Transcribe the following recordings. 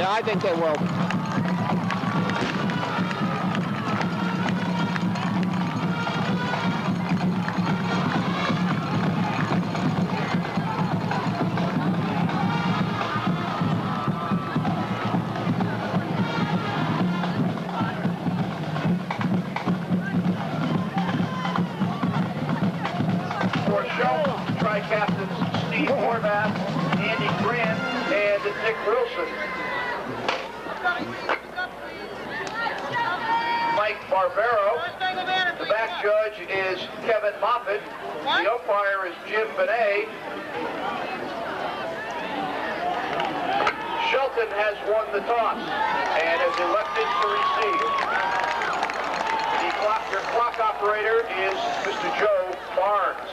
Yeah, I think they will. For Shelton, tri-captains Steve Horvath, Andy Grant, and Nick Wilson. Mike Barbero. The back judge is Kevin Moffitt. The umpire is Jim Benet. Shelton has won the toss and is elected to receive. Your clock operator is Mr. Joe Barnes.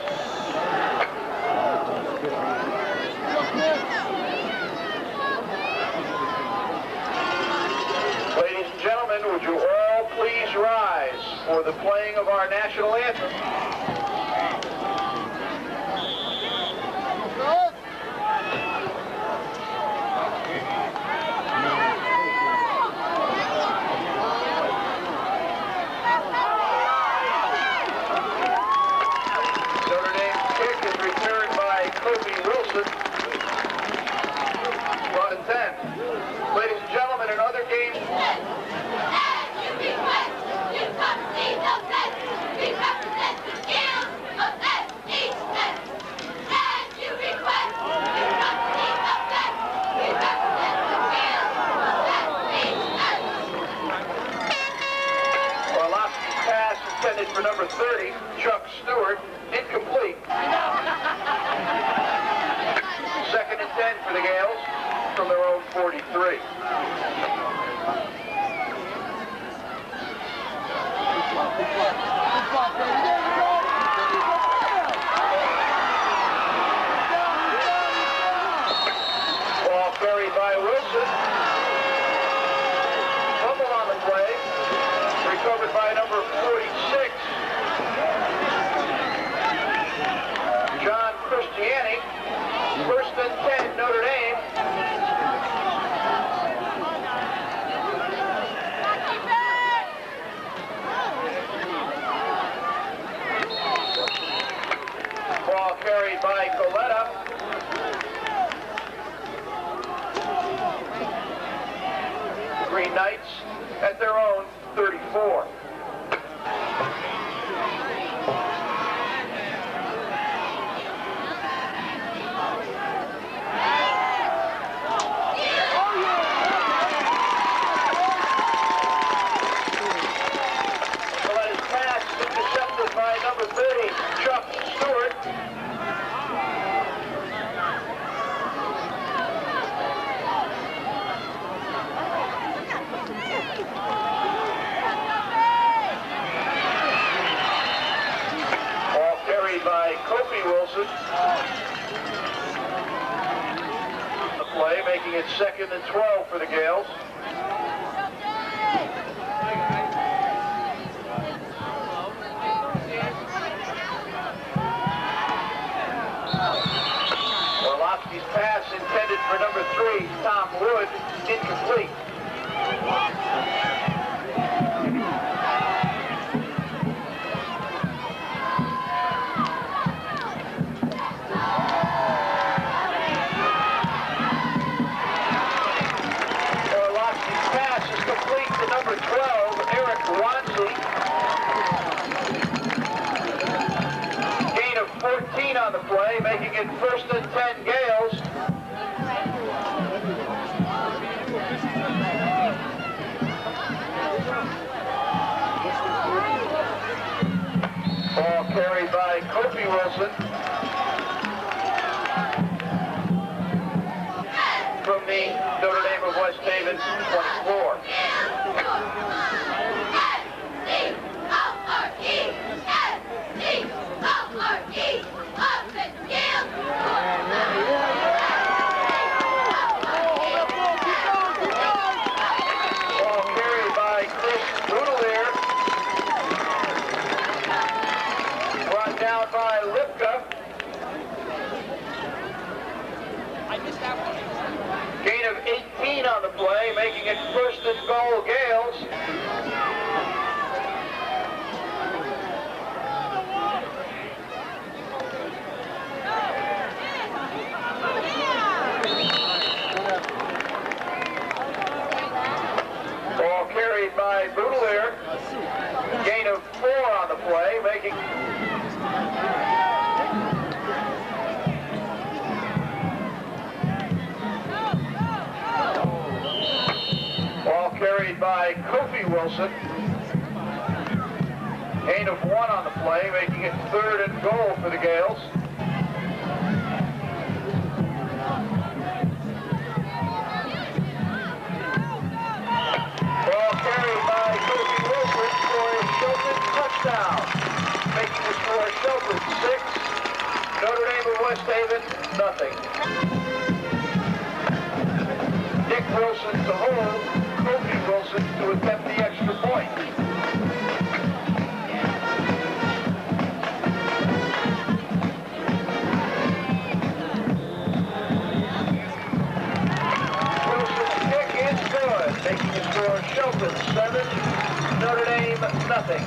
Ladies and gentlemen, would you all please rise for the playing of our national anthem? Ladies and gentlemen, in other games... Orlovsky's pass intended for number 30, Chuck Stewart, incomplete. Second and 10 for the Gaels from their own 43. Ball carried by Wilson. Fumble on the play. Recovered by number 46. John Christiani. First and 10, Notre Dame. Ball carried by Coletta. Green Knights at their own 34. Coletta's pass intercepted by number 30, Chuck Stewart. Ball carried by Kofi Wilson. The play, making it second and 12 for the Gaels. Orlovsky's pass intended for number 3, Tom Wood, incomplete. Orlovsky's pass is complete to number 12, Eric Wansley. Gain of 14 on the play, making it first and 10 Gaels. Ball carried by Kofi Wilson. From the Notre Dame of West Haven, 24. Ball carried by Chris Boudelier. Brought down by Lipka. Gain of 18 on the play, it first and goal, Gaels. Ball carried by Boudelier. Gain of 4 on the play, making... Ball carried by Kofi Wilson. Gain of 1 on the play, making it 3rd and goal for the Gaels. Ball carried by Kofi Wilson for a Shelton touchdown, making the score Shelton 6, Notre Dame of West Haven nothing. Dick Wilson to hold, Kofi Wilson to attempt the extra point. Making the score Shelton 7, Notre Dame nothing.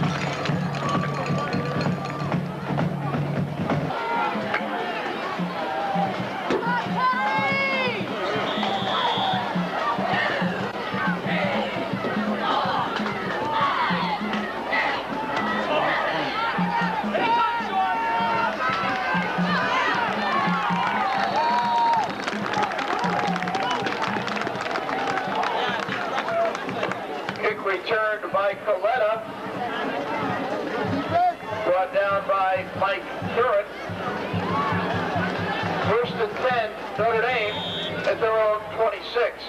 Returned by Coletta, brought down by Mike Turret. 1st and 10, Notre Dame at their own 26.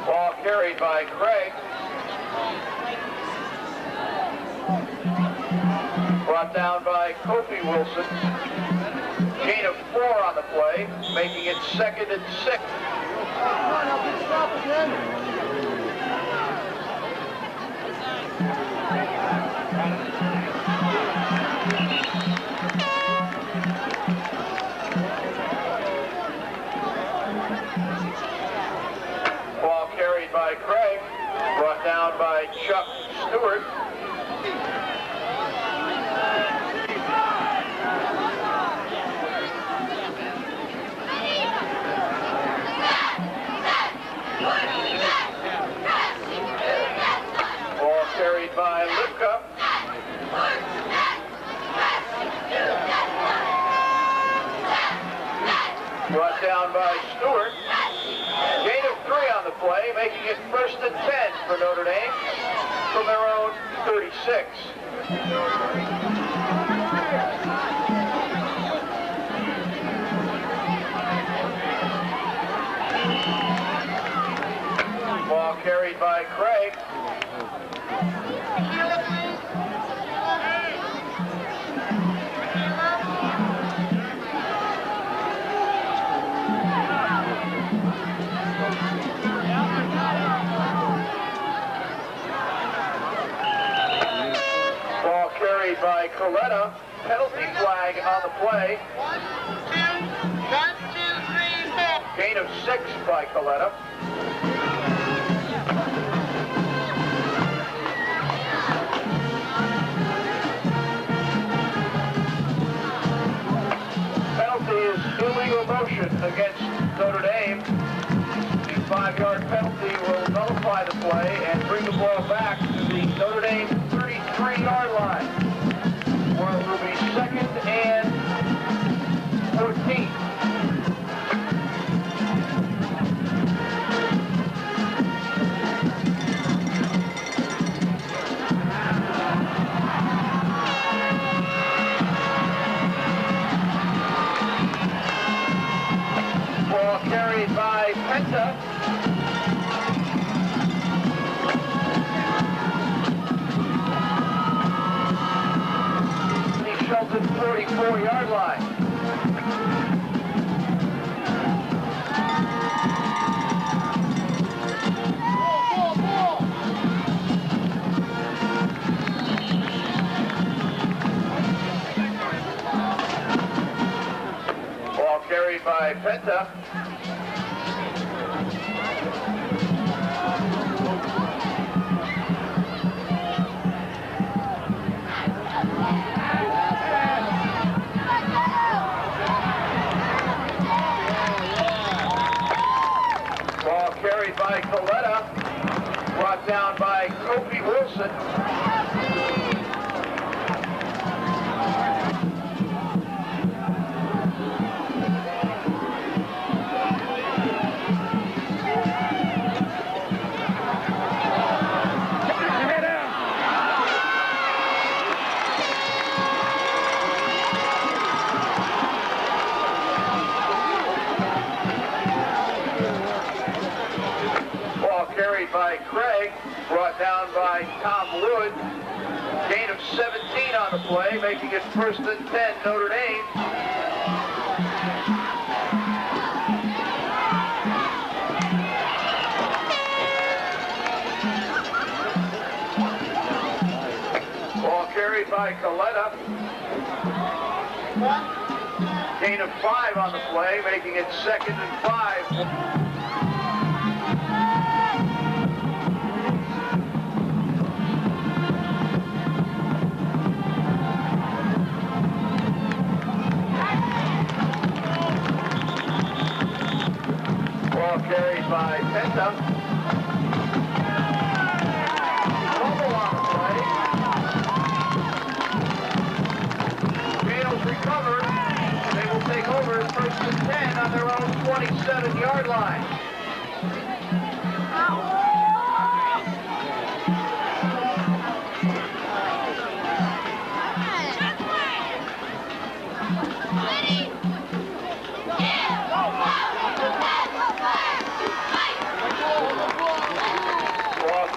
Ball carried by Craig. Brought down by Kofi Wilson. Gain of 4 on the play, making it 2nd and 6. Ball carried by Craig, brought down by Chuck Stewart. Carried by Lipka. Brought down by Stewart. Gain of 3 on the play, making it 1st and 10 for Notre Dame from their own 36. Ball carried by Craig. Ball carried by Coletta. Penalty flag on the play. 1, 2, 3, 4. Gain of 6 by Coletta. Penalty is illegal motion against Notre Dame. The 5-yard penalty will nullify the play and bring the ball back to the Notre Dame 33-yard line, where it will be 2nd and 14. Ball carried by Penta. The Shelton 44-yard line. carried by Penta. Ball carried by Coletta, brought down by Kobe Wilson. Carried by Craig, brought down by Tom Wood. Gain of 17 on the play, making it 1st and 10, Notre Dame. Ball carried by Coletta. Gain of 5 on the play, making it 2nd and 5. Carried by Penta. Fumble on the play. Gaels recovered. They will take over at 1st and 10 on their own 27-yard line.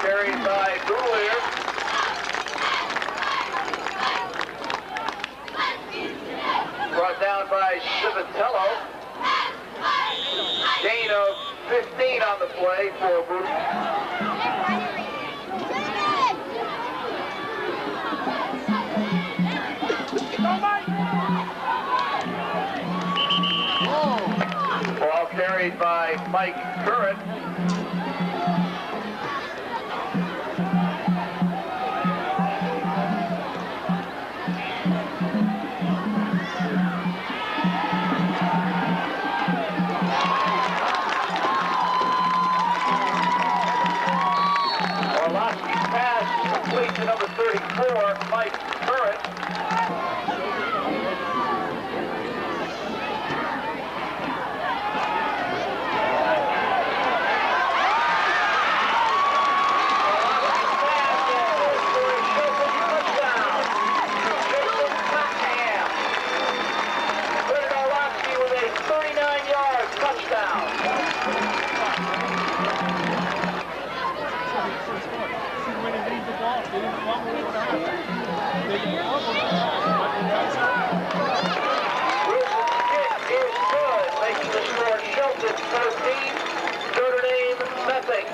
Carried by Boulier. Brought down by Civitello. Gain of 15 on the play for Boulier. Ball carried by Mike Curran. To number 34, Mike Curran. With a 39-yard touchdown. Wilson's kick is good, making the score Shelton 13, Notre Dame nothing.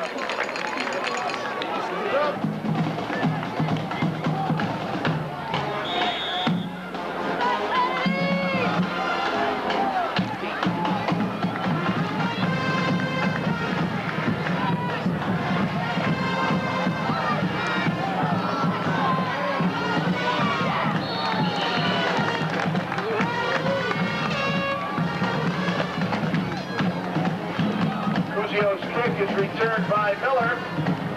Kick is returned by Miller,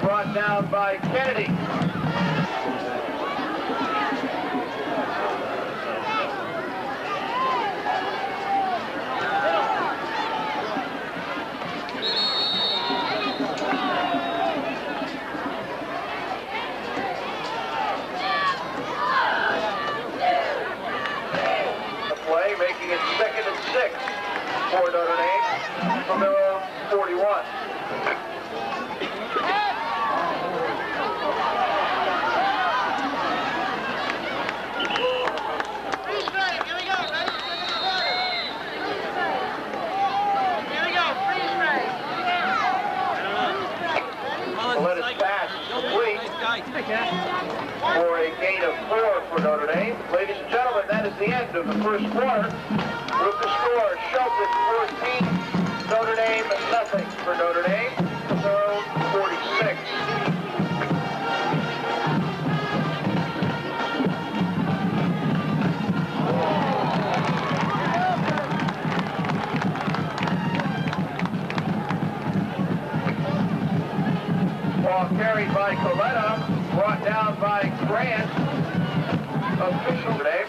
brought down by Kennedy. The play, making it 2nd and 6 for Notre Dame from their own 41. Let it pass complete for a gain of 4 for Notre Dame. Ladies and gentlemen, that is the end of the first quarter. With the score score, Shelton 14, Notre Dame nothing for Notre Dame, so 46. Ball carried by Coletta, brought down by Grant. Official today.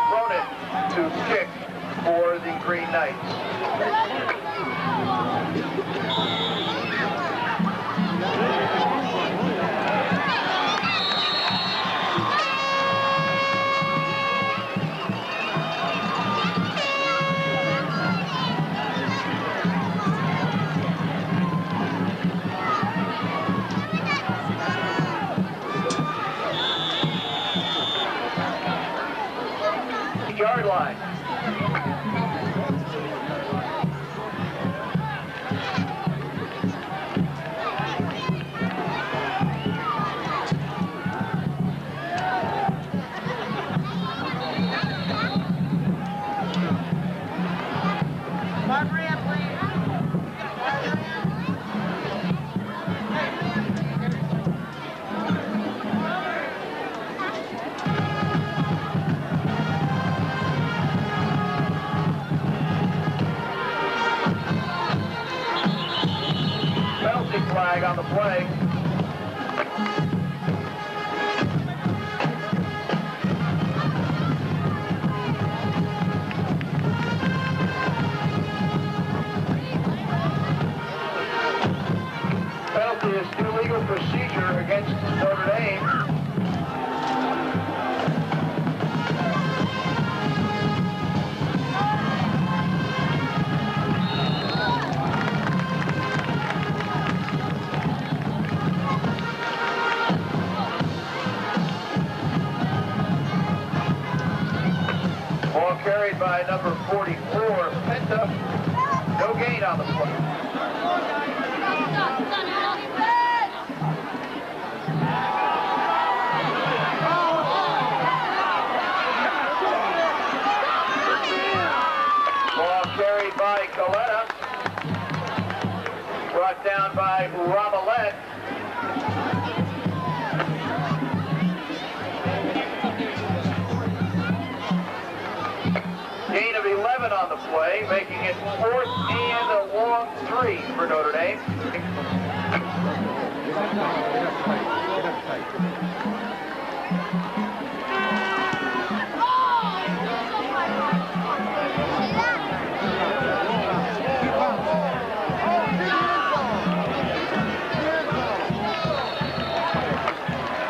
Cronin to kick for the Green Knights. Yard line. Flag on the play. Penalty is illegal procedure against Notre Dame. Ball carried by number 44, Penta. No gain on the play. Ball carried by Coletta. Brought down by Ramalette. Gain of 11 on the play, making it 4th and a long 3 for Notre Dame.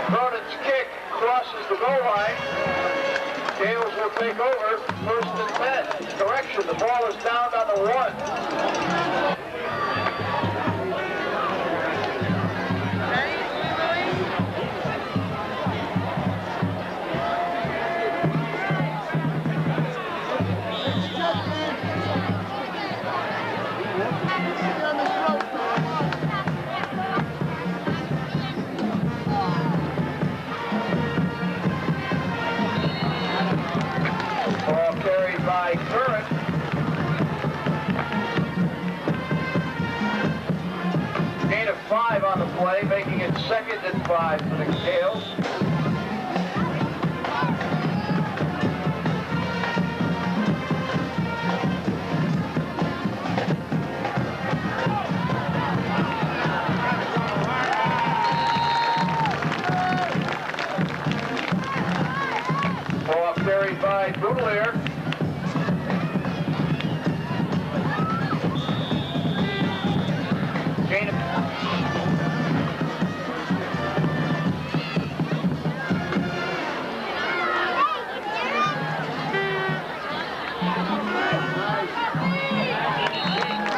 Cronin's kick crosses the goal line. Gaels will take over, 1st and 10. Correction, the ball is down on the 1. Ball carried by Curran. Gain of 5 on the play, making it 2nd and 5 for the Gaels. Ball carried by Boudelier. Gain of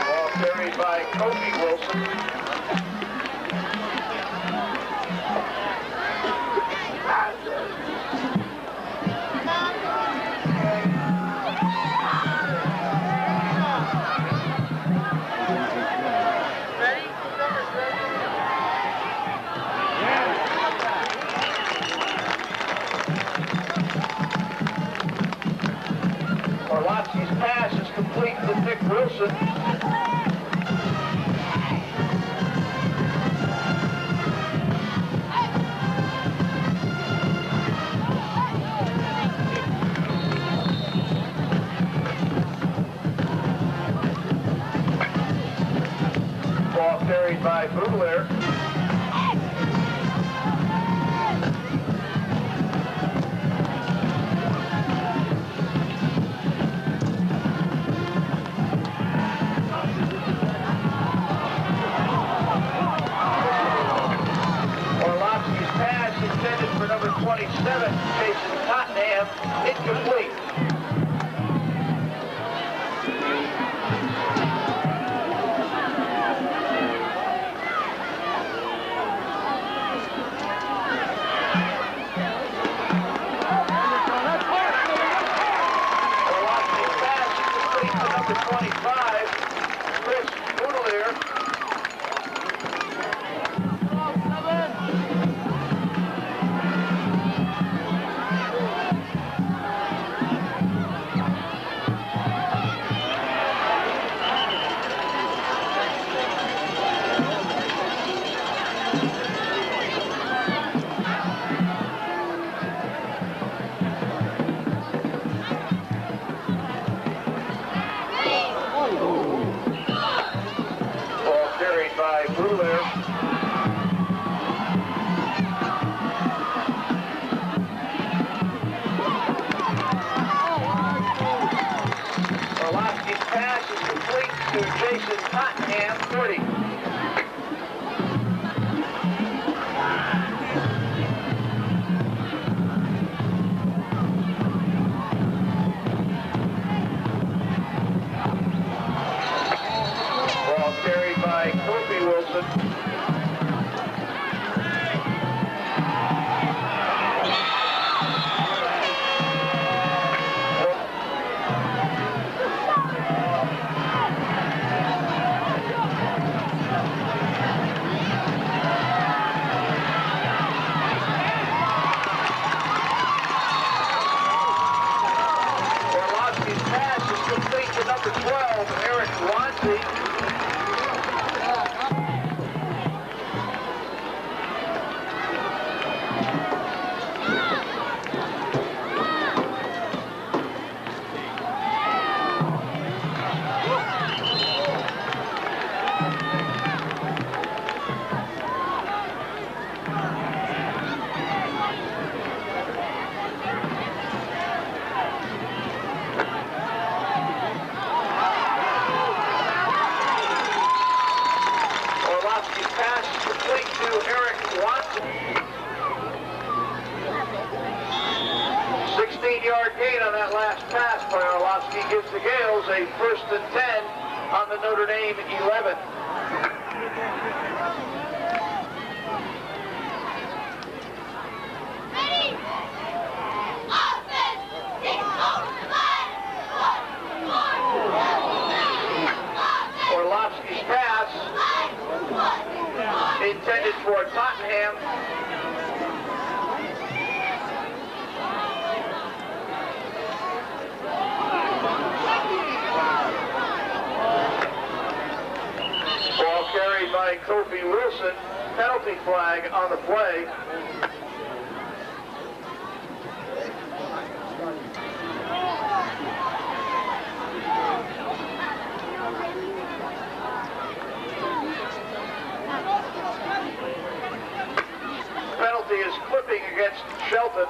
ball carried by Kobe Wilson. 27, Jason Tottenham, incomplete. Number 25, Chris Boudelier. Carried by Bruler. Orlovsky's pass is complete to Jason Tottenham, 30. Ball carried by Kofi Wilson. Orlovsky's pass is complete to number 12, Eric Wanzi. Orlovsky's pass is complete to Eric Watson. 16-yard gain on that last pass by Orlovsky gives the Gaels a 1st and 10 on the Notre Dame 11. Orlovsky's pass intended for Tottenham. Ball carried by Kofi Wilson. Penalty flag on the play. Penalty is clipping against Shelton.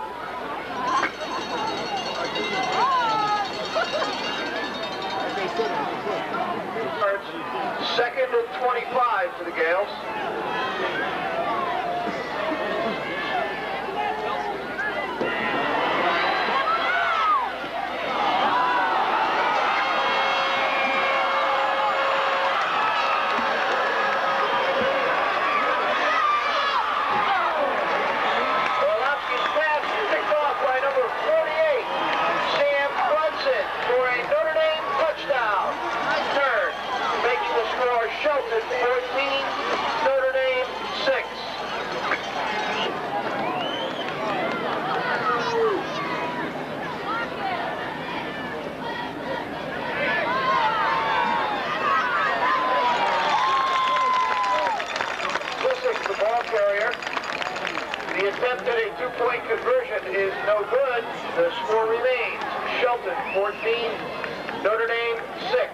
Second and 25 for the Gaels. Shelton 14, Notre Dame 6. Listen to the ball carrier. The attempt at a two-point conversion is no good. The score remains Shelton 14, Notre Dame 6.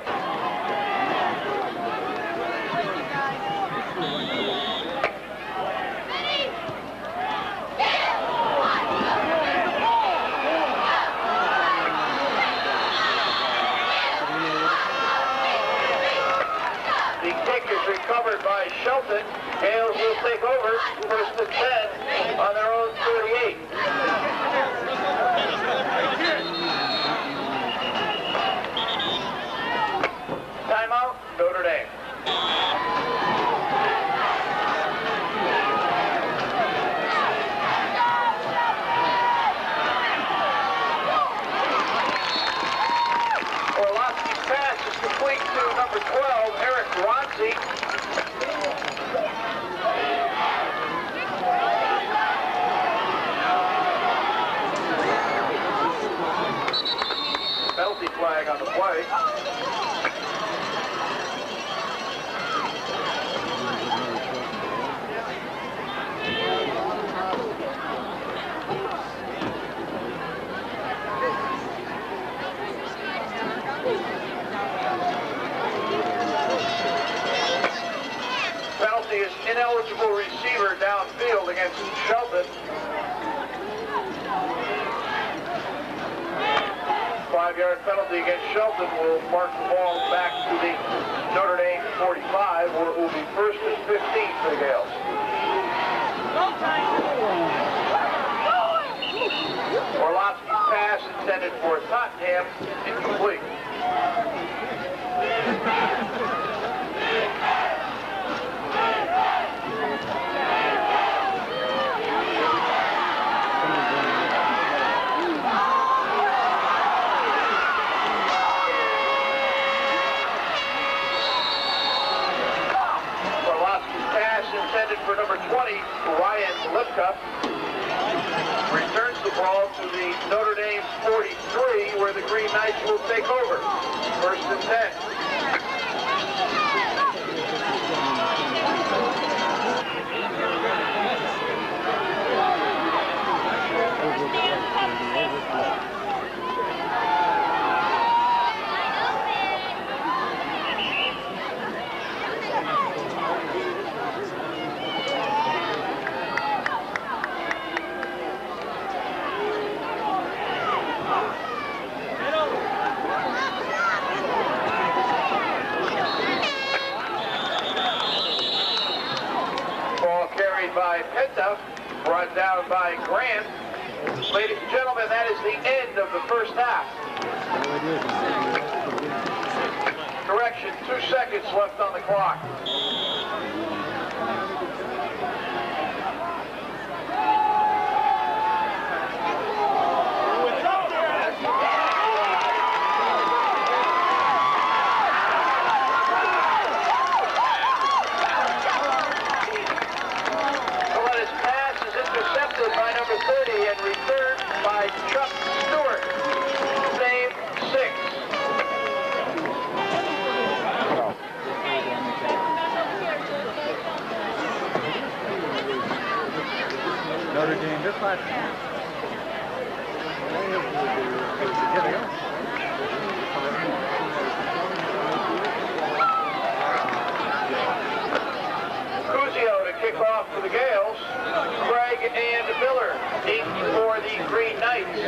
Recovered by Shelton. Gaels will take over 1st and 10 on their own 38. on the play. Penalty is ineligible receiver downfield against Shelton. 5-yard penalty against Shelton will mark the ball back to the Notre Dame 45, where it will be 1st and 15 for the Gaels. Orlovsky's pass intended for Tottenham, incomplete. Intended for number 20, Ryan Lipka. Returns the ball to the Notre Dame 43, where the Green Knights will take over. 1st and 10. By Penta, brought down by Grant. Ladies and gentlemen, that is the end of the first half. Correction, 2 seconds left on the clock. By number 30 and returned by Chuck Stewart. Save 6. Notre Dame just last time. Cusio to kick off for the Gaels. Craig and Miller, 8 for the Green Knights.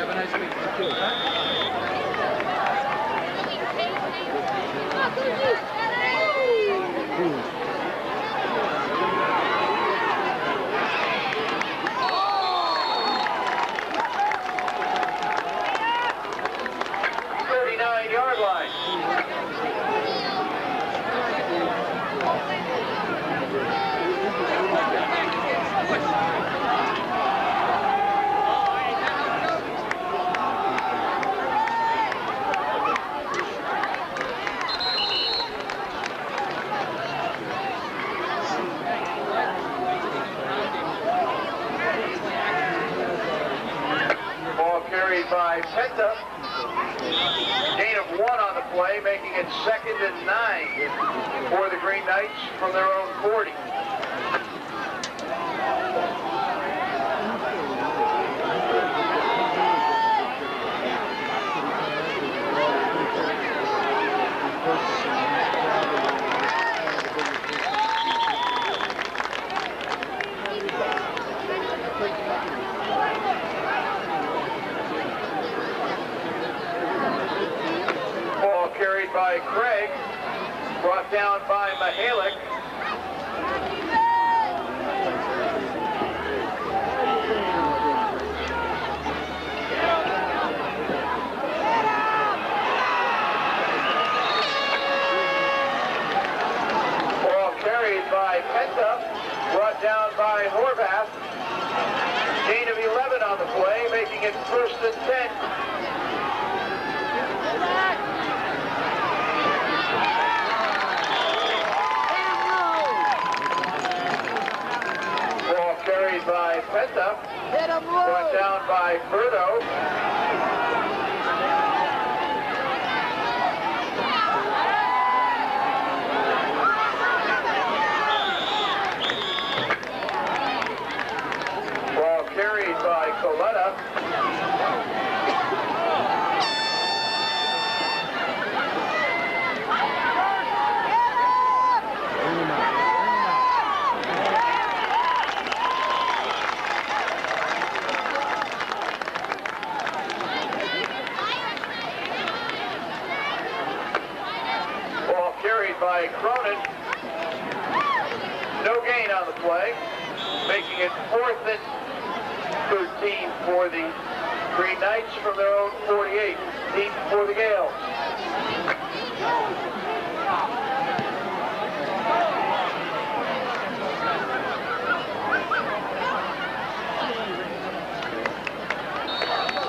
Yard line. Ball carried by Penta. Gain of 1 on the play, making it 2nd and 9 for the Green Knights from their own 40. Carried by Craig, brought down by Mihalik. Ball carried by Penta, brought down by Horvath. Gain of 11 on the play, making it 1st and 10. Carried by Penta, brought down by Berto. touchdown. Ball carried by Cronin. No gain on the play, making it 4th and 13 for the Green Knights from their own 48, deep for the Gaels.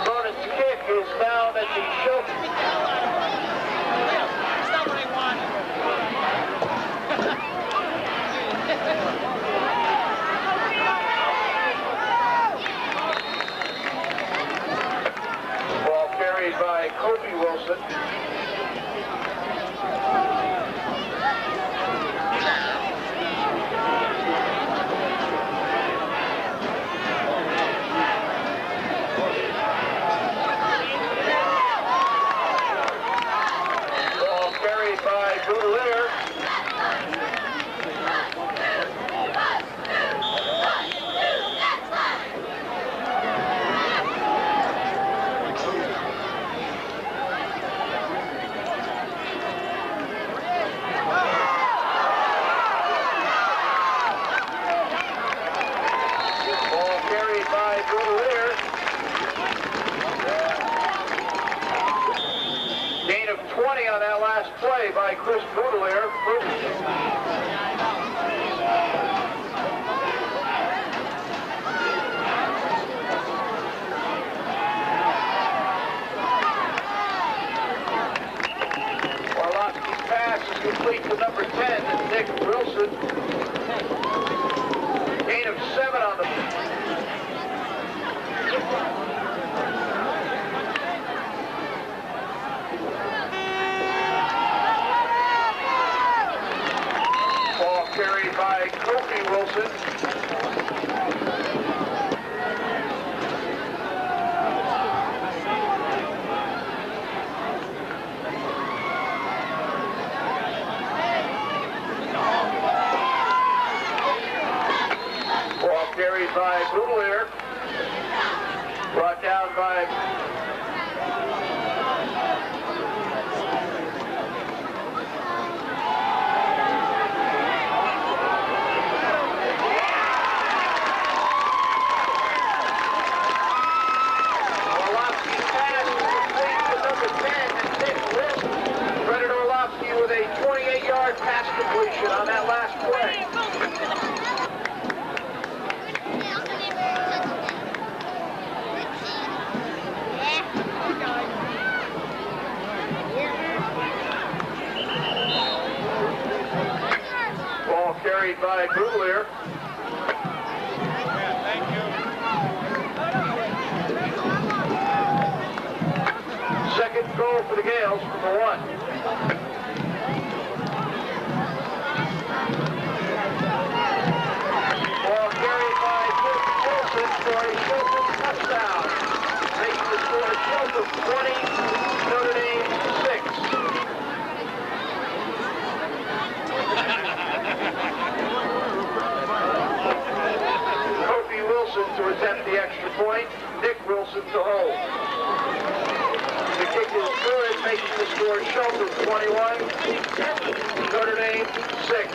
Cronin's kick is down at the Shelton. Ball carried by Kobe Wilson. Ball carried by Boudelier. Gain of 20 on that last play by Chris Boudelier. Orlovsky's pass is complete to number 10, Nick Wilson. Gain of 7 on the... Ball carried by Kobe Wilson. Ball carried by Boudelier. Brought down by Orlovsky's pass is complete to number 10, and Nick Wilson. Credit Orlovsky with a 28-yard pass completion on that last play. Ball carried by Boudelier. Second goal for the Gaels from the 1. Ball carried by Wilson for a Shelton touchdown. Making the score Shelton 20, Notre Dame 6. Kobe Wilson to attempt the extra point. Nick Wilson to hold. The kick is good, making the score Shelton 21, Notre Dame 6.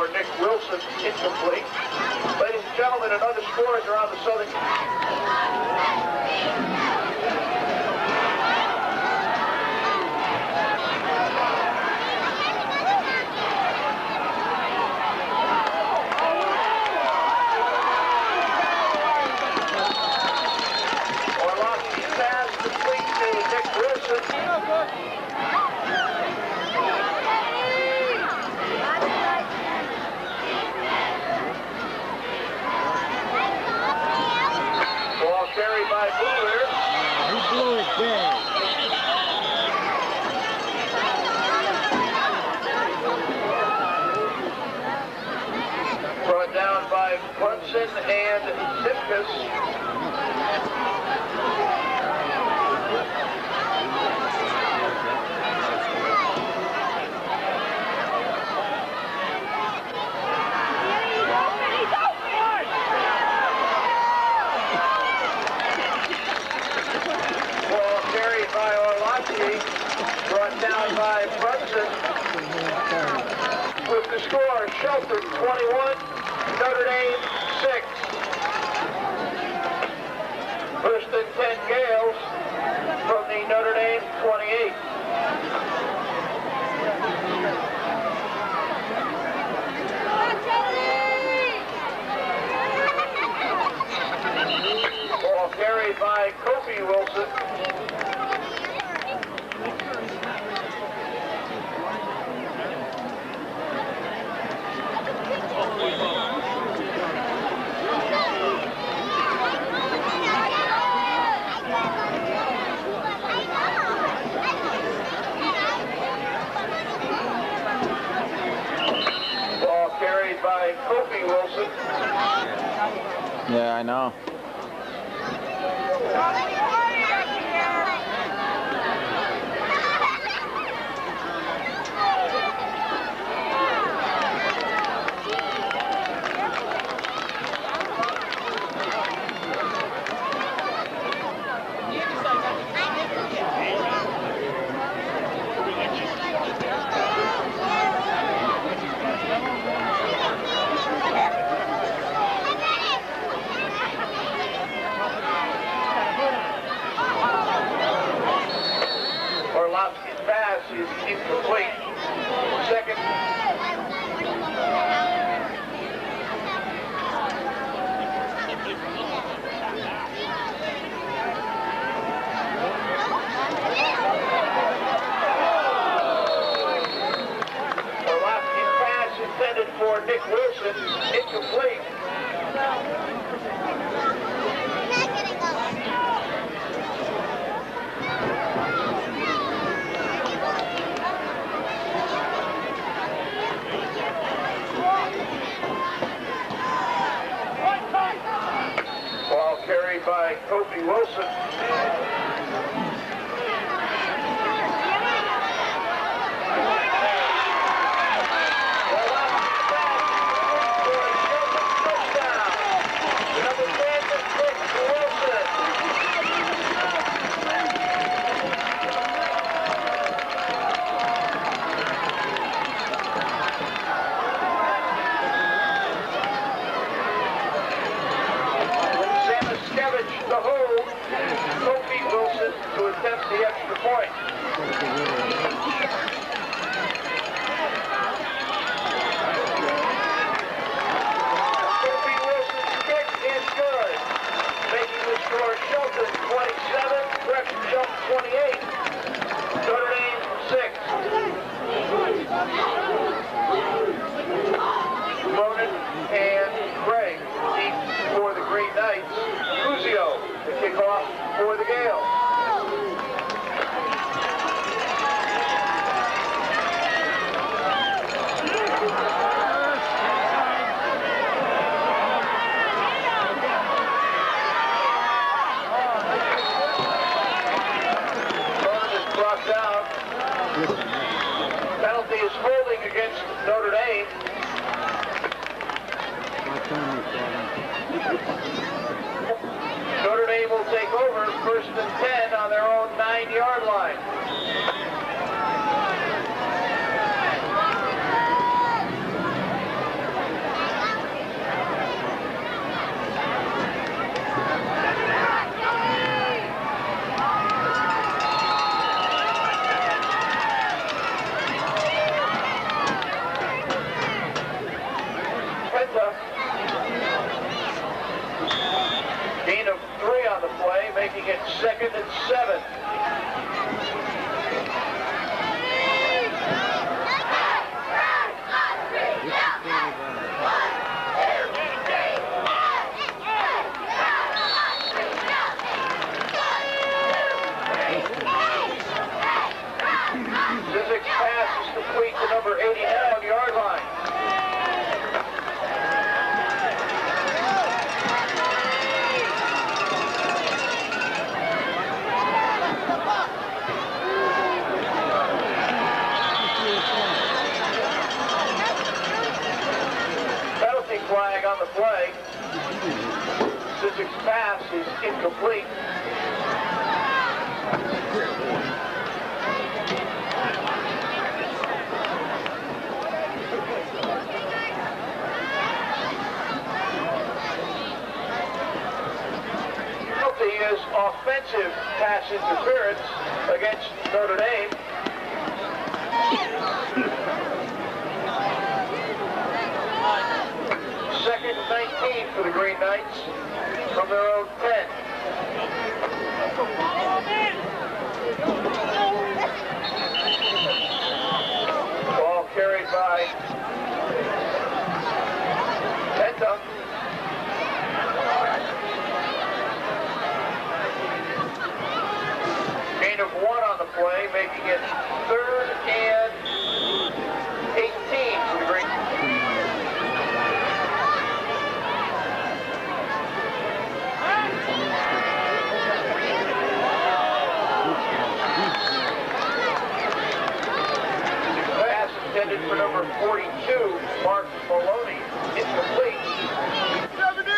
for Nick Wilson, incomplete. Ladies and gentlemen, another scores around the Southern. Orlovsky's pass complete to Nick Wilson. Ball carried by Booler. He blew it big. Brought down by Brunson and Zipkus. Ball carried by Orlovsky. Brought down by Brunson. With the score, Shelton 21, Notre Dame 6. First and 10 Gaels from the Notre Dame 28. Ball carried by Kobe Wilson. Ball carried by Kobe Wilson. Yeah, I know. Orlovsky's pass is incomplete. Second. Orlovsky's pass intended for Nick Wilson, incomplete. Ball carried by Kobe Wilson. Number 10, Nick Wilson. The hold, Kobe Wilson to attempt the extra point. Kobe Wilson's kick is good, making the score Shelton 27, Gresham Shelton 28, Notre Dame 6. Ronan and Craig deep for the Green Knights. Cusio, the kickoff for the Gaels. Ronan is brought down. Penalty is holding against Notre Dame. Notre Dame will take over, first and 10. making it 2nd and 7. Zizek's pass is complete to number 89 on the yard line. Penalty flag on the play. Zizek's pass is incomplete. Is offensive pass interference against Notre Dame. Second and 19 for the Green Knights from their own 10. Ball carried by Penta. Gain of 1 on the play, making it 3rd and 18 for the Green. Pass intended for number 42, Mark Maloney. Incomplete. 70!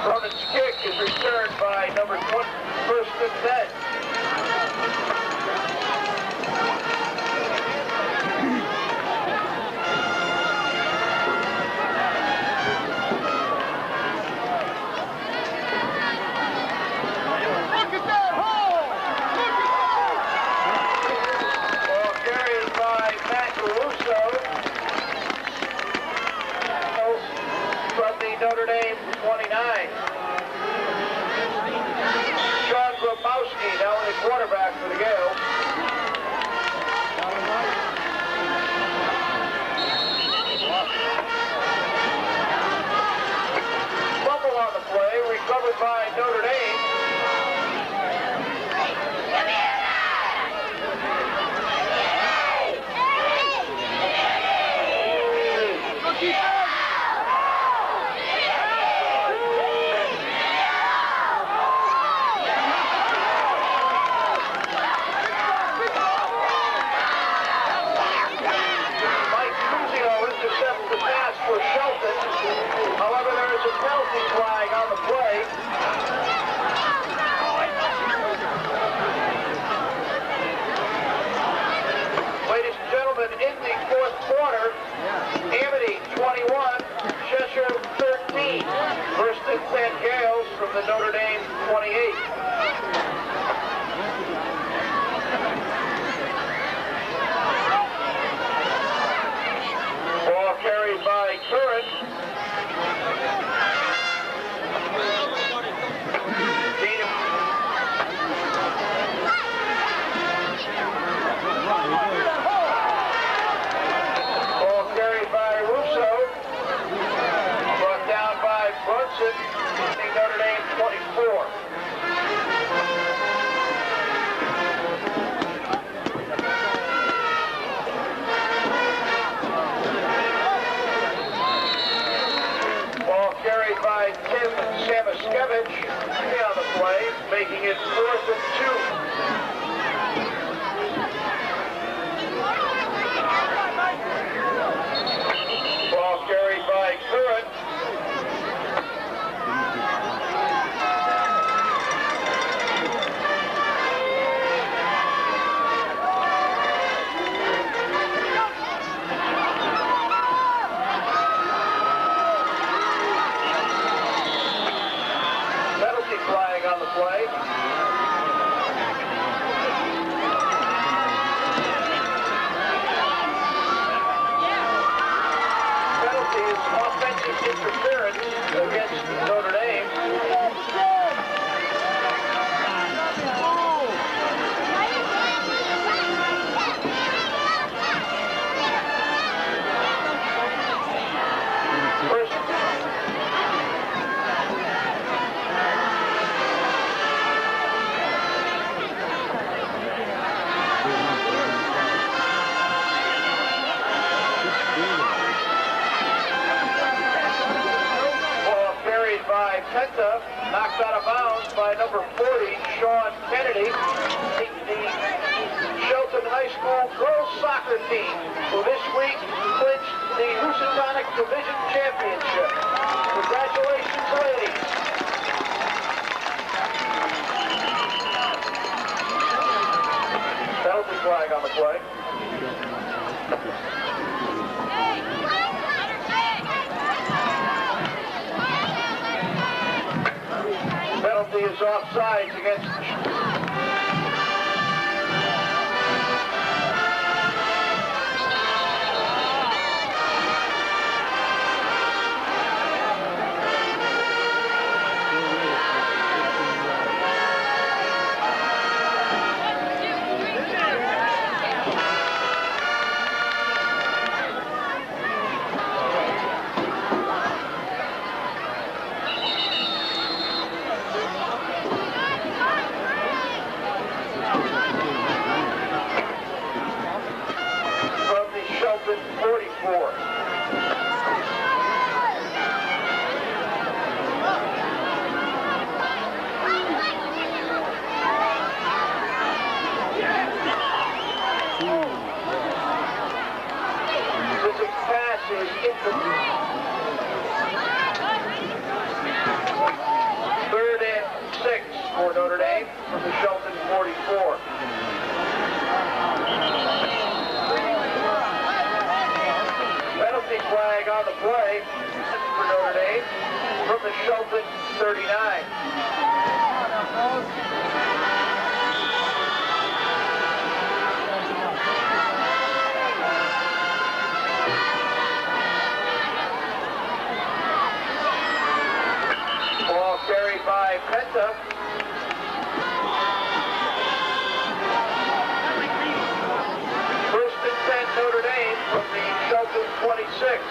Cronin's kick is returned by number 1, 1st and 10. Ball carried by Matt Caruso from the Notre Dame 29. Sean Grabowski now in the quarterback for the Gaels. Fumble on the play, recovered by Notre Dame. Intercepts the pass for Shelton. However, there is a penalty flag on the play. Ladies and gentlemen, in the 4th quarter, Amity 21, Cheshire 13. 1st and 10 Gaels from the Notre Dame 28. Carried by Curran. Ball carried by Russo. Brought down by Brunson. Notre Dame 24. Carried by Tim Samaskevich on the play, making it 4th and 2. Ball carried by Curran. is offensive interference against Notre Dame. By Penta, knocked out of bounds by number 40, Sean Kennedy. The Shelton High School girls soccer team, who this week clinched the Housatonic Division Championship. Congratulations, ladies. Penalty flag on the play. Penalty is offsides against from the Shelton 44. This pass is incomplete. 3rd and 6 for Notre Dame from the Shelton 44. Penalty flag on the play for Notre Dame from the Shelton 39. Ball carried by Penta. First and 10 Notre Dame from the Shelton 26.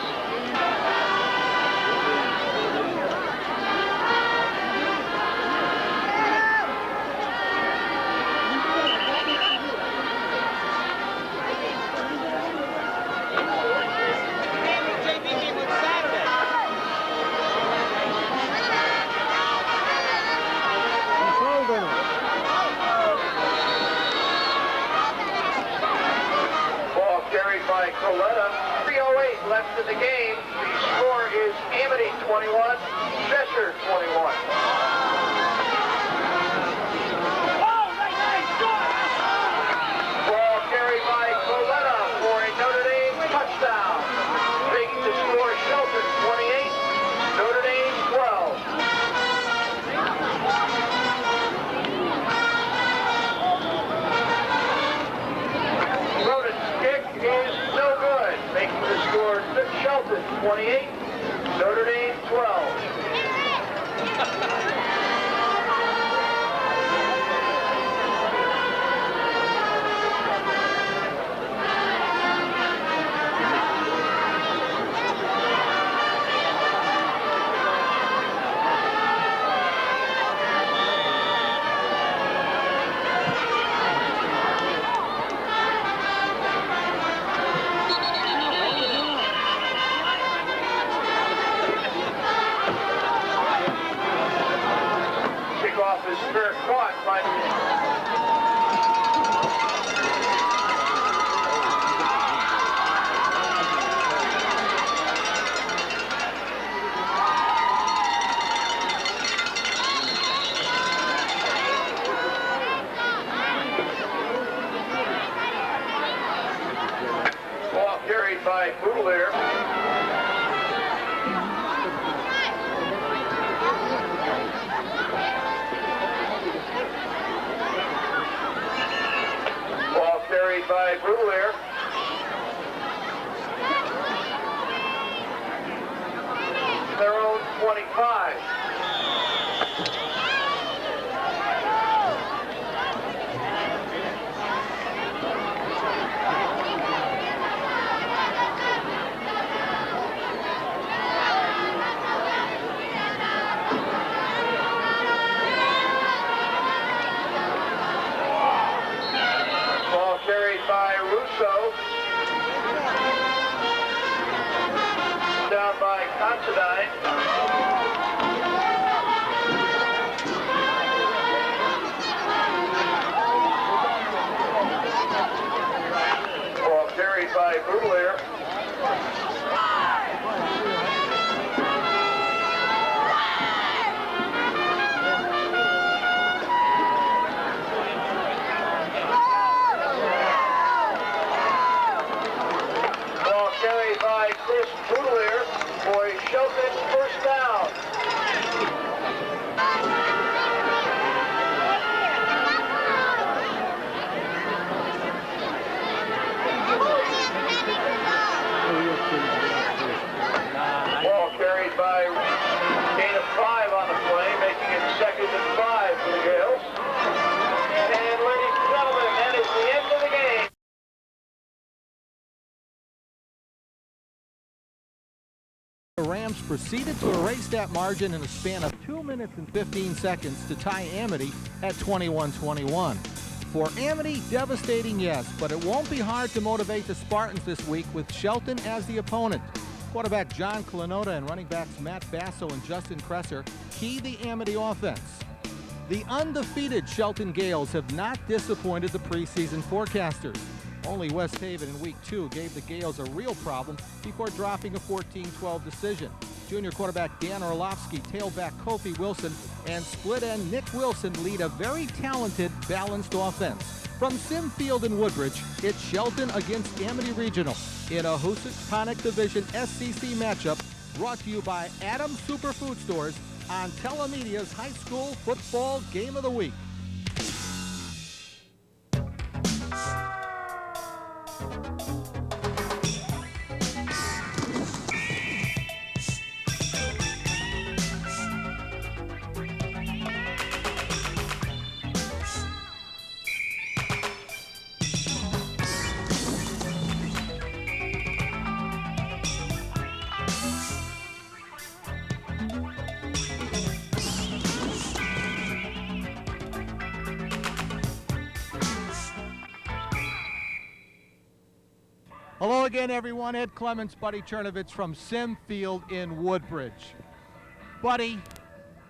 Ball carried by Coletta. 3:08 left in the game. The score is Amity 21, Cheshire 21. Ball carried by Coletta for a Notre Dame touchdown. Making the score Shelton 28, Notre Dame 12. Rodent's kick is no good, making the score Shelton 28, Notre Dame 12. Kickoff is fair caught by ball carried by Boudelier. 25. Ball carried by Russo. Down by Considine. Ball carried by Boudelier. Ball carried by Chris Boudelier for a Shelton first down. Ball carried by gain of 5 on the play, making it 2nd and 5 for the Gaels. And ladies and gentlemen, that is the end of the game. The Rams proceeded to erase that margin in a span of 2 minutes and 15 seconds to tie Amity at 21-21. For Amity, devastating, yes, but it won't be hard to motivate the Spartans this week with Shelton as the opponent. Quarterback John Clanota and running backs Matt Basso and Justin Kresser key the Amity offense. The undefeated Shelton Gaels have not disappointed the preseason forecasters. Only West Haven in Week 2 gave the Gaels a real problem before dropping a 14-12 decision. Junior quarterback Dan Orlovsky, tailback Kofi Wilson, and split end Nick Wilson lead a very talented, balanced offense. From Sim Field in Woodbridge, it's Shelton against Amity Regional in a Housatonic Division SCC matchup brought to you by Adams Superfood Stores on Telemedia's High School Football Game of the Week. Hello again, everyone. Ed Clements, Buddy Chernovitz from Sim Field in Woodbridge. Buddy,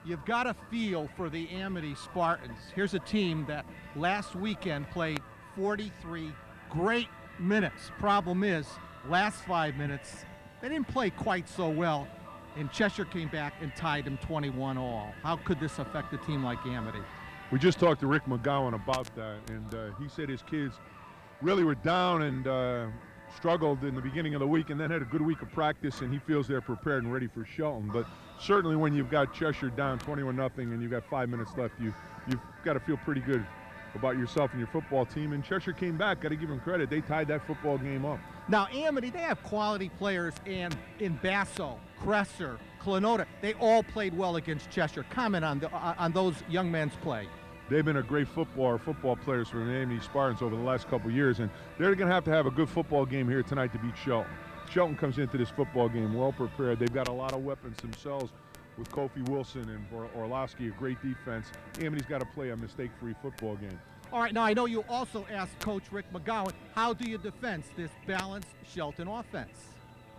you've got a feel for the Amity Spartans. Here's a team that last weekend played 43 great minutes. Problem is, last 5 minutes, they didn't play quite so well, and Cheshire came back and tied them 21-all. How could this affect a team like Amity? We just talked to Rick McGowan about that, and he said his kids really were down and struggled in the beginning of the week and then had a good week of practice, and he feels they're prepared and ready for Shelton. But certainly when you've got Cheshire down 21-0 and you've got 5 minutes left, you've got to feel pretty good about yourself and your football team. And Cheshire came back. Got to give them credit. They tied that football game up. Now, Amity, they have quality players, and in Basso, Kresser, Clanota, they all played well against Cheshire. Comment on those young men's play. They've been a great football players for the Amity Spartans over the last couple of years, and they're going to have a good football game here tonight to beat Shelton. Shelton comes into this football game well prepared. They've got a lot of weapons themselves with Kofi Wilson and Orlovsky, a great defense. Amity's got to play a mistake-free football game. All right, now I know you also asked Coach Rick McGowan, how do you defend this balanced Shelton offense?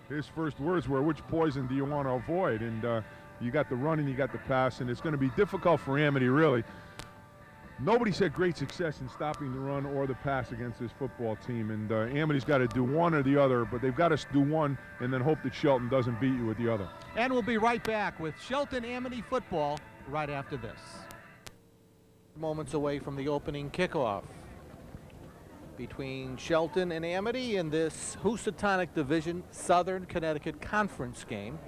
His first words were, which poison do you want to avoid? And you got the run and you got the pass, and it's going to be difficult for Amity, really. Nobody's had great success in stopping the run or the pass against this football team, and Amity's got to do one or the other, but they've got to do one and then hope that Shelton doesn't beat you with the other. And we'll be right back with Shelton-Amity football right after this. Moments away from the opening kickoff between Shelton and Amity in this Housatonic Division Southern Connecticut Conference game.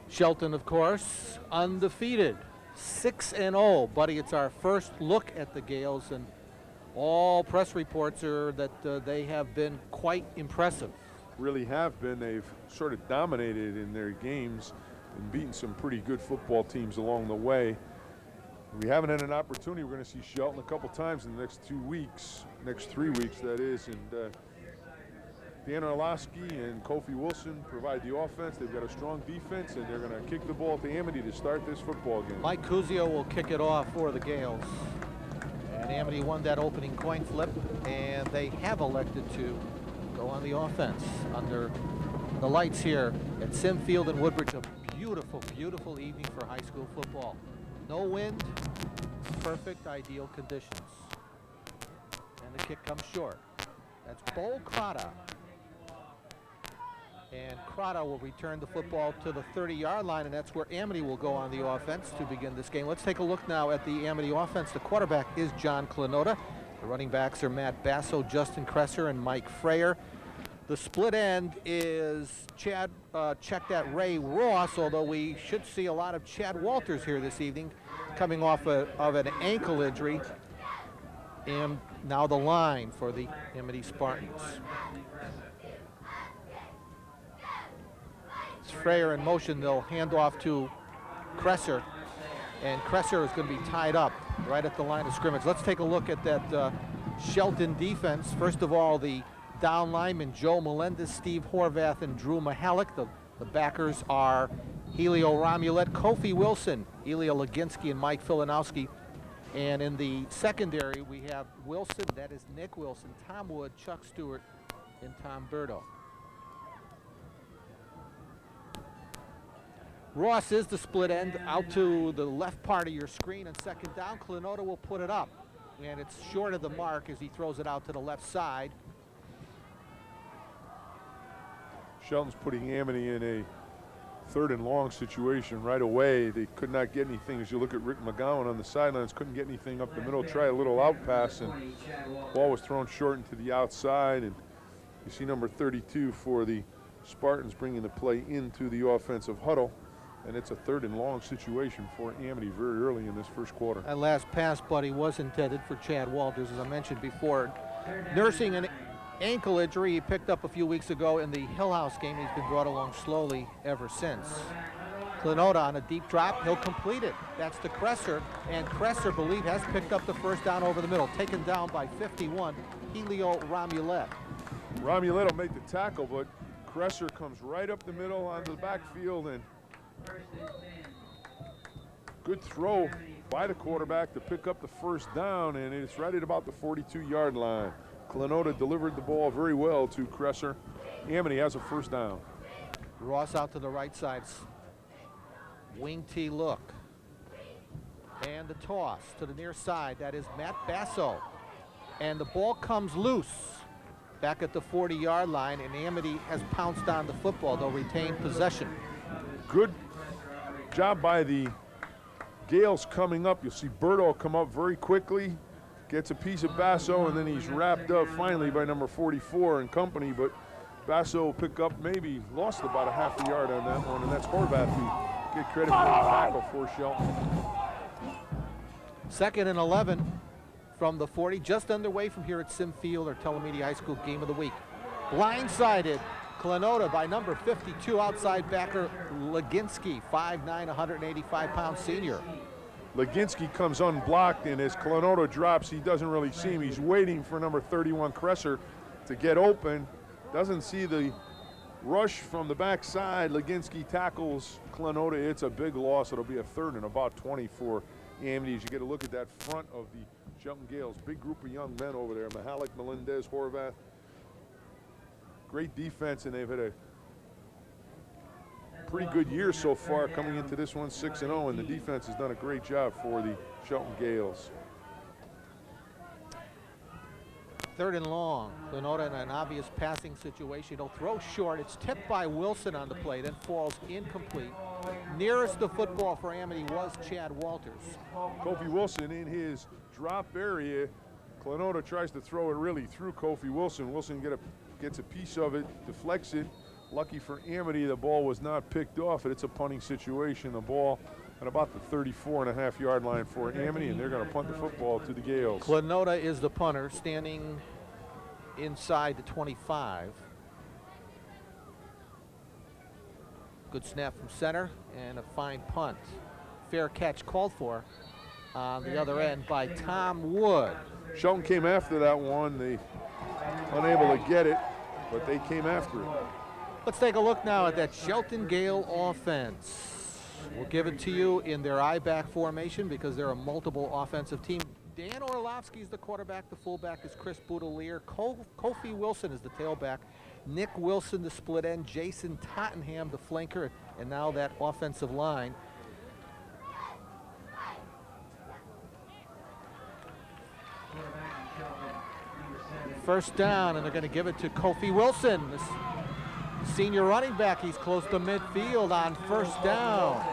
Shelton, of course, undefeated. 6-0, Buddy. It's our first look at the Gaels, and all press reports are that they have been quite impressive. Really have been. They've sort of dominated in their games. and beaten some pretty good football teams along the way. We haven't had an opportunity. We're going to see Shelton a couple times in the next 2 weeks, next 3 weeks, that is. And Dan Orlowski and Kofi Wilson provide the offense. They've got a strong defense, and they're going to kick the ball to Amity to start this football game. Mike Cuzio will kick it off for the Gaels. And Amity won that opening coin flip, and they have elected to go on the offense under the lights here at Sim Field in Woodbridge. A beautiful, beautiful evening for high school football. No wind, perfect, ideal conditions. And the kick comes short. That's Bo Crota. And Crota will return the football to the 30-yard line, and that's where Amity will go on the offense to begin this game. Let's take a look now at the Amity offense. The quarterback is John Clenota. The running backs are Matt Basso, Justin Kresser, and Mike Freyer. The split end is Chad, checked at Ray Ross, although we should see a lot of Chad Walters here this evening, coming off of an ankle injury. And now the line for the Amity Spartans. It's Freyer in motion. They'll hand off to Kresser, and Kresser is going to be tied up right at the line of scrimmage. Let's take a look at that Shelton defense. First of all, the down linemen, Joe Melendez, Steve Horvath, and Drew Mahalik. The backers are Helio Romulet, Kofi Wilson, Ilya Leginski, and Mike Filanowski. And in the secondary, we have Wilson, that is Nick Wilson, Tom Wood, Chuck Stewart, and Tom Berto. Ross is the split end out to the left part of your screen, and second down, Clenota will put it up. And it's short of the mark as he throws it out to the left side. Shelton's putting Amity in a 3rd and long situation right away. They could not get anything. As you look at Rick McGowan on the sidelines, couldn't get anything up the middle. Try a little out pass, and ball was thrown short into the outside. And you see number 32 for the Spartans bringing the play into the offensive huddle. And it's a 3rd and long situation for Amity very early in this first quarter. That last pass, buddy, was intended for Chad Walters, as I mentioned before. Nursing an ankle injury he picked up a few weeks ago in the Hill House game. He's been brought along slowly ever since. Clenota on a deep drop. He'll complete it. That's to Kresser, and Kresser, believe, has picked up the first down over the middle. Taken down by 51, Helio Romulet. Romulet will make the tackle, but Kresser comes right up the middle onto the backfield, and good throw by the quarterback to pick up the first down, and it's right at about the 42-yard line. Clenota delivered the ball very well to Kresser. Amity has a first down. Ross out to the right side. Wing T look. And the toss to the near side. That is Matt Basso. And the ball comes loose back at the 40-yard line, and Amity has pounced on the football. They'll retain possession. Good job by the Gaels coming up. You'll see Berto come up very quickly, gets a piece of Basso, and then he's wrapped up finally by number 44 and company. But Basso will pick up, maybe lost about a half a yard on that one, and that's Horvath who get credit for the tackle for Shelton. 2nd and 11 from the 40, just underway from here at Sim Field, our Telemedia High School Game of the Week. Blindsided Clenota by number 52 outside backer Leginski, 5'9", 185-pound senior. Leginski comes unblocked, and as Clenota drops, he doesn't really see him. He's waiting for number 31 Kresser to get open. Doesn't see the rush from the backside. Leginski tackles Clenota. It's a big loss. It'll be a 3rd and about 20 for Amity. As you get a look at that front of the Shelton Gaels, big group of young men over there. Mahalik, Melendez, Horvath. Great defense, and they've had a pretty good year so far coming into this one, 6-0, and the defense has done a great job for the Shelton Gaels. 3rd and long. Clenota in an obvious passing situation. He'll throw short. It's tipped by Wilson on the play, then falls incomplete. Nearest the football for Amity was Chad Walters. Kofi Wilson in his drop area. Clenota tries to throw it really through Kofi Wilson. Wilson gets a piece of it, deflects it. Lucky for Amity, the ball was not picked off, and it's a punting situation. The ball at about the 34.5-yard line for Amity, and they're going to punt the football to the Gaels. Clenota is the punter, standing inside the 25. Good snap from center and a fine punt. Fair catch called for on the other end by Tom Wood. Shelton came after that one. They unable to get it, but they came after it. Let's take a look now at that Shelton Gale offense. We'll give it to you in their I-back formation because they're a multiple offensive team. Dan Orlovsky is the quarterback. The fullback is Chris Boudelier. Kofi Wilson is the tailback. Nick Wilson, the split end. Jason Tottenham, the flanker. And now that offensive line. First down, and they're going to give it to Kofi Wilson, the senior running back. He's close to midfield on first down.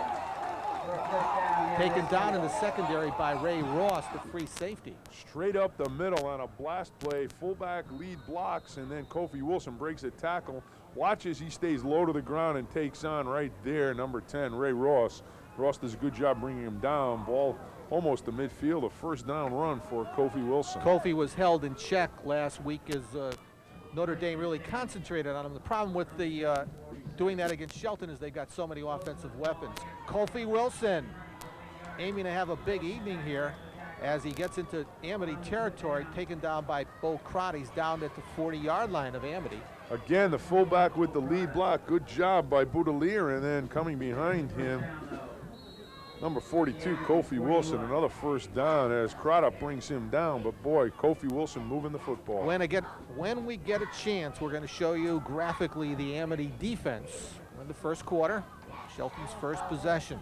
Taken down in the secondary by Ray Ross, the free safety. Straight up the middle on a blast play. Fullback lead blocks, and then Kofi Wilson breaks a tackle. Watch as he stays low to the ground and takes on right there, number 10, Ray Ross. Ross does a good job bringing him down. Ball almost to midfield, a first down run for Kofi Wilson. Kofi was held in check last week as Notre Dame really concentrated on him. The problem with the doing that against Shelton is they've got so many offensive weapons. Kofi Wilson aiming to have a big evening here as he gets into Amity territory, taken down by Bo Crott. He's down at the 40-yard line of Amity. Again, the fullback with the lead block. Good job by Boudelier, and then coming behind him, number 42, Kofi Wilson, another first down as Craddock brings him down. But boy, Kofi Wilson moving the football. When we get a chance, we're going to show you graphically the Amity defense in the first quarter, Shelton's first possession.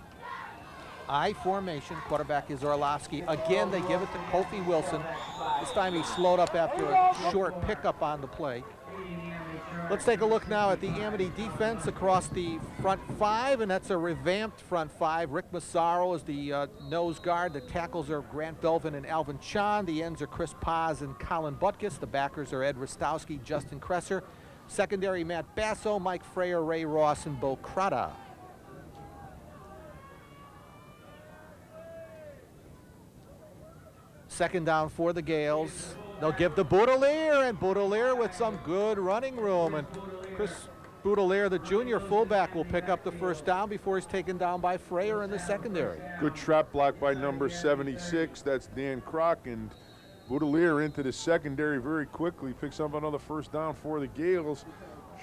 I formation, quarterback is Orlovsky. Again, they give it to Kofi Wilson. This time he slowed up after a short pickup on the play. Let's take a look now at the Amity defense across the front five, and that's a revamped front five. Rick Massaro is the nose guard. The tackles are Grant Belvin and Alvin Chan. The ends are Chris Paz and Colin Butkus. The backers are Ed Rostowski, Justin Kresser. Secondary, Matt Basso, Mike Freyer, Ray Ross, and Bo Crata. Second down for the Gaels. They'll give to Boudelier, and Boudelier with some good running room. And Chris Boudelier, the junior fullback, will pick up the first down before he's taken down by Freyer in the secondary. Good trap block by number 76. That's Dan Kroc, and Boudelier into the secondary very quickly. Picks up another first down for the Gaels.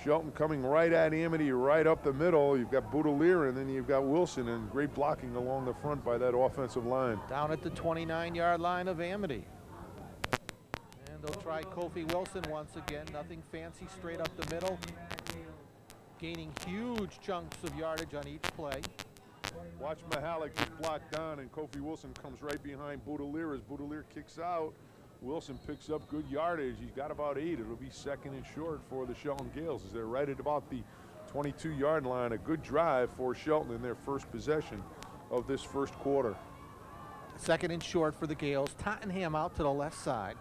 Shelton coming right at Amity, right up the middle. You've got Boudelier, and then you've got Wilson, and great blocking along the front by that offensive line. Down at the 29-yard line of Amity. And they'll try Kofi Wilson once again. Nothing fancy, straight up the middle. Gaining huge chunks of yardage on each play. Watch Mahalik get blocked down, and Kofi Wilson comes right behind Boudelier as Boudelier kicks out. Wilson picks up good yardage. He's got about 8. It'll be second and short for the Shelton Gaels as they're right at about the 22-yard line. A good drive for Shelton in their first possession of this first quarter. Second and short for the Gaels. Tottenham out to the left side.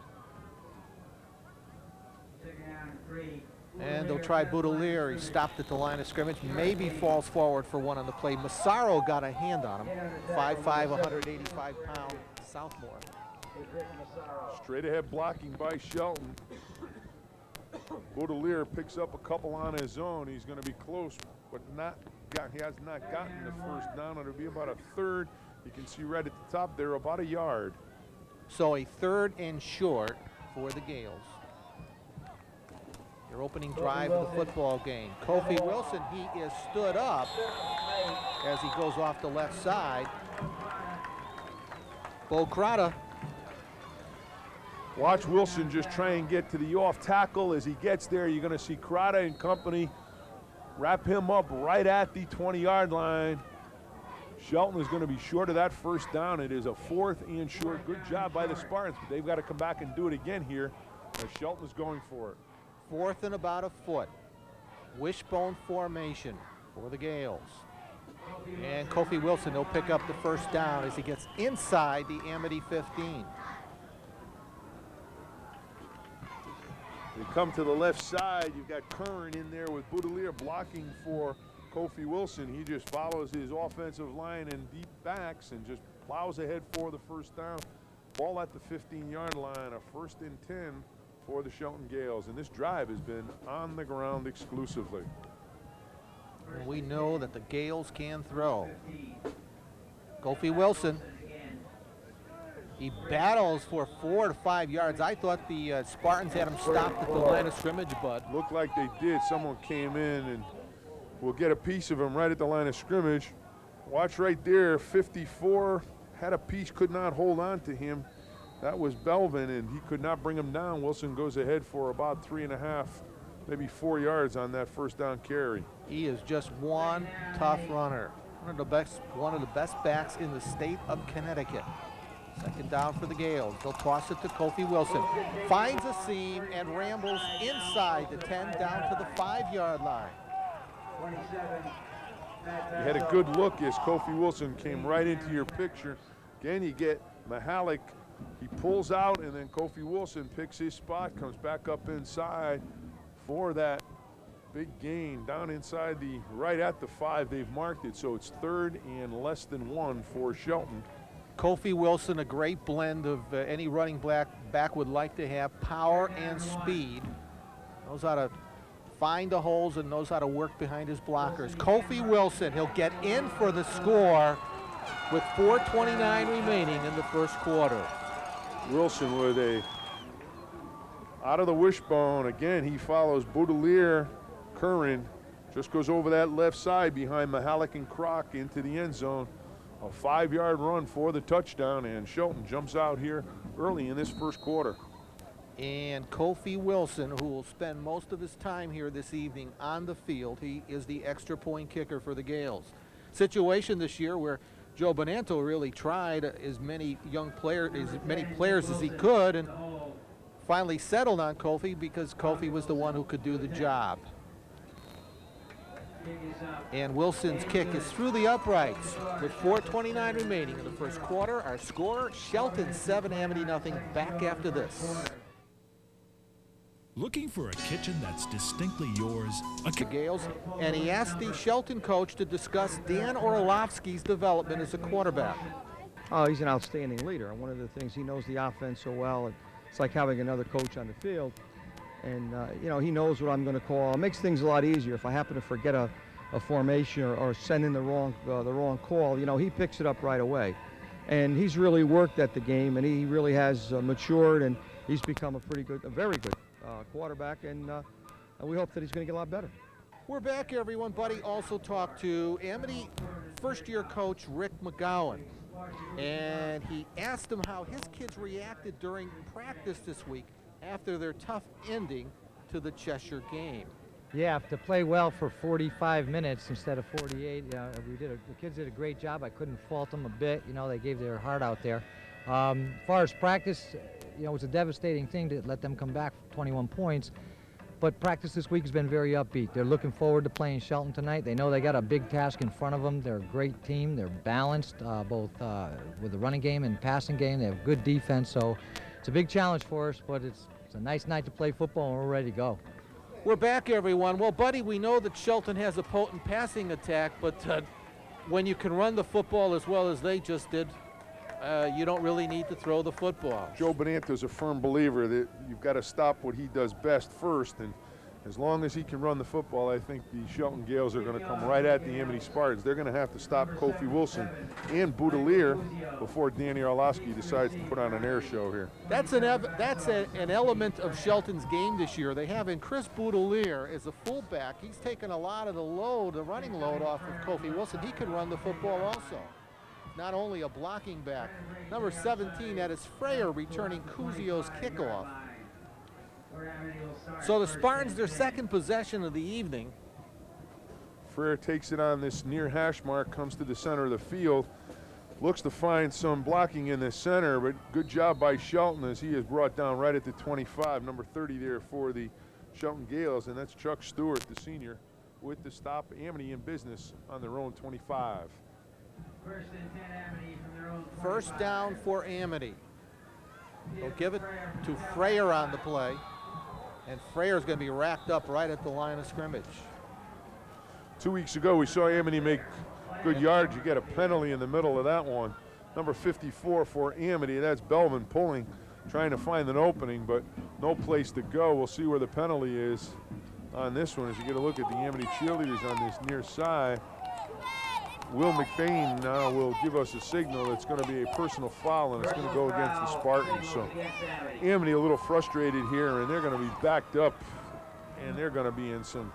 And they'll try Boudelier. He stopped at the line of scrimmage. Maybe falls forward for one on the play. Massaro got a hand on him. 5'5", 185-pound sophomore. Straight ahead blocking by Shelton. Boudelier picks up a couple on his own. He's going to be close, but he has not gotten the first down. It'll be about a third. You can see right at the top there, about a yard. So a third and short for the Gaels. Their opening drive of the football game. Kofi Wilson, he is stood up as he goes off the left side. Bo Crata. Watch Wilson just try and get to the off tackle. As he gets there, you're going to see Crata and company wrap him up right at the 20-yard line. Shelton is going to be short of that first down. It is a fourth and short. Good job by the Spartans, but they've got to come back and do it again here as Shelton is going for it. Fourth and about a foot. Wishbone formation for the Gaels. And Kofi Wilson, he'll pick up the first down as he gets inside the Amity 15. They come to the left side. You've got Curran in there with Boudelier blocking for Kofi Wilson. He just follows his offensive line and deep backs and just plows ahead for the first down. Ball at the 15-yard line, a first and 10 for the Shelton Gaels. And this drive has been on the ground exclusively. We know that the Gaels can throw. Kofi Wilson. He battles for 4 to 5 yards. I thought the Spartans had him stopped at the line of scrimmage, Bud. Looked like they did. Someone came in and will get a piece of him right at the line of scrimmage. Watch right there, 54, had a piece, could not hold on to him. That was Belvin, and he could not bring him down. Wilson goes ahead for about 3.5, maybe 4 yards on that first down carry. He is just one tough runner. One of the best backs in the state of Connecticut. Second down for the Gaels. They'll toss it to Kofi Wilson. Finds a seam and rambles inside the 10 down to the 5-yard line. You had a good look as Kofi Wilson came right into your picture. Again, you get Mahalik. He pulls out, and then Kofi Wilson picks his spot, comes back up inside for that big gain down inside the right at the 5. They've marked it, so it's 3rd and less than 1 for Shelton. Kofi Wilson, a great blend of any running back would like to have, power and speed. Knows how to find the holes and knows how to work behind his blockers. Kofi Wilson, he'll get in for the score with 4:29 remaining in the first quarter. Wilson with a out of the wishbone. Again, he follows Boudelier. Curran just goes over that left side behind Mahalik and Kroc into the end zone. A 5-yard run for the touchdown, and Shelton jumps out here early in this first quarter. And Kofi Wilson, who will spend most of his time here this evening on the field, he is the extra point kicker for the Gaels. Situation this year where Joe Bonanto really tried as many players as he could, and finally settled on Kofi because Kofi was the one who could do the job. And Wilson's kick is through the uprights with 4:29 remaining in the first quarter. Our score, Shelton 7, Amity nothing. Back after this. Looking for a kitchen that's distinctly yours? The Gaels, and he asked the Shelton coach to discuss Dan Orlovsky's development as a quarterback. Oh, he's an outstanding leader. And one of the things, he knows the offense so well. It's like having another coach on the field. And, you know, he knows what I'm going to call. It makes things a lot easier. If I happen to forget a formation or send in the wrong call, you know, he picks it up right away. And he's really worked at the game, and he really has matured, and he's become a very good quarterback, and we hope that he's going to get a lot better. We're back, everyone. Buddy also talked to Amity first-year coach Rick McGowan, and he asked him how his kids reacted during practice this week after their tough ending to the Cheshire game. Yeah, to play well for 45 minutes instead of 48, the kids did a great job. I couldn't fault them a bit. You know, they gave their heart out there. As far as practice, you know, it's a devastating thing to let them come back for 21 points. But practice this week has been very upbeat. They're looking forward to playing Shelton tonight. They know they got a big task in front of them. They're a great team. They're balanced, both with the running game and passing game. They have good defense, so it's a big challenge for us, but it's a nice night to play football, and we're ready to go. We're back, everyone. Well, Buddy, we know that Shelton has a potent passing attack, but when you can run the football as well as they just did, you don't really need to throw the football. Joe Bonanto's a firm believer that you've got to stop what he does best first, and as long as he can run the football, I think the Shelton Gaels are going to come right at the Amity Spartans. They're going to have to stop Kofi Wilson and Boudelier before Danny Orlovsky decides to put on an air show here. That's an element of Shelton's game this year. They have in Chris Boudelier as a fullback. He's taken a lot of the running load off of Kofi Wilson. He can run the football also. Not only a blocking back. Number 17, that is Freyer returning Kuzio's kickoff. So the Spartans, their second possession of the evening. Freyer takes it on this near hash mark, comes to the center of the field. Looks to find some blocking in the center, but good job by Shelton as he is brought down right at the 25. Number 30 there for the Shelton Gaels, and that's Chuck Stewart, the senior, with the stop. Amity in business on their own 25. First down for Amity. They'll give it to Freyer on the play, and Freyer's going to be racked up right at the line of scrimmage. 2 weeks ago, we saw Amity make good yards. You get a penalty in the middle of that one. Number 54 for Amity, that's Belvin pulling, trying to find an opening, but no place to go. We'll see where the penalty is on this one. As you get a look at the Amity cheerleaders on this near side, Will McBain now will give us a signal. It's going to be a personal foul, and it's going to go against the Spartans. So Amity a little frustrated here, and they're going to be backed up, and they're going to be in some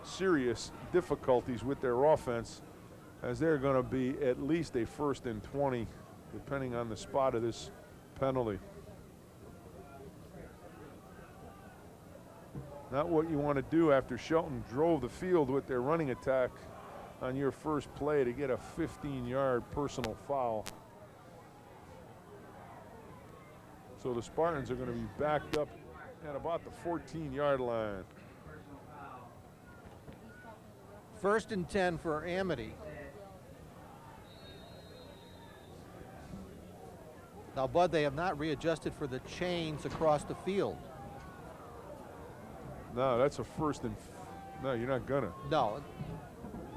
serious difficulties with their offense, as they're going to be at least a 1st and 20, depending on the spot of this penalty. Not what you want to do after Shelton drove the field with their running attack on your first play to get a 15-yard personal foul. So the Spartans are going to be backed up at about the 14-yard line. 1st and 10 for Amity. Now, Bud, they have not readjusted for the chains across the field. No, that's a 1st and no, you're not gonna. No.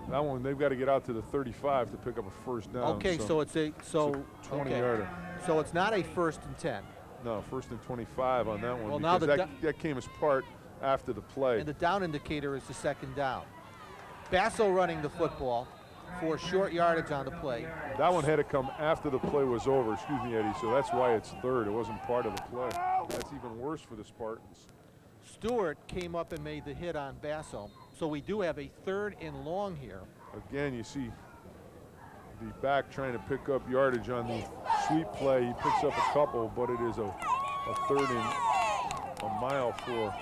That one, they've got to get out to the 35 to pick up a 1st down. Okay, so it's a 20-yarder. So it's not a 1st and 10. No, 1st and 25 on that one. Well, now that came as part after the play. And the down indicator is the 2nd down. Basso running the football for short yardage on the play. That one had to come after the play was over. Excuse me, Eddie. So that's why it's 3rd. It wasn't part of the play. That's even worse for the Spartans. Stewart came up and made the hit on Basso. So we do have a 3rd and long here. Again, you see the back trying to pick up yardage on the sweep play. He picks up a couple, but it is a 3rd and a mile for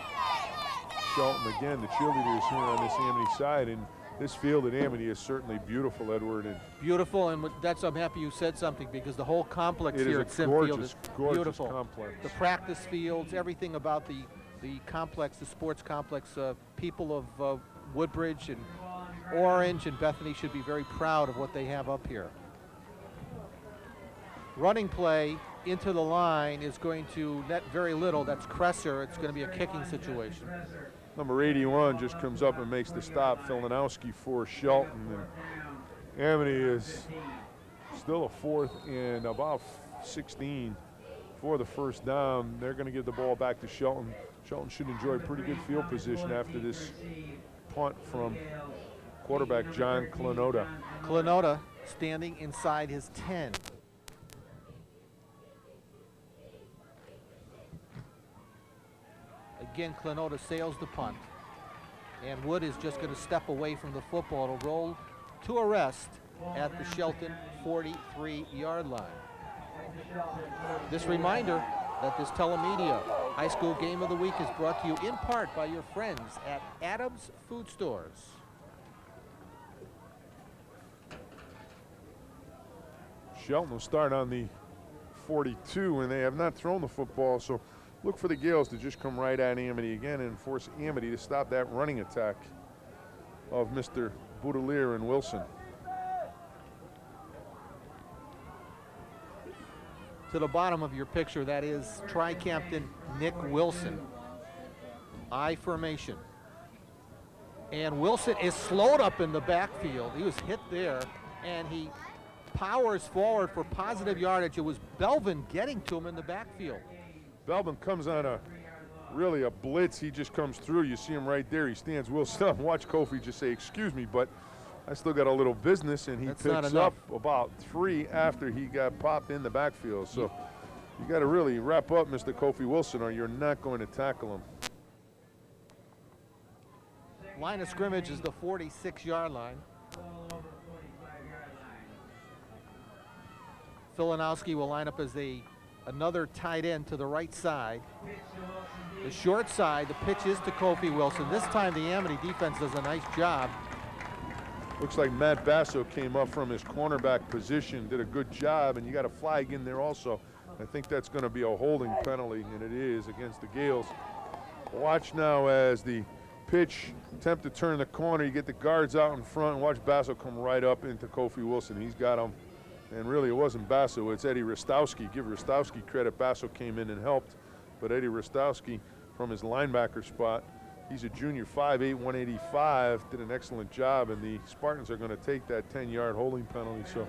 Shelton. Again, the cheerleaders here on this Amity side, and this field at Amity is certainly beautiful, Edward. And beautiful, and I'm happy you said something, because the whole complex here at Sim Field is beautiful. Complex. The practice fields, everything about the complex, the sports complex. People of Woodbridge and Orange and Bethany should be very proud of what they have up here. Running play into the line is going to net very little. That's Kresser. It's going to be a kicking situation. Number 81 just comes up and makes the stop. Filanowski for Shelton. And Amity is still a 4th and about 16 for the 1st down. They're going to give the ball back to Shelton. Shelton should enjoy pretty good field position after this punt from quarterback John Clenota. Clenota standing inside his 10. Again, Clenota sails the punt. And Wood is just going to step away from the football. It'll roll to a rest at the Shelton 43-yard line. This reminder that this telemedia high school game of the week is brought to you in part by your friends at Adams Food Stores. Shelton will start on the 42, and they have not thrown the football, so look for the Gaels to just come right at Amity again and force Amity to stop that running attack of Mr. Boudelier and Wilson. To the bottom of your picture, that is tri-captain Nick Wilson. I formation. And Wilson is slowed up in the backfield. He was hit there, and he powers forward for positive yardage. It was Belvin getting to him in the backfield. Belvin comes on really a blitz. He just comes through. You see him right there. He stands Wilson up. Watch Kofi just say, excuse me, but I still got a little business, and he picks up about 3 after he got popped in the backfield. So you got to really wrap up Mr. Kofi Wilson, or you're not going to tackle him. Line of scrimmage is the 46-yard line. Filanowski will line up as another tight end to the right side. The short side, the pitch is to Kofi Wilson. This time the Amity defense does a nice job. Looks like Matt Basso came up from his cornerback position, did a good job, and you got a flag in there also. I think that's going to be a holding penalty, and it is against the Gaels. Watch now as the pitch, attempt to turn the corner. You get the guards out in front, and watch Basso come right up into Kofi Wilson. He's got him. And really, it wasn't Basso, it's Eddie Rostowski. Give Rostowski credit. Basso came in and helped, but Eddie Rostowski from his linebacker spot, he's a junior, 5'8", 185, did an excellent job, and the Spartans are going to take that 10-yard holding penalty, so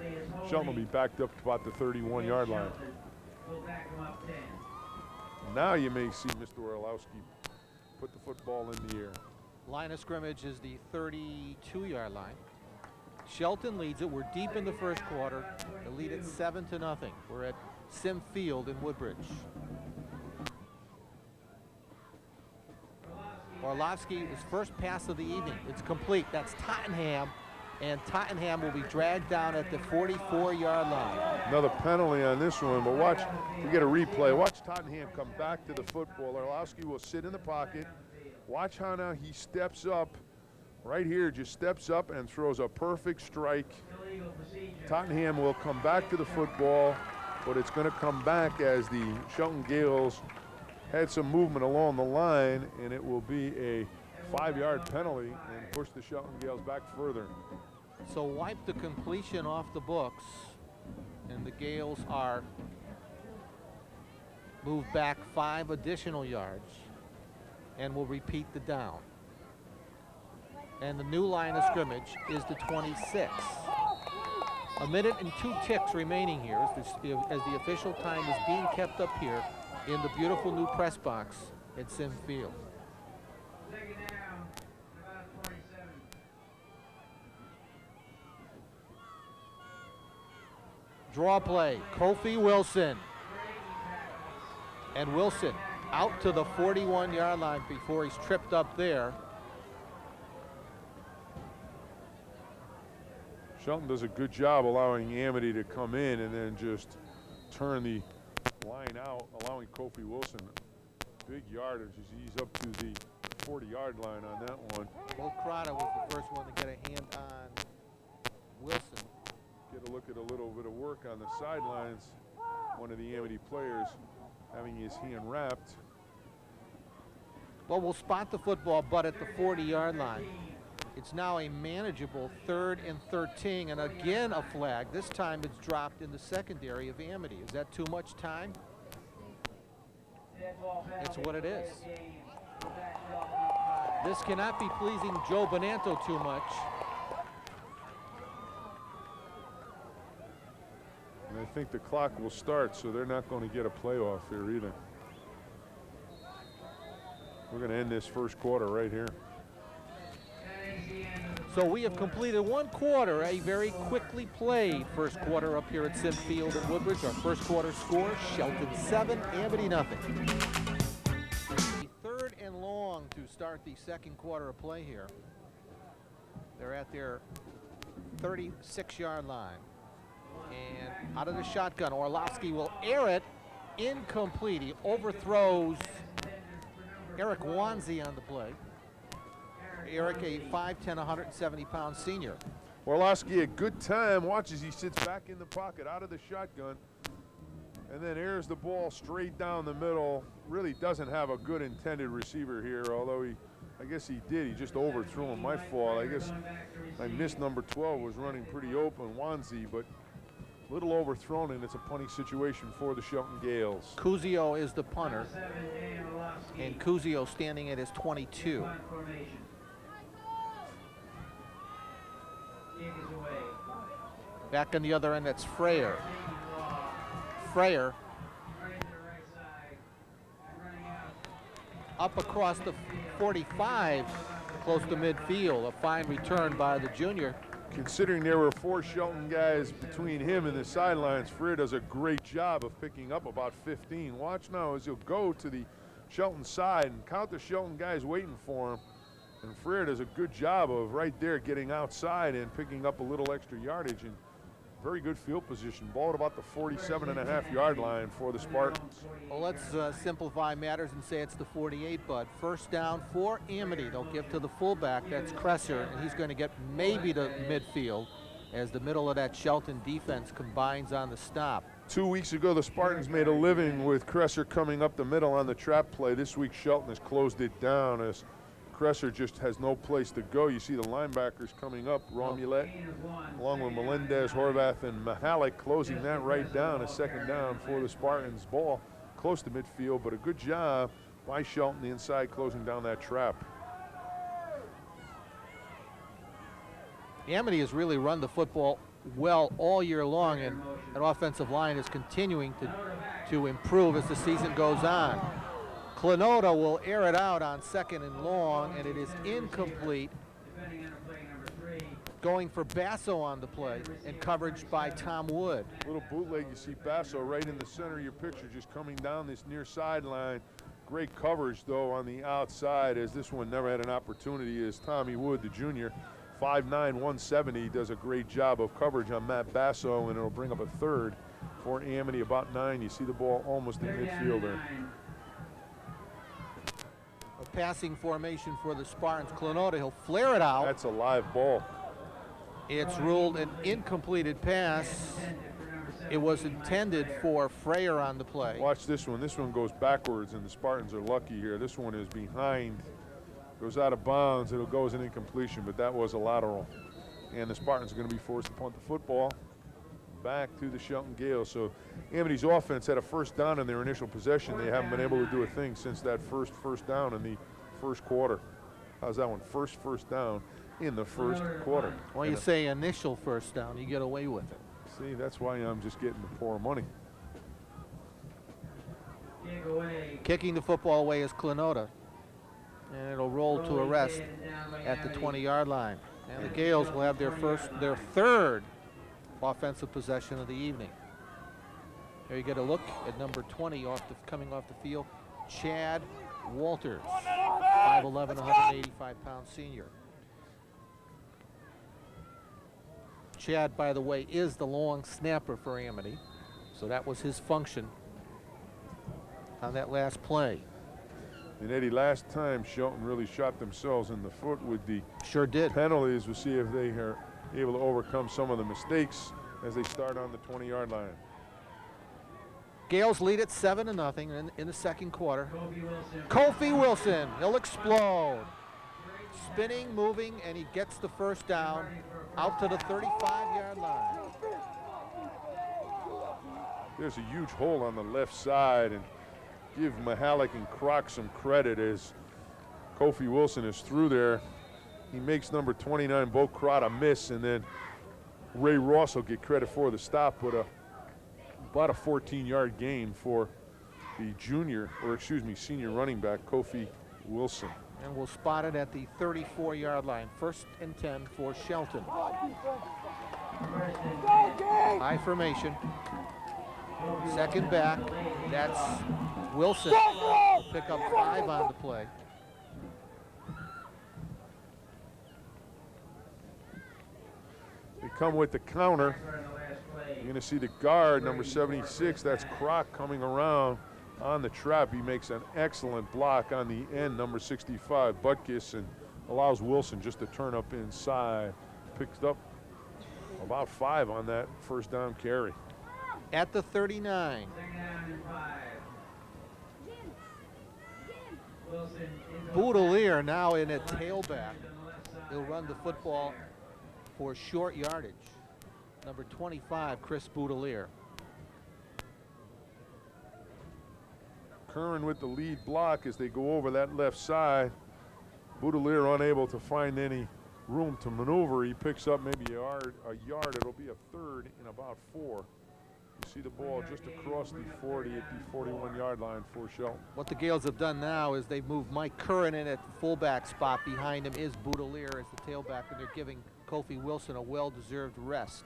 Shelton will be backed up to about the 31-yard line. Now you may see Mr. Orlowski put the football in the air. Line of scrimmage is the 32-yard line. Shelton leads it. We're deep in the first quarter. They lead it 7-0. We're at Sim Field in Woodbridge. Orlovsky, his first pass of the evening. It's complete. That's Tottenham. And Tottenham will be dragged down at the 44-yard line. Another penalty on this one, but watch, we get a replay. Watch Tottenham come back to the football. Orlovsky will sit in the pocket. Watch how now he steps up. Right here, just steps up and throws a perfect strike. Tottenham will come back to the football, but it's going to come back as the Shelton Gaels had some movement along the line, and it will be a 5-yard penalty and push the Shelton Gaels back further. So wipe the completion off the books, and the Gaels are moved back 5 additional yards and will repeat the down. And the new line of scrimmage is the 26. A minute and 2 ticks remaining here as the official time is being kept up here in the beautiful new press box at Sim Field. Draw play, Kofi Wilson. And Wilson out to the 41-yard line before he's tripped up there. Shelton does a good job allowing Amity to come in and then just turn the line out, allowing Kofi Wilson big yardage as he's up to the 40-yard line on that one. Will Crotto was the first one to get a hand on Wilson. Get a look at a little bit of work on the sidelines. One of the Amity players having his hand wrapped. Well, we'll spot the football, but at the 40-yard line. It's now a manageable 3rd and 13, and again a flag. This time it's dropped in the secondary of Amity. Is that too much time? It's what it is. This cannot be pleasing Joe Bonanto too much. And I think the clock will start, so they're not going to get a playoff here either. We're going to end this first quarter right here. So we have completed 1 quarter, a very quickly played first quarter up here at Sim Field in Woodbridge. Our first quarter score, Shelton 7, Amity nothing. 3rd and long to start the second quarter of play here. They're at their 36-yard line. And out of the shotgun, Orlovsky will air it, incomplete. He overthrows Eric Wanzi on the play. Eric, a 5'10", 170-pound senior. Orlovsky a good time. Watch as he sits back in the pocket out of the shotgun and then airs the ball straight down the middle. Really doesn't have a good intended receiver here, although I guess he did. He just overthrew him. My fault. I guess I missed number 12 was running pretty open, Wanzi, but a little overthrown, and it's a punting situation for the Shelton Gaels. Cuzio is the punter, and Cuzio standing at his 22. Back on the other end, that's Freyer. Freyer up across the 45, close to midfield. A fine return by the junior. Considering there were 4 Shelton guys between him and the sidelines, Freyer does a great job of picking up about 15. Watch now as he'll go to the Shelton side and count the Shelton guys waiting for him. And Freyer does a good job of right there getting outside and picking up a little extra yardage, and very good field position. Ball at about the 47.5-yard line for the Spartans. Well, let's simplify matters and say it's the 48, Bud. First down for Amity. They'll give to the fullback. That's Kresser, and he's going to get maybe to midfield as the middle of that Shelton defense combines on the stop. 2 weeks ago, the Spartans made a living with Kresser coming up the middle on the trap play. This week, Shelton has closed it down as Kresser just has no place to go. You see the linebackers coming up, Romulet, along with Melendez, Horvath, and Mahalik closing that right down. A second down for the Spartans. Ball close to midfield, but a good job by Shelton the inside closing down that trap. Amity has really run the football well all year long, and that offensive line is continuing to improve as the season goes on. Clenota will air it out on 2nd and long, and it is incomplete. Going for Basso on the play, and coverage by Tom Wood. Little bootleg, you see Basso right in the center of your picture, just coming down this near sideline. Great coverage, though, on the outside, as this one never had an opportunity, as Tommy Wood, the junior, 5'9", 170, does a great job of coverage on Matt Basso, and it'll bring up a third for Amity, about 9. You see the ball almost in midfield there. A passing formation for the Spartans. Clenota, he'll flare it out. That's a live ball. It's ruled an incompleted pass. It was intended for Freyer on the play. Watch this one. This one goes backwards, and the Spartans are lucky here. This one is behind, goes out of bounds. It'll go as an incompletion, but that was a lateral. And the Spartans are going to be forced to punt the football back to the Shelton Gaels. So Amity's offense had a first down in their initial possession. They haven't been able to do a thing since that first down in the first quarter. How's that one? First down in the first quarter. Well, you say initial first down, you get away with it. See, that's why I'm just getting the poor money. Kicking the football away is Clenota, and it'll roll to a rest at the 20-yard line. And the Gaels will have their third offensive possession of the evening. There you get a look at number 20 coming off the field, Chad Walters, 5'11", 185-pound senior. Chad, by the way, is the long snapper for Amity, so that was his function on that last play. And Eddie, last time Shelton really shot themselves in the foot with the Sure did. penalties. We'll see if they are able to overcome some of the mistakes as they start on the 20-yard line. Gaels lead at 7-0 in the second quarter. Kofi Wilson, he'll explode. Spinning, moving, and he gets the first down out to the 35-yard line. There's a huge hole on the left side, and give Mahalik and Kroc some credit as Kofi Wilson is through there. He makes number 29, Bo Crot, a miss, and then Ray Ross will get credit for the stop, but about a 14-yard gain for the senior running back, Kofi Wilson. And we'll spot it at the 34-yard line. 1st and 10 for Shelton. High formation. Second back. That's Wilson. Pick up 5 on the play. They come with the counter. You're going to see the guard, number 76, that's Kroc, coming around on the trap. He makes an excellent block on the end, number 65, Butkus, and allows Wilson just to turn up inside. Picks up about 5 on that first down carry. At the 39. Boudelier now in at tailback. He'll run the football for short yardage. Number 25, Chris Boudelier. Curran with the lead block as they go over that left side. Boudelier unable to find any room to maneuver. He picks up maybe a yard. It'll be a third and about 4. You see the ball just across the 40 at the 41-yard line for Shelton. What the Gaels have done now is they've moved Mike Curran in at the fullback spot. Behind him is Boudelier as the tailback, and they're giving Kofi Wilson a well-deserved rest.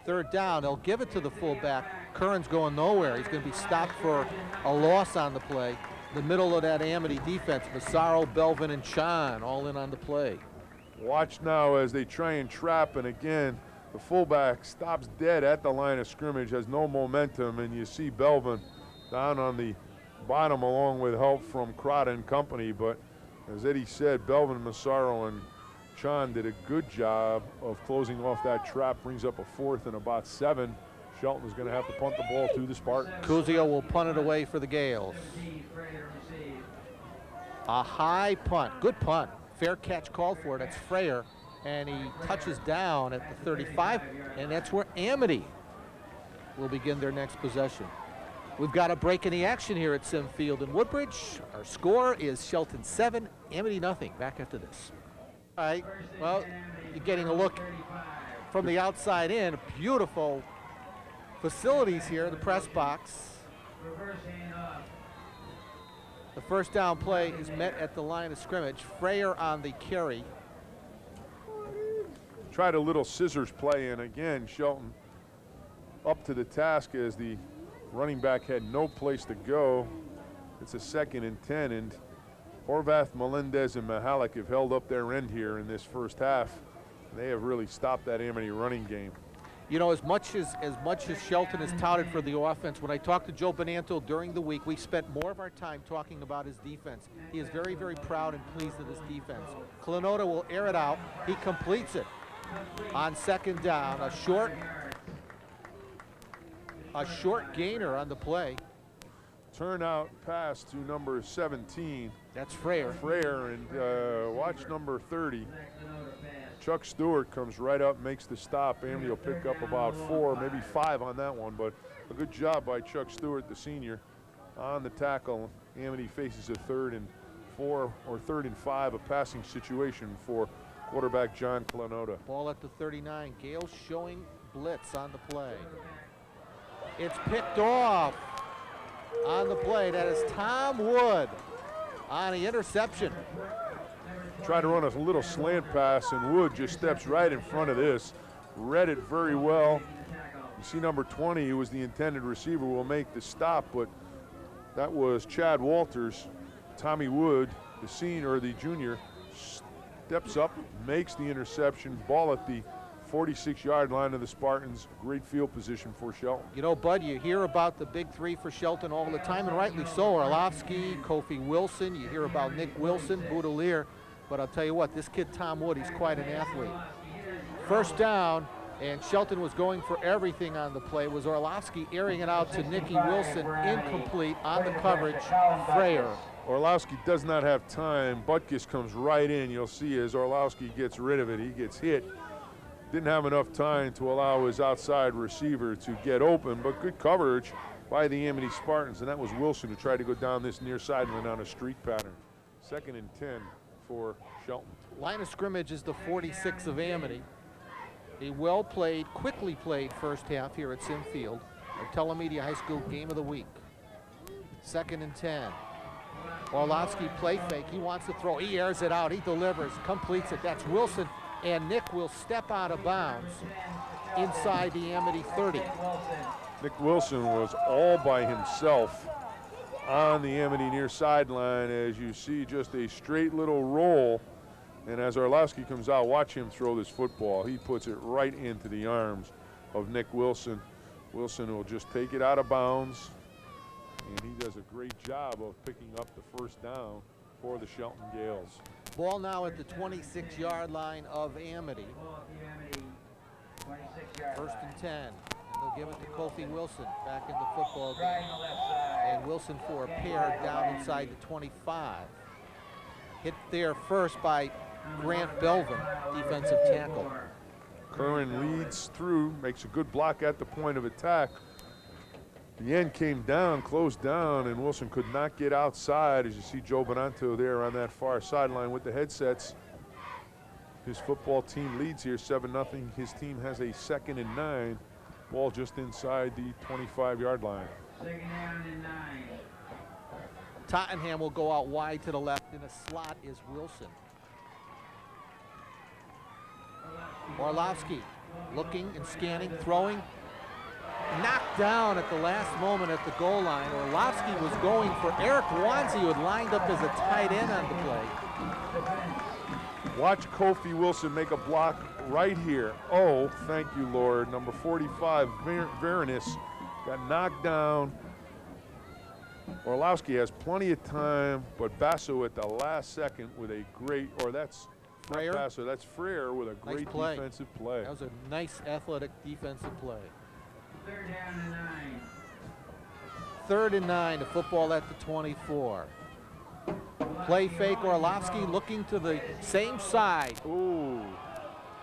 Third down, they'll give it to the fullback. Curran's going nowhere. He's going to be stopped for a loss on the play. The middle of that Amity defense, Massaro, Belvin, and Chan all in on the play. Watch now as they try and trap, and again, the fullback stops dead at the line of scrimmage, has no momentum, and you see Belvin down on the bottom along with help from Crot and company. But as Eddie said, Belvin, Massaro, and Chan did a good job of closing off that trap. Brings up a 4th and about 7. Shelton is going to have to punt the ball to the Spartans. Cuzio will punt it away for the Gaels. A high punt, good punt. Fair catch called for. That's Freyer, and he touches down at the 35, and that's where Amity will begin their next possession. We've got a break in the action here at Sim Field in Woodbridge. Our score is Shelton 7, Amity nothing. Back after this. All right, well, you're getting a look from the outside in. Beautiful facilities here, the press box. The first down play is met at the line of scrimmage. Freyer on the carry. Tried a little scissors play, and again, Shelton up to the task as the running back had no place to go. It's a 2nd and 10, and Horvath, Melendez, and Mahalik have held up their end here in this first half. They have really stopped that Amity running game. You know, as much as Shelton is touted for the offense, when I talked to Joe Benanto during the week, we spent more of our time talking about his defense. He is very, very proud and pleased with his defense. Clenota will air it out. He completes it on 2nd down. A short gainer on the play. Turnout pass to number 17. That's Freyer. Freyer, and watch number 30. Chuck Stewart comes right up, makes the stop. Amity will pick up about 4, maybe 5 on that one, but a good job by Chuck Stewart, the senior, on the tackle. Amity faces a 3rd and 4 or 3rd and 5, a passing situation for quarterback John Clenota. Ball at the 39. Gaels showing blitz on the play. It's picked off on the play. That is Tom Wood on the interception. Tried to run a little slant pass, and Wood just steps right in front of this. Read it very well. You see number 20, who was the intended receiver, will make the stop, but that was Chad Walters. Tommy Wood, the senior or the junior, steps up, makes the interception. Ball at the 46-yard line of the Spartans. Great field position for Shelton. You know, Bud, you hear about the big 3 for Shelton all the time, and rightly so. Orlovsky, Kofi Wilson. You hear about Nick Wilson, Boudelier. But I'll tell you what, this kid Tom Wood, he's quite an athlete. First down, and Shelton was going for everything on the play. Was Orlovsky airing it out to Nicky Wilson, incomplete on the coverage. Freyer. Orlovsky does not have time. Butkus comes right in. You'll see as Orlovsky gets rid of it, he gets hit. Didn't have enough time to allow his outside receiver to get open, but good coverage by the Amity Spartans, and that was Wilson who tried to go down this near sideline on a streak pattern. 2nd and 10 for Shelton. Line of scrimmage is the 46 of Amity. A well-played, quickly played first half here at Sim Field. A Telemedia High School Game of the Week. 2nd and 10. Orlovsky play fake. He wants to throw. He airs it out. He delivers. Completes it. That's Wilson. And Nick will step out of bounds inside the Amity 30. Nick Wilson was all by himself on the Amity near sideline, as you see just a straight little roll. And as Orlovsky comes out, watch him throw this football. He puts it right into the arms of Nick Wilson. Wilson will just take it out of bounds, and he does a great job of picking up the first down for the Shelton Gaels. Ball now at the 26-yard line of Amity. 1st and 10. And they'll give it to Kofi Wilson back in the football game. And Wilson for a pair down inside the 25. Hit there first by Grant Belvin, defensive tackle. Curran leads through, makes a good block at the point of attack. The end came down, closed down, and Wilson could not get outside. As you see Joe Bonanto there on that far sideline with the headsets. His football team leads here 7-0. His team has a 2nd and 9. Ball just inside the 25-yard line. 2nd down and 9. Tottenham will go out wide to the left. In a slot is Wilson. Orlovsky looking and scanning, throwing. Knocked down at the last moment at the goal line. Orlovsky was going for Eric Wanzi, who had lined up as a tight end on the play. Watch Kofi Wilson make a block right here. Oh, thank you, Lord. Number 45, Varenis, got knocked down. Orlovsky has plenty of time, but Basso at the last second with a great, or that's Freyer. not Basso, that's Freyer with a great play. defensive play. That was a nice athletic defensive play. 3rd down and 9. 3rd and 9, the football at the 24. Play fake, Orlovsky looking to the same side. Ooh.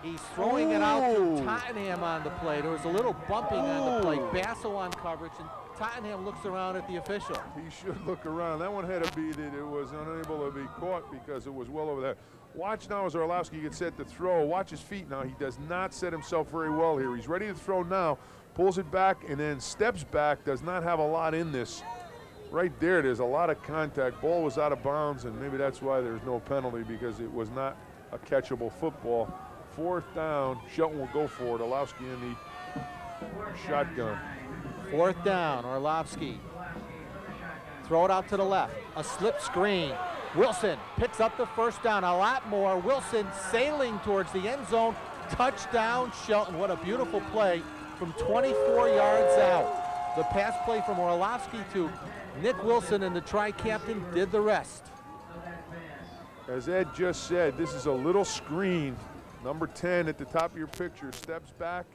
He's throwing it out to Tottenham on the play. There was a little bumping on the play. Basso on coverage, and Tottenham looks around at the official. He should look around. That one had to be that it was unable to be caught because it was well over there. Watch now as Orlovsky gets set to throw. Watch his feet now. He does not set himself very well here. He's ready to throw now. Pulls it back and then steps back. Does not have a lot in this. right there, there's a lot of contact. Ball was out of bounds, and maybe that's why there's no penalty, because it was not a catchable football. 4th down, Shelton will go for it. Orlovsky in the shotgun. 4th down, Orlovsky. Throw it out to the left. A slip screen. Wilson picks up the 1st down. A lot more. Wilson sailing towards the end zone. Touchdown, Shelton. What a beautiful play from 24 yards out. The pass play from Orlovsky to Nick Wilson, and the tri-captain did the rest. As Ed just said, this is a little screen. Number 10 at the top of your picture steps back.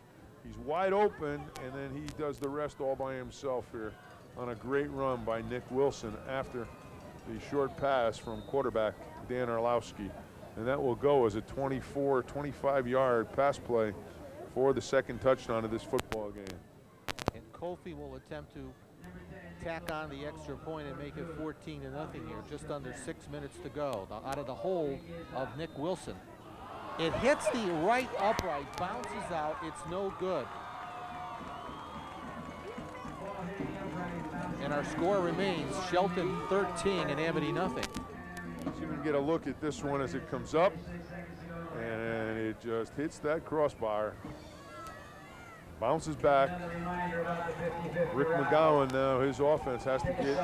He's wide open, and then he does the rest all by himself here on a great run by Nick Wilson after the short pass from quarterback Dan Orlovsky. And that will go as a 24, 25-yard pass play for the 2nd touchdown of this football game. And Kofi will attempt to tack on the extra point and make it 14-0 here. Just under 6 minutes to go. Now, out of the hold of Nick Wilson. It hits the right upright, bounces out, it's no good. And our score remains Shelton 13 and Amity nothing. Let's even get a look at this one as it comes up, and it just hits that crossbar. Bounces back. Rick McGowan now, his offense has to get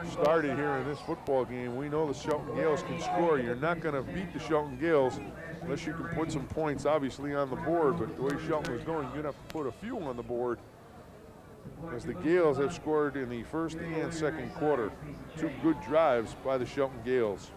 started here in this football game. We know the Shelton Gaels can score. You're not going to beat the Shelton Gaels unless you can put some points, obviously, on the board. But the way Shelton is going, you're going to have to put a few on the board, as the Gaels have scored in the 1st and 2nd quarter. 2 good drives by the Shelton Gaels.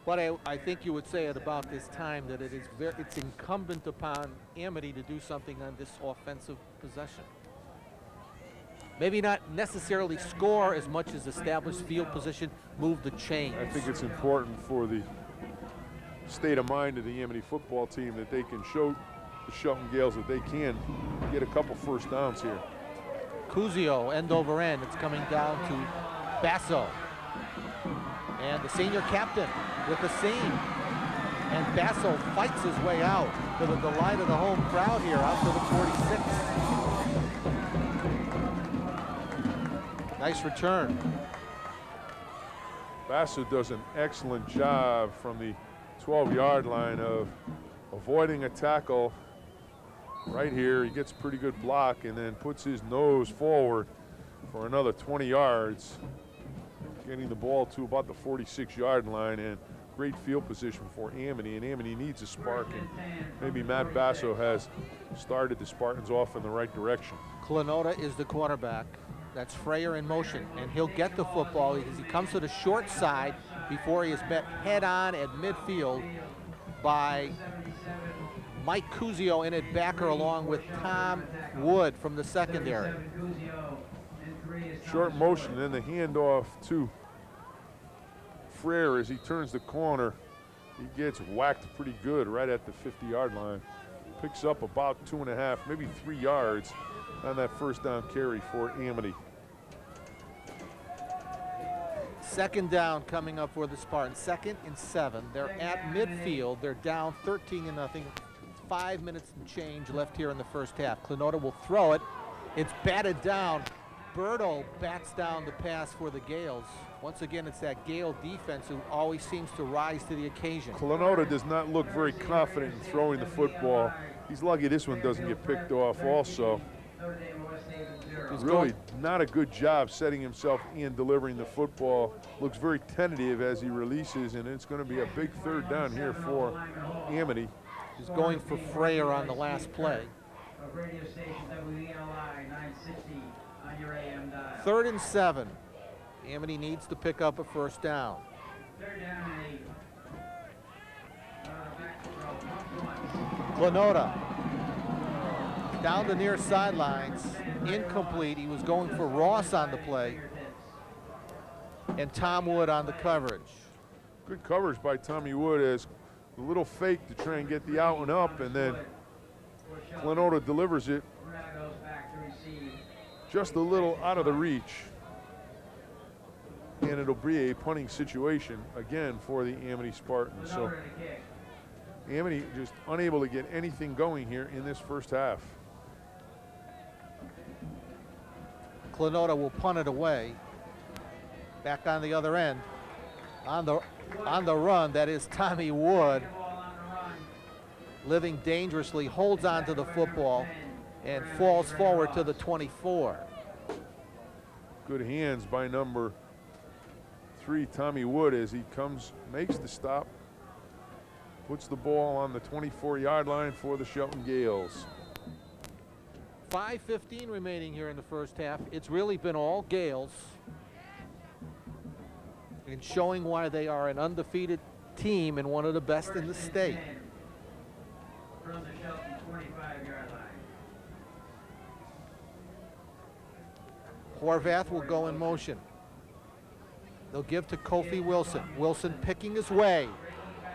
But I think you would say at about this time that it's incumbent upon Amity to do something on this offensive possession. Maybe not necessarily score as much as establish field position, move the chains. I think it's important for the state of mind of the Amity football team that they can show the Shelton Gaels that they can get a couple 1st downs here. Cuzio, end over end. It's coming down to Basso. And the senior captain with the seam. And Basso fights his way out to the delight of the home crowd here, out to the 46. Nice return. Basso does an excellent job from the 12-yard line of avoiding a tackle right here. He gets a pretty good block and then puts his nose forward for another 20 yards, getting the ball to about the 46-yard line, and great field position for Amity, and Amity needs a spark, and maybe Matt Basso has started the Spartans off in the right direction. Clenota is the quarterback. That's Freyer in motion, and he'll get the football as he comes to the short side before he is met head-on at midfield by Mike Cuzio in it backer, along with Tom Wood from the secondary. Short motion, then the handoff to Frere as he turns the corner. He gets whacked pretty good right at the 50-yard line. Picks up about 2.5, maybe 3 yards on that 1st down carry for Amity. 2nd down coming up for the Spartans. 2nd and 7. They're at midfield. They're down 13-0. 5 minutes and change left here in the 1st half. Clenota will throw it. It's batted down. Berto bats down the pass for the Gaels. Once again, it's that Gael defense who always seems to rise to the occasion. Clenota does not look very confident in throwing the football. He's lucky this one doesn't get picked off also. Really not a good job setting himself and delivering the football. Looks very tentative as he releases, and it's going to be a big 3rd down here for Amity. He's going for Freyer on the last play. 3rd and 7. Amity needs to pick up a 1st down. Clenota down the near sidelines, incomplete. He was going for Ross on the play, and Tom Wood on the coverage. Good coverage by Tommy Wood, as a little fake to try and get the out and up, and then Clenota delivers it just a little out of the reach. and it'll be a punting situation again for the Amity Spartans. So Amity just unable to get anything going here in this first half. Clenota will punt it away. Back on the other end. On the run, that is Tommy Wood. Living dangerously, holds on to the football and falls forward to the 24. Good hands by number 3, Tommy Wood, as he makes the stop, puts the ball on the 24-yard line for the Shelton Gaels. 5:15 remaining here in the first half. It's really been all Gaels, and showing why they are an undefeated team and one of the best in the state. From the Shelton 25-yard line. Horvath will go in motion. They'll give to Kofi Wilson. Wilson picking his way.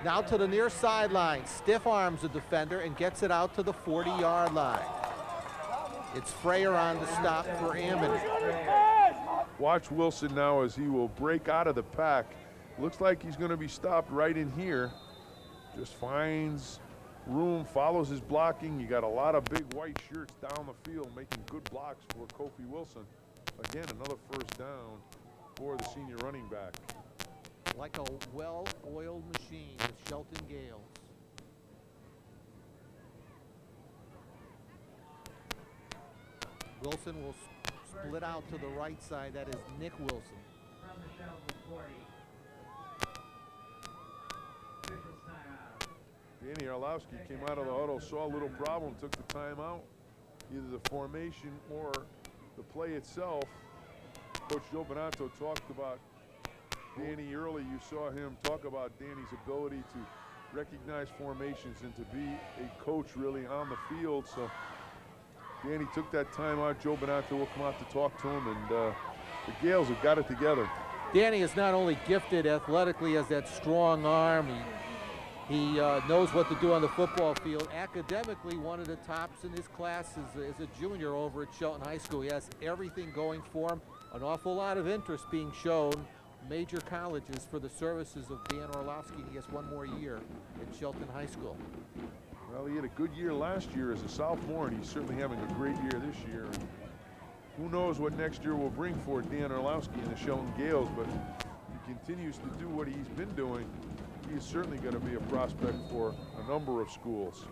Now to the near sideline. Stiff arms the defender and gets it out to the 40-yard line. It's Freyer on the stop for Amity. Watch Wilson now as he will break out of the pack. Looks like he's going to be stopped right in here. Just finds room, follows his blocking. You got a lot of big white shirts down the field making good blocks for Kofi Wilson. Again, another first down for the senior running back. Like a well-oiled machine, the Shelton Gaels. Wilson will split out to the right side. That is Nick Wilson. From the Shelton 40. Officials timeout. Danny Arlowski came out of the huddle, saw a little problem, took the timeout. Either the formation or the play itself. Coach Joe Bonato talked about Danny early. You saw him talk about Danny's ability to recognize formations and to be a coach really on the field. So Danny took that timeout. Joe Bonato will come out to talk to him, and the Gaels have got it together. Danny is not only gifted athletically as that strong arm, he knows what to do on the football field. Academically, one of the tops in his class is a junior over at Shelton High School. He has everything going for him. An awful lot of interest being shown major colleges for the services of Dan Orlowski. He has one more year at Shelton High School. Well, he had a good year last year as a sophomore, and he's certainly having a great year this year. And who knows what next year will bring for Dan Orlowski and the Shelton Gaels, but he continues to do what he's been doing. He's certainly going to be a prospect for a number of schools.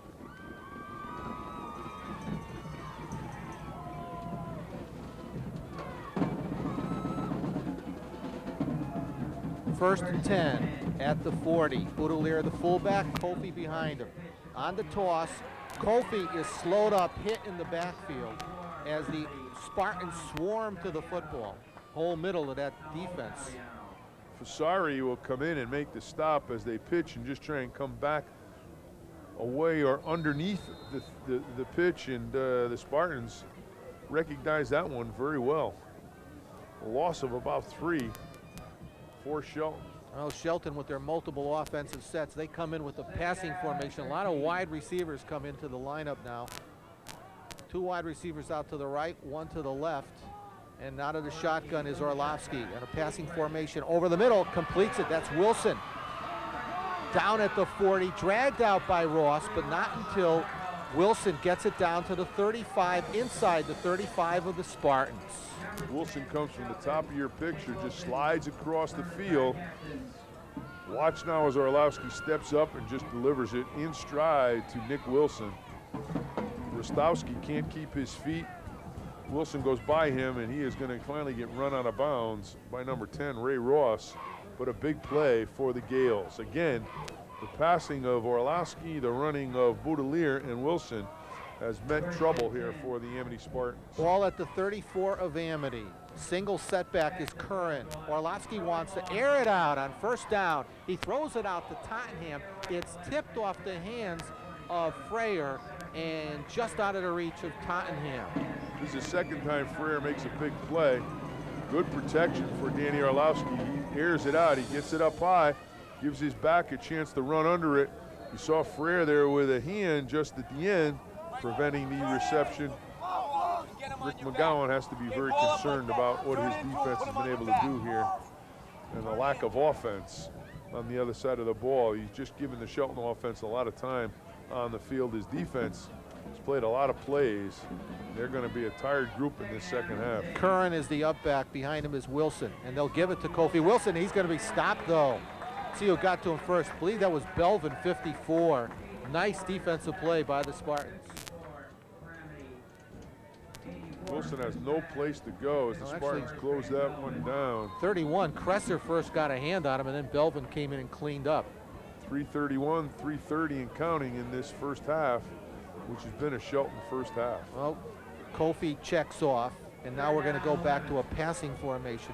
First and 10 at the 40. Boudelier, the fullback, Kofi behind him. On the toss, Kofi is slowed up, hit in the backfield as the Spartans swarm to the football. Whole middle of that defense. Fasari will come in and make the stop as they pitch and just try and come back away or underneath the pitch, and the Spartans recognize that one very well. A loss of about 3 for Shelton. Well, Shelton with their multiple offensive sets, they come in with a passing formation. A lot of wide receivers come into the lineup now. 2 wide receivers out to the right, 1 to the left. And out of the shotgun is Orlovsky. And a passing formation over the middle, completes it. That's Wilson. Down at the 40, dragged out by Ross, but not until Wilson gets it down to the 35, inside the 35 of the Spartans. Wilson comes from the top of your picture, just slides across the field. Watch now as Orlowski steps up and just delivers it in stride to Nick Wilson. Rostowski can't keep his feet. Wilson goes by him, and he is going to finally get run out of bounds by number 10, Ray Ross. But a big play for the Gaels. Again, the passing of Orlowski, the running of Boudelier and Wilson has meant trouble here for the Amity Spartans. Ball at the 34 of Amity. Single setback is current. Orlowski wants to air it out on first down. He throws it out to Tottenham. It's tipped off the hands of Freyer and just out of the reach of Tottenham. This is the second time Freyer makes a big play. Good protection for Danny Orlowski. He airs it out. He gets it up high, gives his back a chance to run under it. You saw Freyer there with a hand just at the end, preventing the reception. Rick McGowan has to be very concerned about what his defense has been able to do here and the lack of offense on the other side of the ball. He's just given the Shelton offense a lot of time on the field. His defense has played a lot of plays. They're going to be a tired group in this second half. Curran is the up back. Behind him is Wilson, and they'll give it to Kofi Wilson. He's going to be stopped, though. See who got to him first. I believe that was Belvin, 54. Nice defensive play by the Spartans. Wilson has no place to go as the Spartans close that one down. 31, Kresser first got a hand on him, and then Belvin came in and cleaned up. 3:31, 3:30 and counting in this first half, which has been a Shelton first half. Well, Kofi checks off, and now we're going to go back to a passing formation,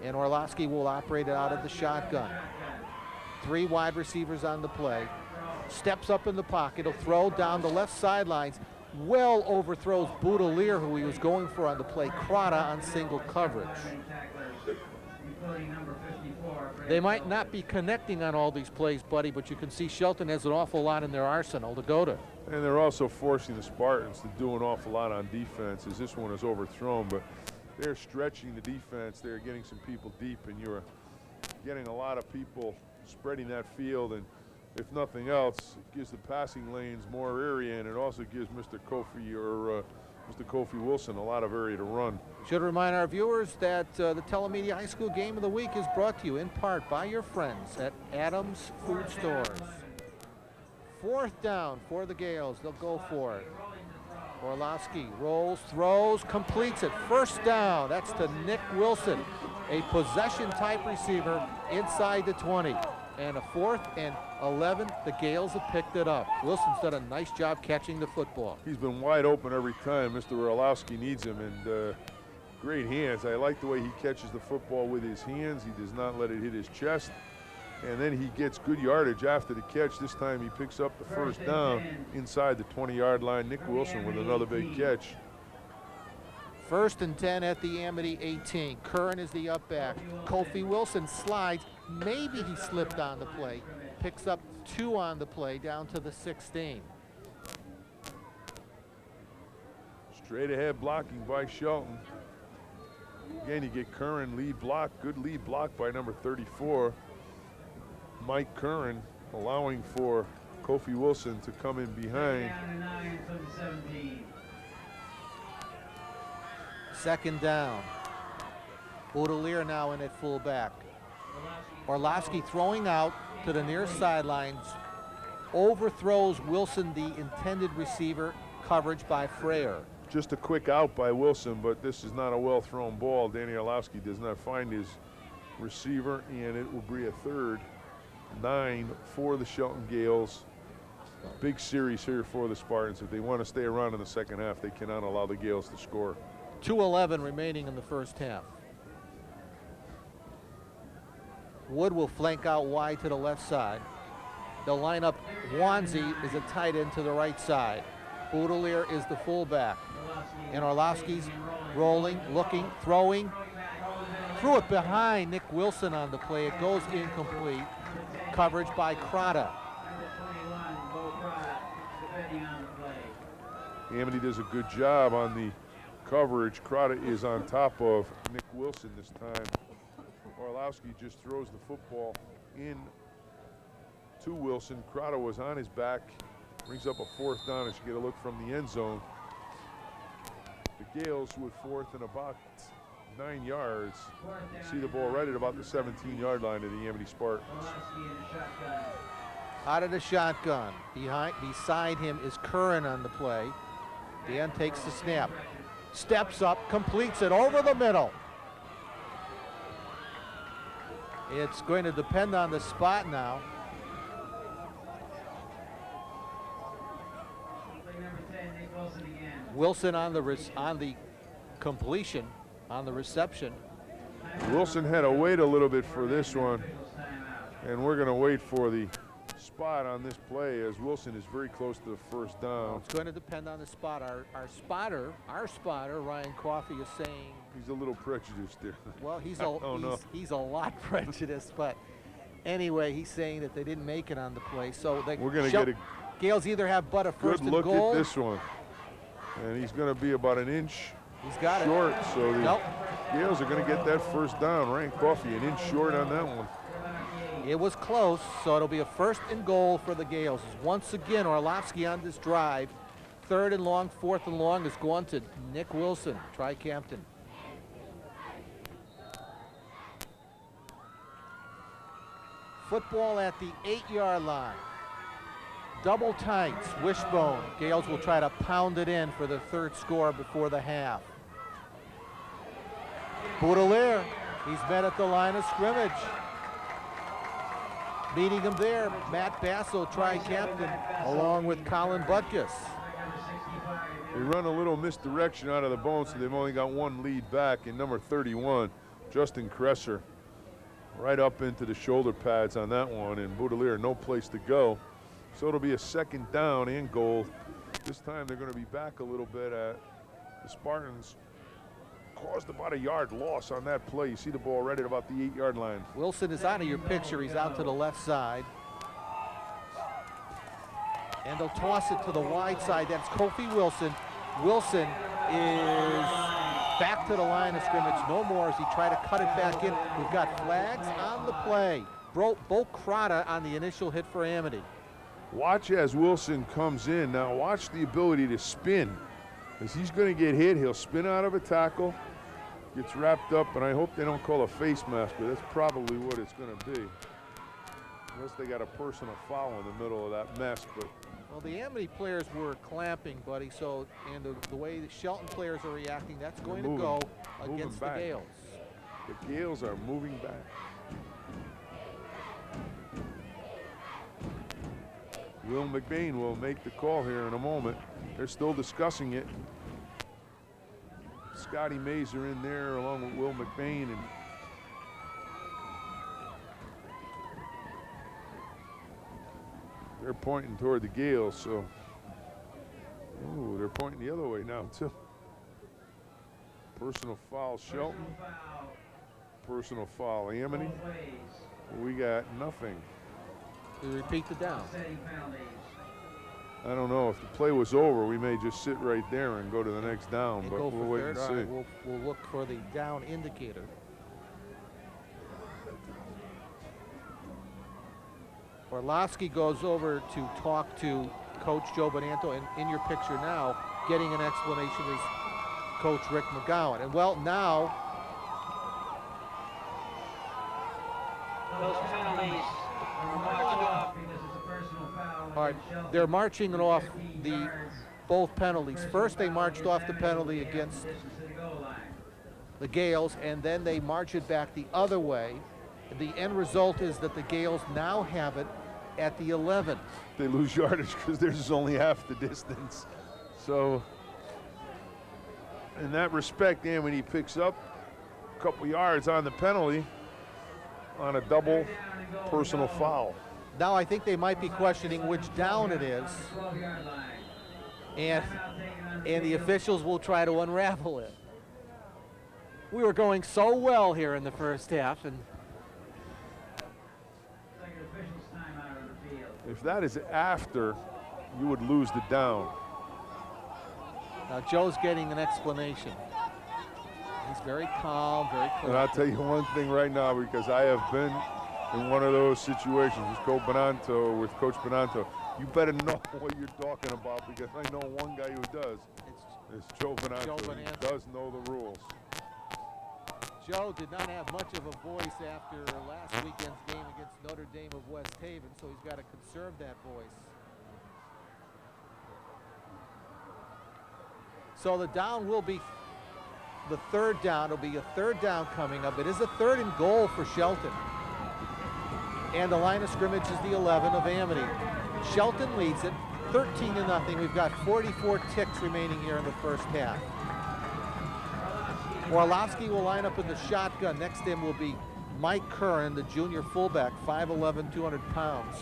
and Orlovsky will operate it out of the shotgun. 3 wide receivers on the play. Steps up in the pocket. He'll throw down the left sidelines. Well overthrows Boudelier, who he was going for on the play. Crota on single coverage. They might not be connecting on all these plays, buddy, but you can see Shelton has an awful lot in their arsenal to go to. And they're also forcing the Spartans to do an awful lot on defense, as this one is overthrown, but they're stretching the defense. They're getting some people deep, and you're getting a lot of people spreading that field, and if nothing else, it gives the passing lanes more area, and it also gives Mr. Kofi Wilson a lot of area to run. Should remind our viewers that the Telemedia High School Game of the Week is brought to you in part by your friends at Adams Food Stores. 4th down for the Gaels. They'll go for it. Orlovsky rolls, throws, completes it. 1st down. That's to Nick Wilson, a possession-type receiver inside the 20. And a 4th and 11. The Gaels have picked it up. Wilson's done a nice job catching the football. He's been wide open every time Mr. Orlovsky needs him, and great hands. I like the way he catches the football with his hands. He does not let it hit his chest. And then he gets good yardage after the catch. This time he picks up the 1st down inside the 20-yard line. Nick Wilson with another big catch. 1st and 10 at the Amity 18. Curran is the up back. Kofi Wilson slides. Maybe he slipped on the play. Picks up 2 on the play down to the 16. Straight ahead blocking by Shelton. Again, you get Curran lead block. Good lead block by number 34. Mike Curran allowing for Kofi Wilson to come in behind. 2nd down. Boudelier now in at fullback. Orlovsky throwing out to the near sidelines. Overthrows Wilson, the intended receiver. Coverage by Freyer. Just a quick out by Wilson, but this is not a well-thrown ball. Danny Orlovsky does not find his receiver, and it will be a 3rd 9 for the Shelton Gaels. Big series here for the Spartans. If they want to stay around in the second half, they cannot allow the Gaels to score. 2:11 remaining in the first half. Wood will flank out wide to the left side. They'll line up. Wanzi is a tight end to the right side. Boudelier is the fullback. And Orlovsky's rolling, looking, throwing. Threw it behind Nick Wilson on the play. It goes incomplete. Coverage by Crota. Amity does a good job on the coverage. Crota is on top of Nick Wilson this time. Orlovsky just throws the football in to Wilson. Crota was on his back. Brings up a 4th down as you get a look from the end zone. The Gaels with 4th and about 9 yards. See the ball right at about the 17-yard line of the Amity Spartans. Out of the shotgun. Beside him is Curran on the play. Dan takes the snap. Steps up, completes it over the middle. It's going to depend on the spot now. Wilson on the completion, on the reception. Wilson had to wait a little bit for this one, and we're going to wait for the spot on this play as Wilson is very close to the 1st down. It's going to depend on the spot. Our spotter, Ryan Coffey, is saying he's a little prejudiced there. Well, he's a lot prejudiced, but anyway, he's saying that they didn't make it on the play. So we're going to get a Gaels either have but a 1st and goal. Good look at this one. And he's going to be about an inch He's got short, it. so the Nope. Gaels are going to get that first down. Ryan Coffey an inch short on that one. It was close, so it'll be a 1st and goal for the Gaels. Once again, Orlovsky on this drive. 3rd and long, 4th and long is going to Nick Wilson, tri-captain. Football at the 8-yard line. Double tights, wishbone. Gaels will try to pound it in for the 3rd score before the half. Baudelaire, he's met at the line of scrimmage. Meeting him there, Matt Basso, tri-captain, along with Colin Butkus. They run a little misdirection out of the bone, so they've only got one lead back in number 31, Justin Kresser. Right up into the shoulder pads on that one, and Baudelaire no place to go. So it'll be a 2nd down and goal. This time they're going to be back a little bit. The Spartans caused about a yard loss on that play. You see the ball right at about the 8-yard line. Wilson is out of your picture. He's out to the left side. And they'll toss it to the wide side. That's Kofi Wilson. Wilson is back to the line of scrimmage. No more as he tried to cut it back in. We've got flags on the play. Bo Crata on the initial hit for Amity. Watch as Wilson comes in. Now watch the ability to spin. As he's going to get hit, he'll spin out of a tackle, gets wrapped up, and I hope they don't call a face mask, but that's probably what it's going to be. Unless they got a personal foul in the middle of that mess. But well, the Amity players were clamping, buddy, so, and the way the Shelton players are reacting, that's going to go against the Gaels. The Gaels are moving back. Will McBain will make the call here in a moment. They're still discussing it. Scotty Mazer in there along with Will McBain, and they're pointing toward the Gaels, so ooh, they're pointing the other way now too. Personal foul Shelton. Personal foul Amity. We got nothing. We repeat the down. I don't know. If the play was over, we may just sit right there and go to the next down, but we'll wait and see. Right, we'll look for the down indicator. Orlovsky goes over to talk to Coach Joe Bonanto, and in your picture now, getting an explanation is Coach Rick McGowan. And well, now Those penalties are marched off because it's a personal foul. all right, they're marching it off the both penalties. First, they marched off the penalty against the Gaels, and then they march it back the other way. The end result is that the Gaels now have it at the 11. They lose yardage because theirs is only half the distance. So, in that respect, Amity picks up a couple yards on the penalty on a double personal foul. Now I think they might be questioning which down it is, and the officials will try to unravel it. We were going so well here in the first half, and if that is after, you would lose the down. now Joe's getting an explanation. He's very calm, very collected. And I'll tell you one thing right now, because I have been in one of those situations with Coach Bonanto. You better know what you're talking about, because I know one guy who does. It's Joe Bonanto. He does know the rules. Joe did not have much of a voice after last weekend's game against Notre Dame of West Haven, so he's got to conserve that voice. So the down will be the third down. It'll be a third down coming up. It is a 3rd and goal for Shelton. And the line of scrimmage is the 11 of Amity. Shelton leads it 13-0. We've got 44 ticks remaining here in the first half. Orlovsky will line up in the shotgun. Next to him will be Mike Curran, the junior fullback, 5'11", 200 pounds.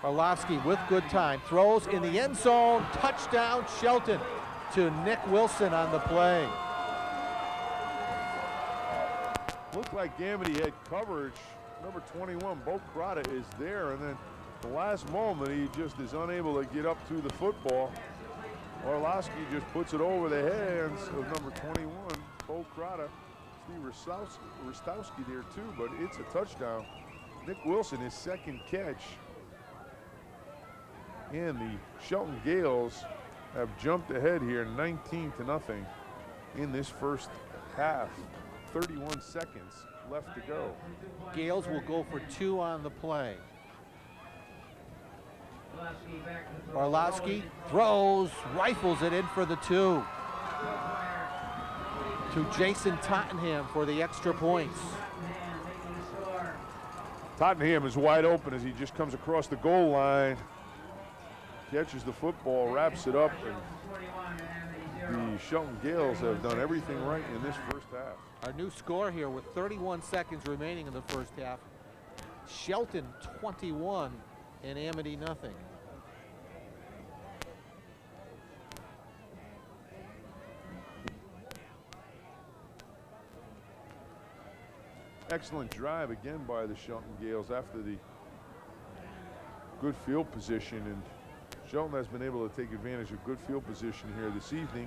Orlovsky with good time, throws in the end zone, touchdown Shelton to Nick Wilson on the play. looked like Amity had coverage. Number 21, Bo Crota, is there, and then the last moment he just is unable to get up to the football. Orlowski just puts it over the hands of number 21, Bo Crota. Steve Rostowski there too, but it's a touchdown. Nick Wilson, his second catch. And the Shelton Gaels have jumped ahead here 19-0 in this first half. 31 seconds left to go. Gaels will go for 2 on the play. Orlowski throws, rifles it in for the 2. To Jason Tottenham for the extra points. Tottenham is wide open as he just comes across the goal line, catches the football, wraps it up, and the Shelton Gaels have done everything right in this first half. Our new score here with 31 seconds remaining in the first half. Shelton 21 and Amity nothing. Excellent drive again by the Shelton Gaels after the good field position, and Shelton has been able to take advantage of good field position here this evening.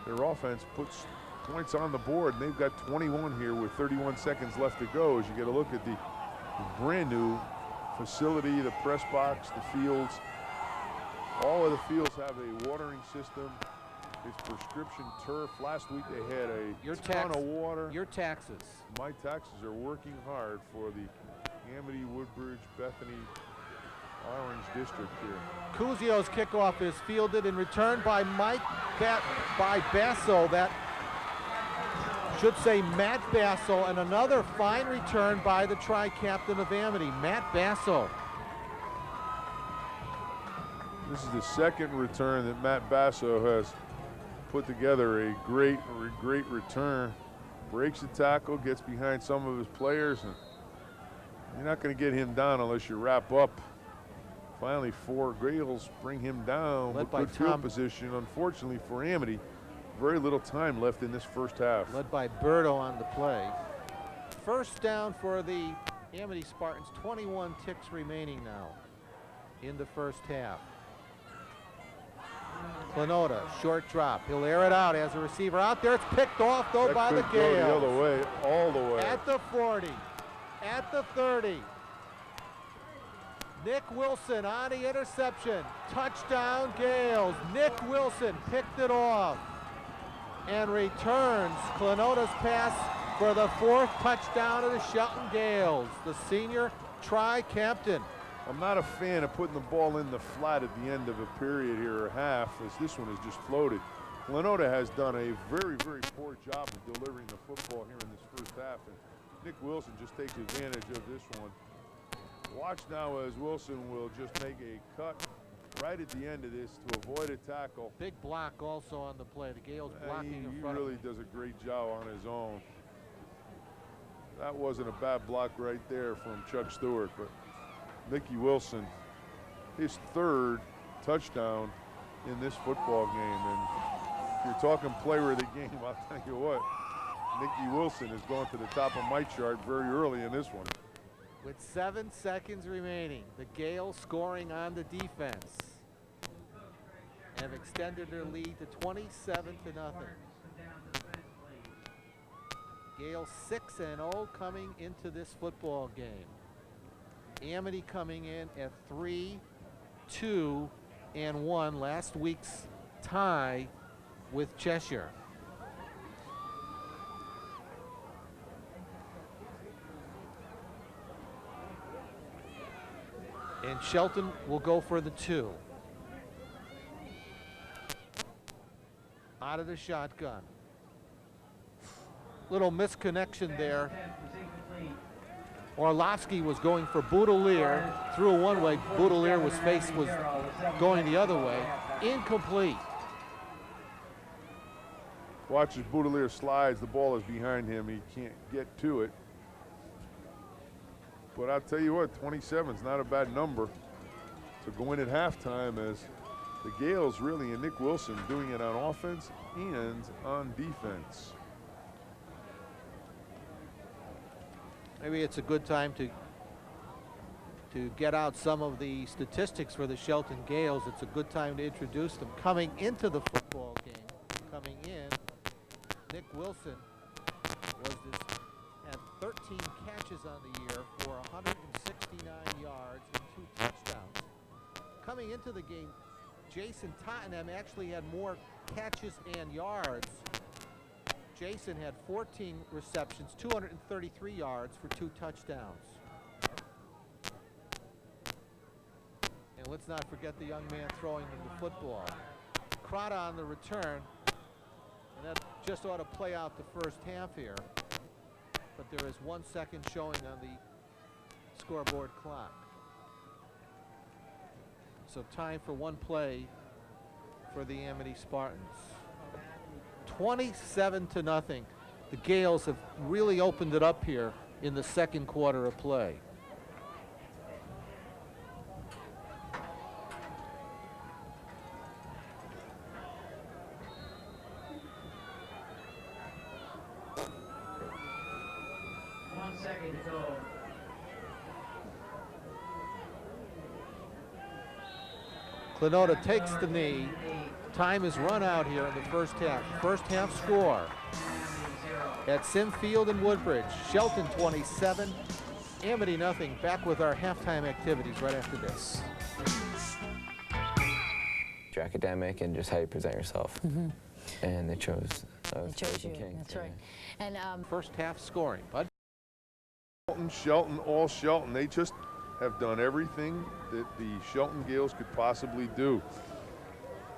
Their offense puts points on the board, and they've got 21 here with 31 seconds left to go. As you get a look at the brand new facility, the press box, the fields. All of the fields have a watering system. It's prescription turf. Last week they had a ton of water. Your taxes. My taxes are working hard for the Amity, Woodbridge, Bethany, Orange District here. Cuzio's kickoff is fielded and returned by Basso. That should say Matt Basso, and another fine return by the tri-captain of Amity, Matt Basso. This is the second return that Matt Basso has put together. A great return. Breaks the tackle, gets behind some of his players, and you're not going to get him down unless you wrap up. Finally, 4 Gaels bring him down with good field position. Unfortunately for Amity, very little time left in this first half. Led by Berto on the play. First down for the Amity Spartans. 21 ticks remaining now in the first half. Clenota, short drop. He'll air it out as a receiver out there. It's picked off though That by the could Gaels. go the other way, all the way. At the 40, at the 30. Nick Wilson on the interception. Touchdown Gaels. Nick Wilson picked it off and returns Clenota's pass for the 4th touchdown of the Shelton Gaels. The senior tri-captain. I'm not a fan of putting the ball in the flat at the end of a period here or half, as this one has just floated. Clenota has done a very poor job of delivering the football here in this first half, and Nick Wilson just takes advantage of this one. Watch now as Wilson will just make a cut right at the end of this to avoid a tackle. Big block also on the play. The Gaels blocking in front He of really him. does a great job on his own. That wasn't a bad block right there from Chuck Stewart, but Nicky Wilson, his 3rd touchdown in this football game. And if you're talking player of the game, I'll tell you what, Nicky Wilson has gone to the top of my chart very early in this one. With 7 seconds remaining, the Gaels scoring on the defense have extended their lead to 27-0. Gaels 6-0 coming into this football game. Amity coming in at 3-2-1, last week's tie with Cheshire. And Shelton will go for the 2. Out of the shotgun. Little misconnection there. Orlowski was going for Boudelier, threw one way. Boudelier was going the other way. Incomplete. Watch as Boudelier slides. The ball is behind him. He can't get to it. But I'll tell you what, 27 is not a bad number to go in at halftime, as the Gaels really, and Nick Wilson doing it on offense and on defense. Maybe it's a good time to get out some of the statistics for the Shelton Gaels. It's a good time to introduce them. Coming into the football game, coming in, Nick Wilson had 13 catches on the year for 169 yards and 2 touchdowns. Coming into the game, Jason Tottenham actually had more catches and yards. Jason had 14 receptions, 233 yards for 2 touchdowns. And let's not forget the young man throwing them the football. Crota on the return, and that just ought to play out the first half here. But there is 1 second showing on the scoreboard clock. So time for one play for the Amity Spartans. 27-0. The Gaels have really opened it up here in the second quarter of play. Clenota takes the knee. Time is run out here in the first half. First half score at Sim Field in Woodbridge. Shelton 27, Amity nothing. Back with our halftime activities right after this. Your academic and just how you present yourself. And they chose you. King. That's right. And First half scoring, Bud. Shelton, all Shelton. They just have done everything that the Shelton Gaels could possibly do.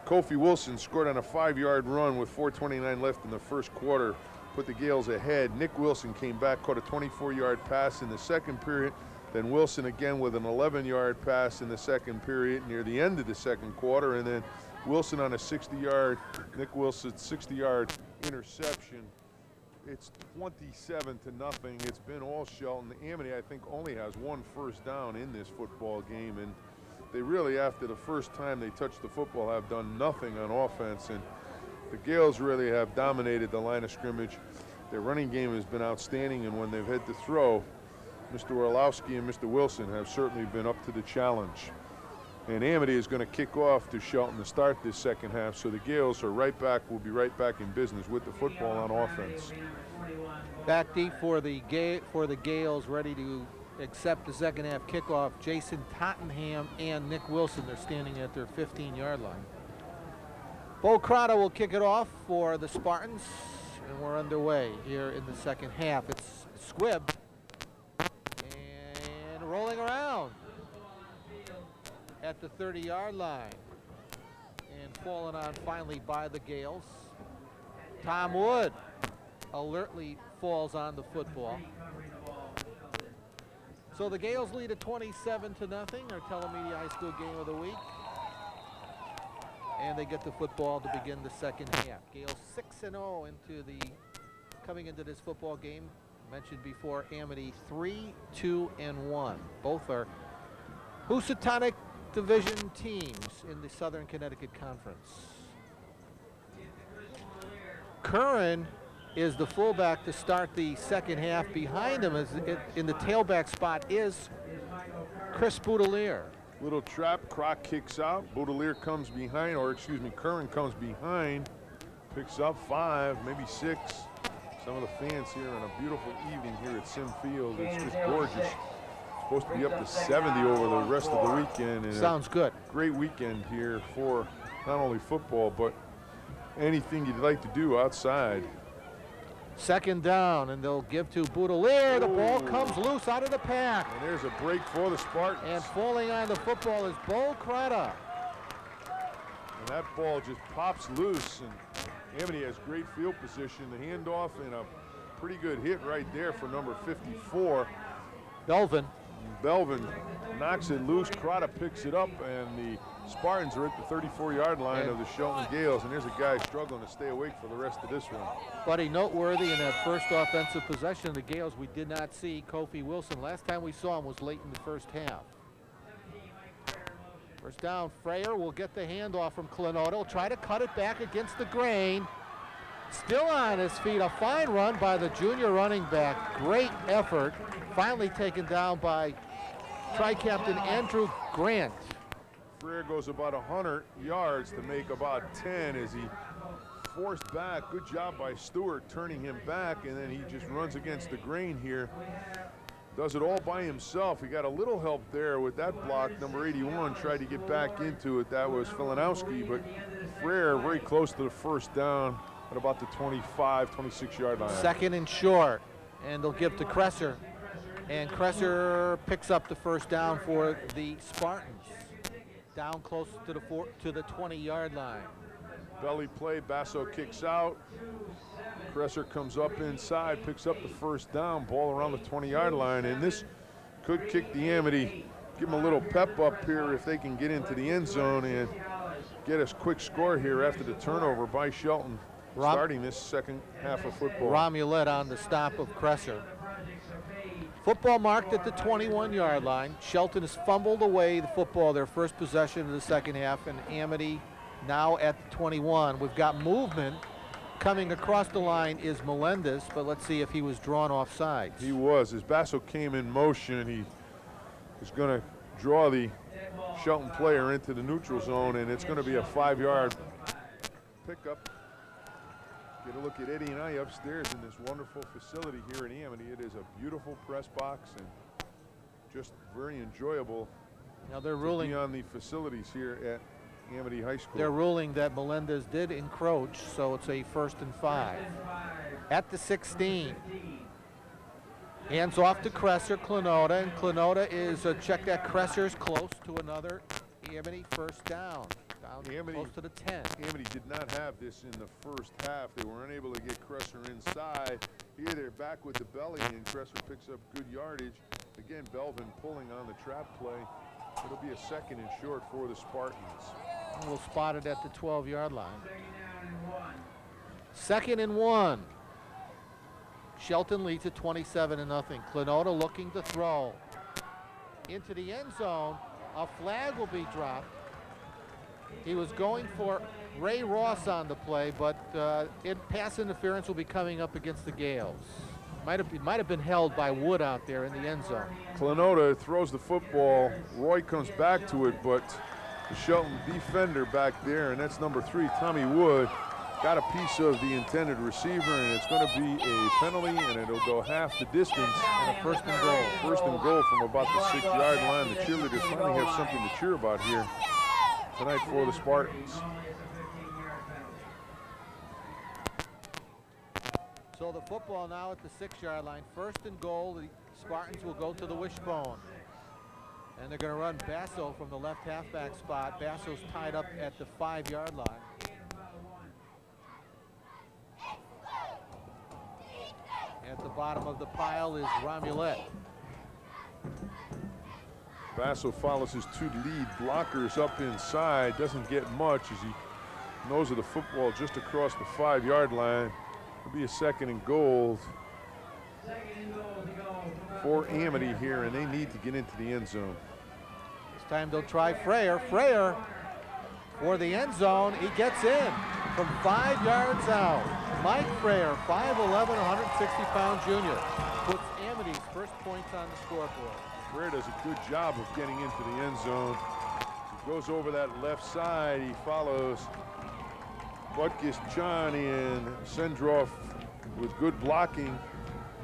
Kofi Wilson scored on a 5-yard run with 4:29 left in the first quarter, put the Gaels ahead. Nick Wilson came back, caught a 24-yard pass in the second period. Then Wilson again with an 11-yard pass in the second period near the end of the second quarter. And then Wilson on a 60-yard, Nick Wilson 60-yard interception. It's 27-0. It's been all Shelton. Amity, I think, only has 1 first down in this football game, and they really, after the first time they touched the football, have done nothing on offense. And the Gaels really have dominated the line of scrimmage. Their running game has been outstanding, and when they've had to throw, Mr. Orlowski and Mr. Wilson have certainly been up to the challenge. And Amity is going to kick off to Shelton to start this second half, so the Gaels are right back. Will be right back in business with the football on offense. Back deep for the Gaels, ready to accept the second half kickoff. Jason Tottenham and Nick Wilson, they're standing at their 15-yard line. Bo Crotto will kick it off for the Spartans, and we're underway here in the second half. It's Squibb, and rolling around at the 30-yard line, and fallen on finally by the Gaels. Tom Wood alertly falls on the football. So the Gaels lead at 27-0, our Telemedia High School game of the week. And they get the football to begin the second half. Gaels 6-0 coming into this football game. Mentioned before, Amity 3-2-1. Both are Housatonic Division teams in the Southern Connecticut Conference. Curran is the fullback to start the second half. Behind him in the tailback spot is Chris Boudelier. Little trap, Croc kicks out, Boudelier comes behind, or excuse me, Curran comes behind, picks up 5, maybe 6. Some of the fans here on a beautiful evening here at Sim Field. It's just gorgeous. Supposed to be up to 70 over the rest of the weekend. And sounds good. Great weekend here for not only football, but anything you'd like to do outside. Second down, and they'll give to Boudelier. The ball comes loose out of the pack. And there's a break for the Spartans. And falling on the football is Bo Crota. And that ball just pops loose, and Amity has great field position. The handoff and a pretty good hit right there for number 54. Belvin knocks it loose. Crota picks it up, and the Spartans are at the 34-yard line of the Shelton Gaels, and there's a guy struggling to stay awake for the rest of this one. Buddy, noteworthy in that first offensive possession of the Gaels, we did not see Kofi Wilson. Last time we saw him was late in the first half. First down, Freyer will get the handoff from Clenota. Will try to cut it back against the grain. Still on his feet, a fine run by the junior running back. Great effort. Finally taken down by Tri-Captain Andrew Grant. Freer goes about 100 yards to make about 10 as he forced back. Good job by Stewart turning him back, and then he just runs against the grain here. Does it all by himself. He got a little help there with that block. Number 81 tried to get back into it. That was Filanowski, but Freer very close to the first down at about the 25, 26-yard line. Second and short, and they'll give to Kresser. And Kresser picks up the first down for the Spartans. Down close to the 20-yard line. Belly play, Basso kicks out. Kresser comes up inside, picks up the first down, ball around the 20-yard line, and this could kick the Amity, give them a little pep up here if they can get into the end zone and get us quick score here after the turnover by Shelton, starting this second half of football. Romulet on the stop of Kresser. Football marked at the 21-yard line. Shelton has fumbled away the football, their first possession of the second half, and Amity now at the 21. We've got movement. Coming across the line is Melendez, but let's see if he was drawn off sides. He was. As Basso came in motion, he is going to draw the Shelton player into the neutral zone, and it's going to be a 5-yard pickup. Get a look at Eddie and I upstairs in this wonderful facility here in Amity. It is a beautiful press box and just very enjoyable. Now they're ruling on the facilities here at Amity High School. They're ruling that Melendez did encroach, so it's a 1st and 5. At the 16. Hands off to Kresser, Clenota, and Clenota is check that Kresser's close to another Amity first down. Down close to the 10. Amity did not have this in the first half. They were unable to get Kresser inside. Here they're back with the belly, and Kresser picks up good yardage. Again, Belvin pulling on the trap play. It'll be a second and short for the Spartans. We'll spot it at the 12-yard line. 2nd and 1. Shelton leads at 27-0. Clenota looking to throw. Into the end zone. A flag will be dropped. He was going for Ray Ross on the play, but pass interference will be coming up against the Gaels. Might have been held by Wood out there in the end zone. Clenota throws the football. Roy comes back to it, but the Shelton defender back there, and that's number 3, Tommy Wood, got a piece of the intended receiver, and it's going to be a penalty, and it'll go half the distance. And a 1st and goal. 1st and goal from about the 6-yard line. The cheerleaders finally have something to cheer about here tonight for the Spartans. So the football now at the 6-yard line. 1st and goal. The Spartans will go to the wishbone. And they're going to run Basso from the left halfback spot. Basso's tied up at the 5-yard line. At the bottom of the pile is Romulet. Basso follows his 2 lead blockers up inside. Doesn't get much as he knows of the football just across the 5-yard line. It'll be a 2nd and goal for Amity here, and they need to get into the end zone. This time they'll try Freyer. Freyer for the end zone. He gets in from 5 yards out. Mike Freyer, 5'11", 160-pound junior, puts Amity's first points on the scoreboard. Freyer does a good job of getting into the end zone. He goes over that left side. He follows Butkus, John, and Sendroff with good blocking.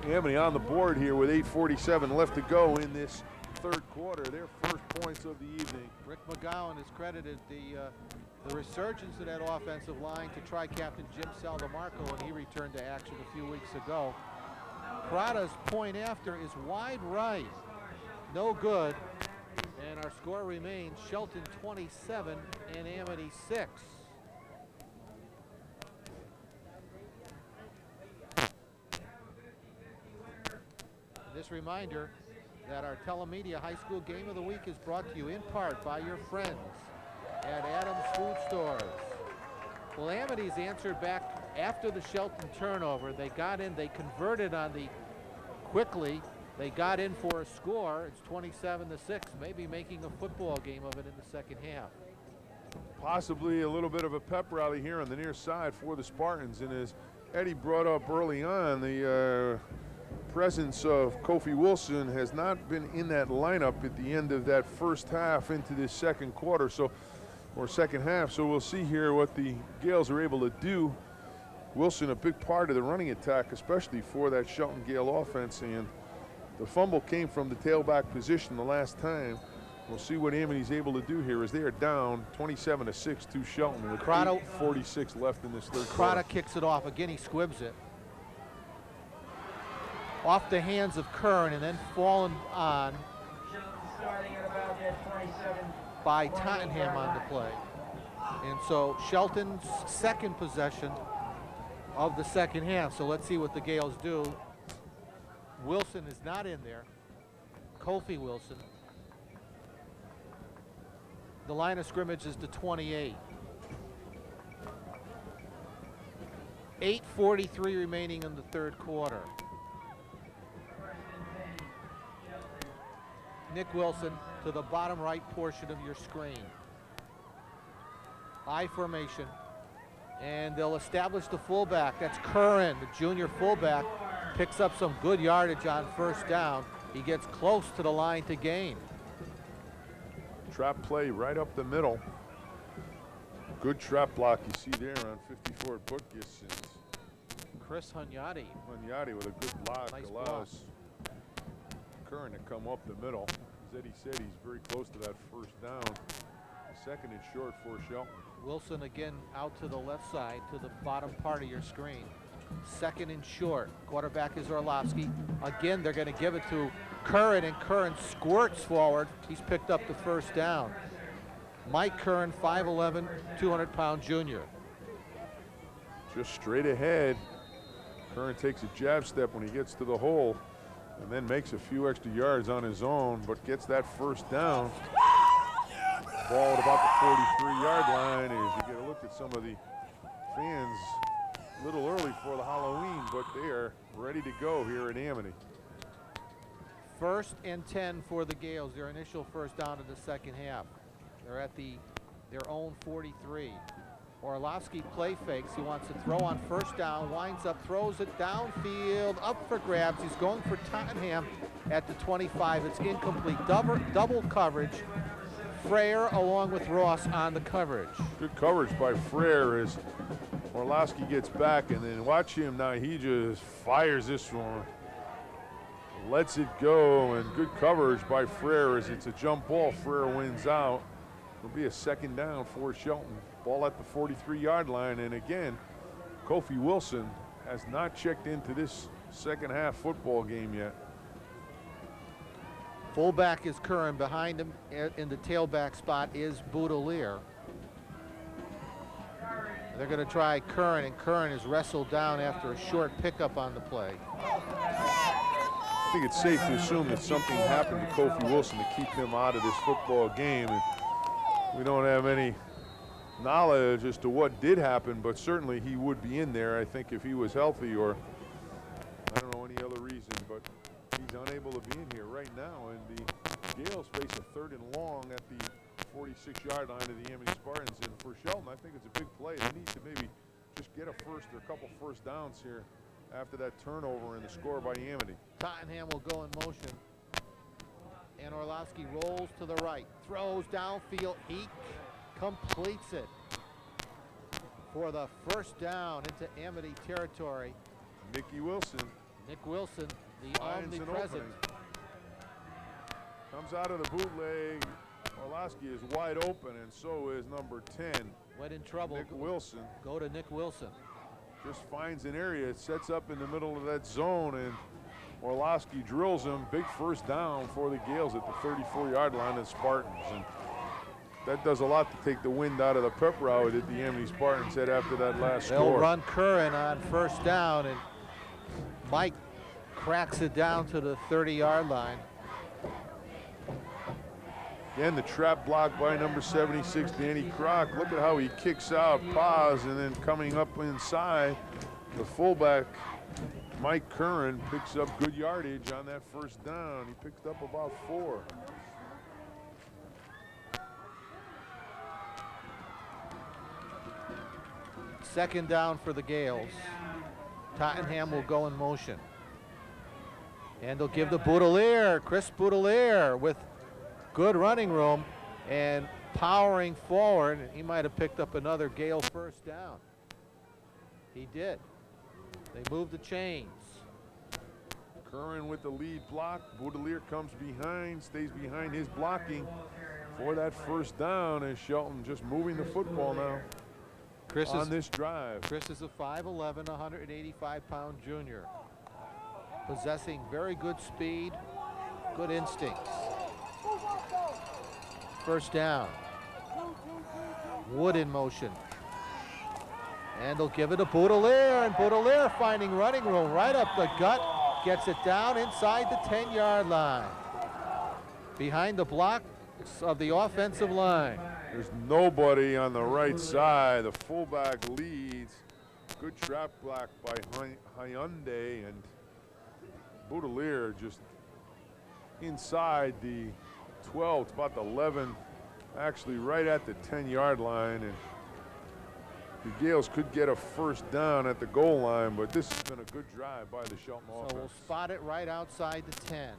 Amity on the board here with 8:47 left to go in this 3rd quarter. Their first points of the evening. Rick McGowan has credited the resurgence of that offensive line to Tri-Captain Jim Saldamarco when he returned to action a few weeks ago. Prada's point after is wide right. No good. And our score remains Shelton 27 and Amity 6. This reminder that our Telemedia High School Game of the Week is brought to you in part by your friends at Adams Food Stores. Well, Amity's answered back after the Shelton turnover. They got in, they converted on the quickly They got in for a score. It's 27-6, maybe making a football game of it in the second half. Possibly a little bit of a pep rally here on the near side for the Spartans. And as Eddie brought up early on, the presence of Kofi Wilson has not been in that lineup at the end of that first half into this second quarter, or second half. So we'll see here what the Gaels are able to do. Wilson, a big part of the running attack, especially for that Shelton Gale offense, and the fumble came from the tailback position the last time. We'll see what Amity's able to do here as they are down 27-6 to Shelton with 8:46 left in this third quarter. Crota kicks it off. Again, he squibs it. Off the hands of Curran and then fallen on by Tottenham on the play. And so Shelton's second possession of the second half. So let's see what the Gaels do. Wilson is not in there. Kofi Wilson. The line of scrimmage is to 28. 8:43 remaining in the third quarter. Nick Wilson to the bottom right portion of your screen. I formation. And they'll establish the fullback. That's Curran, the junior fullback. Picks up some good yardage on first down. He gets close to the line to gain. Trap play right up the middle. Good trap block you see there on 54 Butkus. Chris Hunyadi. Hunyadi with a good block Nice allows Curran to come up the middle. As Eddie said, he's very close to that first down. Second and short for Shelton. Wilson again out to the left side to the bottom part of your screen. Second and short. Quarterback is Orlovsky. Again, they're going to give it to Curran, and Curran squirts forward. He's picked up the first down. Mike Curran, 5'11", 200-pound junior. Just straight ahead. Curran takes a jab step when he gets to the hole and then makes a few extra yards on his own, but gets that first down. Ball at about the 43-yard line as you get a look at some of the fans. A little early for the Halloween, but they are ready to go here at Amity. 1st and 10 for the Gaels, their initial first down of the second half. They're at their own 43. Orlovsky play fakes. He wants to throw on first down, winds up, throws it downfield, up for grabs. He's going for Tottenham at the 25. It's incomplete. Double coverage. Frere along with Ross on the coverage. Good coverage by Frere as Orlovsky gets back, and then watch him now. He just fires this one. Lets it go, and good coverage by Frere as it's a jump ball. Frere wins out. It'll be a second down for Shelton. Ball at the 43-yard line, and again, Kofi Wilson has not checked into this second half football game yet. Fullback is Curran. Behind him in the tailback spot is Boudelier. They're going to try Curran, and Curran is wrestled down after a short pickup on the play. I think it's safe to assume that something happened to Kofi Wilson to keep him out of this football game. And we don't have any knowledge as to what did happen, but certainly he would be in there, I think, if he was healthy, or I don't know any other reason, but he's unable to be in here right now. And the Gaels face a 3rd and long at the 46-yard line of the Amity Spartans. And for Shelton, I think it's a big play. They need to maybe just get a first or a couple first downs here after that turnover and the score by Amity. Tottenham will go in motion. And Orlovsky rolls to the right, throws downfield. He completes it for the first down into Amity territory. Nicky Wilson. Nick Wilson, the omnipresent. Comes out of the bootleg. Orlovsky is wide open, and so is number 10. Went in trouble. Nick Wilson. Go to Nick Wilson. Just finds an area. It sets up in the middle of that zone, and Orlovsky drills him. Big first down for the Gaels at the 34-yard line of the Spartans. And that does a lot to take the wind out of the pep rally that the Amity Spartans had after that last They'll score. run Curran on first down, and Mike cracks it down to the 30-yard line. Again, the trap block by number 76, Danny Kroc. Look at how he kicks out, pause, and then coming up inside, the fullback Mike Curran picks up good yardage on that first down. He picked up about 4. Second down for the Gaels. Tottenham will go in motion. And they'll give the Boudelier, Chris Boudelier, with good running room and powering forward. He might have picked up another Gale first down. He did. They moved the chains. Curran with the lead block. Boudelier comes behind, stays behind his blocking for that first down, as Shelton just moving the football now on this drive. Chris is a 5'11", 185-pound junior, possessing very good speed, good instincts. First down. Wood in motion. And they'll give it to Boudelier, and Boudelier finding running room right up the gut, gets it down inside the 10-yard line. Behind the block of the offensive line. There's nobody on the right side. The fullback leads. Good trap block by Hyundai, and Boudelier just inside the 12. It's about the 11, actually right at the 10-yard line. And the Gaels could get a first down at the goal line, but this has been a good drive by the Shelton offense. So we'll spot it right outside the 10.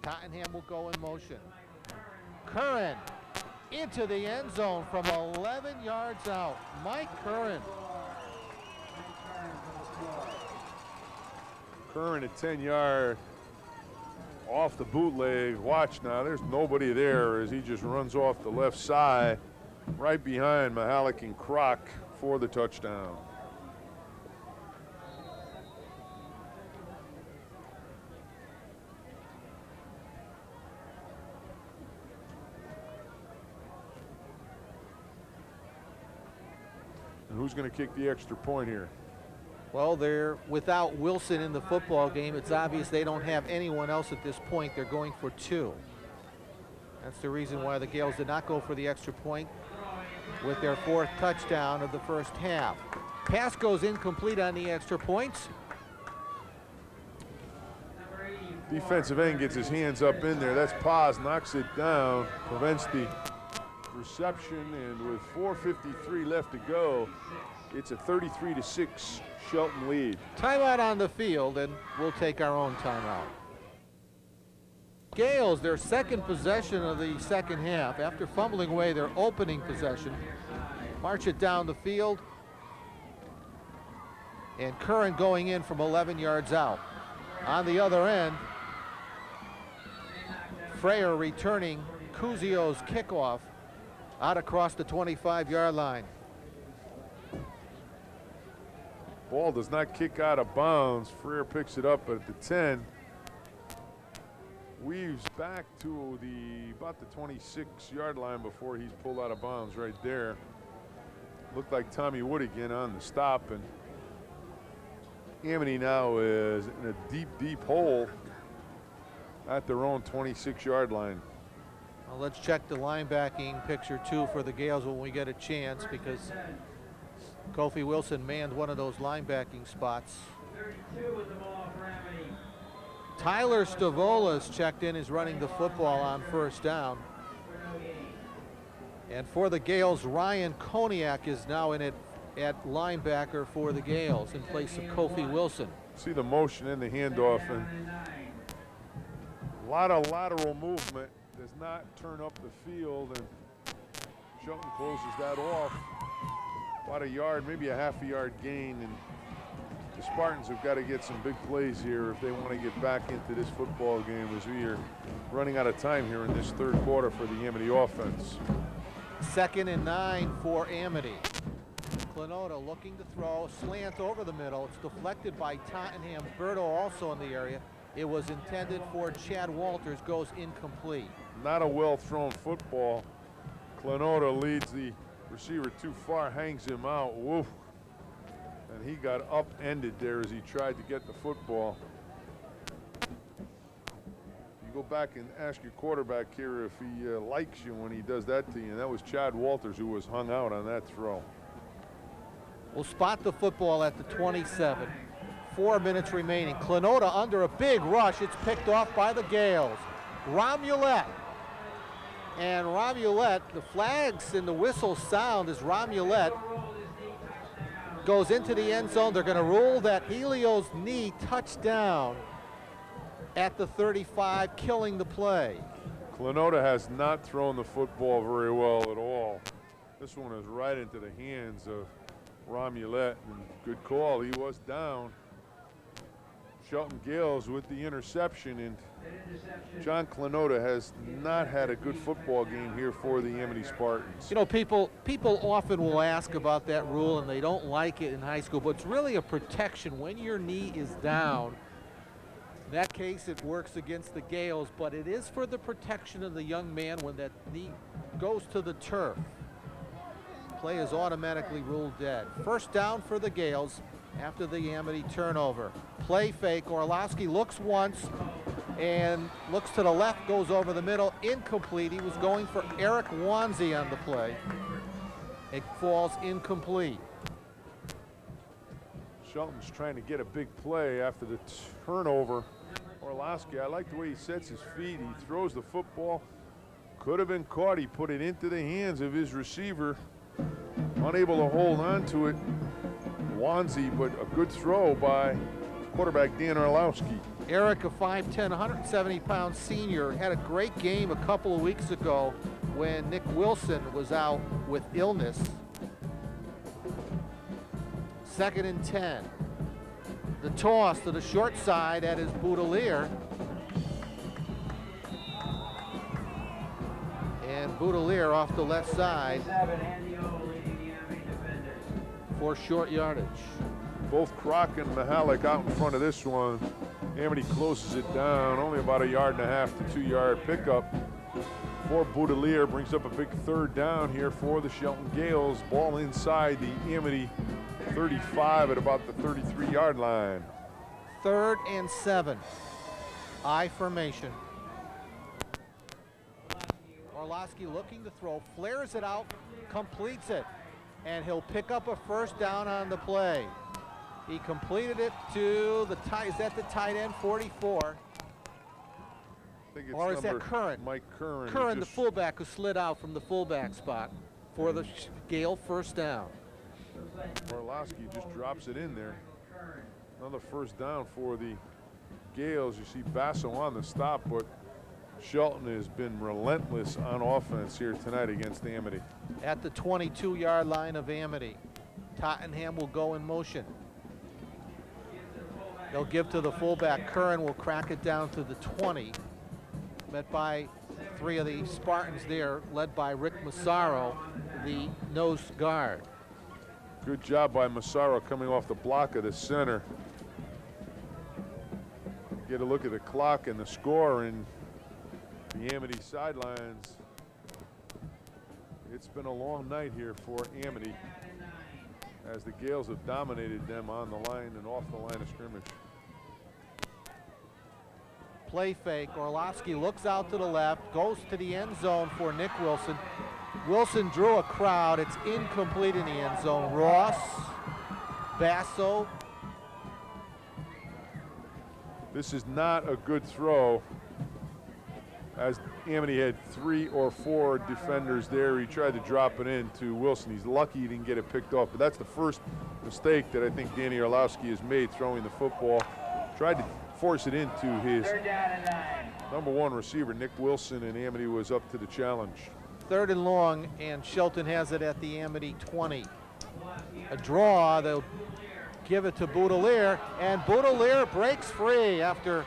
Tottenham will go in motion. Curran into the end zone from 11 yards out. Mike Curran. Curran at 10-yard off the bootleg. Watch now, there's nobody there as he just runs off the left side right behind Mahalik and Kroc for the touchdown. And who's going to kick the extra point here? Well, they're without Wilson in the football game. It's obvious they don't have anyone else at this point. They're going for 2. That's the reason why the Gaels did not go for the extra point with their 4th touchdown of the first half. Pass goes incomplete on the extra points. Defensive end gets his hands up in there. That's Paz, knocks it down, prevents the reception, and with 4:53 left to go, it's a 33-6 Shelton lead. Timeout on the field, and we'll take our own timeout. Gaels, their second possession of the second half, after fumbling away their opening possession, march it down the field, and Curran going in from 11 yards out. On the other end, Freyer returning Cuzio's kickoff out across the 25-yard line. Ball does not kick out of bounds. Freer picks it up at the 10. Weaves back to about the 26-yard line before he's pulled out of bounds right there. Looked like Tommy Wood again on the stop, and Amity now is in a deep, deep hole at their own 26-yard line. Well, let's check the linebacking picture too for the Gaels when we get a chance, because Kofi Wilson manned one of those linebacking spots. Tyler Stavolas checked in, is running the football on first down. And for the Gaels, Ryan Koniak is now in it at linebacker for the Gaels in place of Kofi Wilson. See the motion in the handoff, and a lot of lateral movement. Does not turn up the field, and Shelton closes that off. About a yard, maybe a half a yard gain, and the Spartans have got to get some big plays here if they want to get back into this football game, as we are running out of time here in this third quarter for the Amity offense. 2nd and 9 for Amity. Clenota looking to throw, slant over the middle. It's deflected by Tottenham. Berto also in the area. It was intended for Chad Walters, goes incomplete. Not a well-thrown football. Clenota leads the receiver too far, hangs him out. Woof. And he got upended there as he tried to get the football. You go back and ask your quarterback here if he likes you when he does that to you. And that was Chad Walters who was hung out on that throw. We'll spot the football at the 27. 4 minutes remaining. Clenota under a big rush. It's picked off by the Gaels. Romulet. And Romulet, the flags and the whistles sound as Romulet goes into the end zone. They're going to rule that Helio's knee touchdown at the 35, killing the play. Clenota has not thrown the football very well at all. This one is right into the hands of Romulet, and good call. He was down. Shelton Gaels with the interception, and John Clenota has not had a good football game here for the Amity Spartans. You know, people often will ask about that rule, and they don't like it in high school, but it's really a protection when your knee is down. In that case, it works against the Gaels, but it is for the protection of the young man when that knee goes to the turf. Play is automatically ruled dead. First down for the Gaels after the Amity turnover. Play fake. Orlowski looks once and looks to the left, goes over the middle. Incomplete. He was going for Eric Wanzi on the play. It falls incomplete. Shelton's trying to get a big play after the turnover. Orlowski, I like the way he sets his feet. He throws the football. Could have been caught. He put it into the hands of his receiver. Unable to hold on to it. Wanzi, but a good throw by quarterback Dan Orlowski. Eric, a 5'10", 170-pound senior, had a great game a couple of weeks ago when Nick Wilson was out with illness. 2nd and 10. The toss to the short side at his Boudelier. And Boudelier off the left side for short yardage. Both Kroc and Mihalik out in front of this one. Amity closes it down, only about 1.5 yard to 2 yard pickup for Boudelier. Brings up a big 3rd down here for the Shelton Gaels. Ball inside the Amity 35 at about the 33-yard line. 3rd and 7. I formation. Orlowski looking to throw, flares it out, completes it, and he'll pick up a first down on the play. He completed it to the tight, is that the tight end, 44? I think it's or is that Curran? Mike Curran. Curran, the fullback who slid out from the fullback spot for the Gale first down. Orlowski just drops it in there. Another first down for the Gaels. You see Basso on the stop, but Shelton has been relentless on offense here tonight against Amity. At the 22-yard line of Amity, Tottenham will go in motion. They'll give to the fullback. Curran will crack it down to the 20. Met by 3 of the Spartans there, led by Rick Massaro, the nose guard. Good job by Massaro coming off the block of the center. Get a look at the clock and the score in the Amity sidelines. It's been a long night here for Amity as the Gaels have dominated them on the line and off the line of scrimmage. Play fake. Orlowski looks out to the left, goes to the end zone for Nick Wilson. Wilson drew a crowd. It's incomplete in the end zone. Ross, Basso. This is not a good throw, as Amity had 3 or 4 defenders there. He tried to drop it in to Wilson. He's lucky he didn't get it picked off, but that's the first mistake that I think Danny Orlowski has made throwing the football. Tried to force it into his #1 receiver, Nick Wilson, and Amity was up to the challenge. 3rd and long, and Shelton has it at the Amity 20. A draw, they'll give it to Boudelier, and Boudelier breaks free after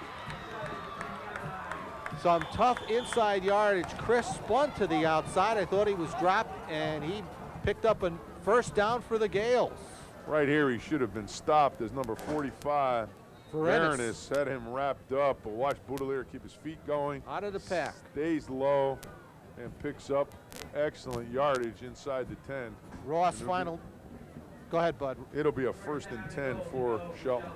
some tough inside yardage. Chris spun to the outside. I thought he was dropped, and he picked up a first down for the Gaels. Right here, he should have been stopped as number 45. Varenis had him wrapped up, but watch Boudelier keep his feet going. Out of the pack. Stays low and picks up excellent yardage inside the 10. Ross final. Go ahead, Bud. It'll be a 1st and 10 for Shelton.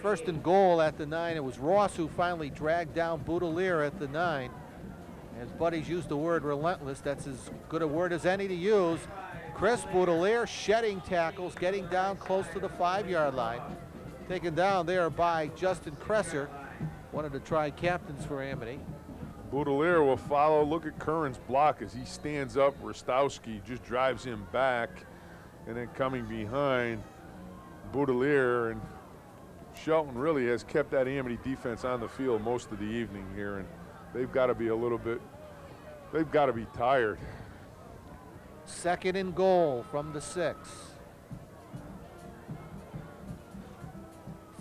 1st and goal at the 9. It was Ross who finally dragged down Boudelier at the 9. As Buddy's used the word relentless, that's as good a word as any to use. Chris Boudelier shedding tackles, getting down close to the 5-yard line. Taken down there by Justin Kresser, one of the tri-captains for Amity. Boudelier will follow. Look at Curran's block as he stands up. Rostowski just drives him back. And then coming behind, Boudelier, and Shelton really has kept that Amity defense on the field most of the evening here, and they've got to be a little bit, they've got to be tired. 2nd and goal from the 6.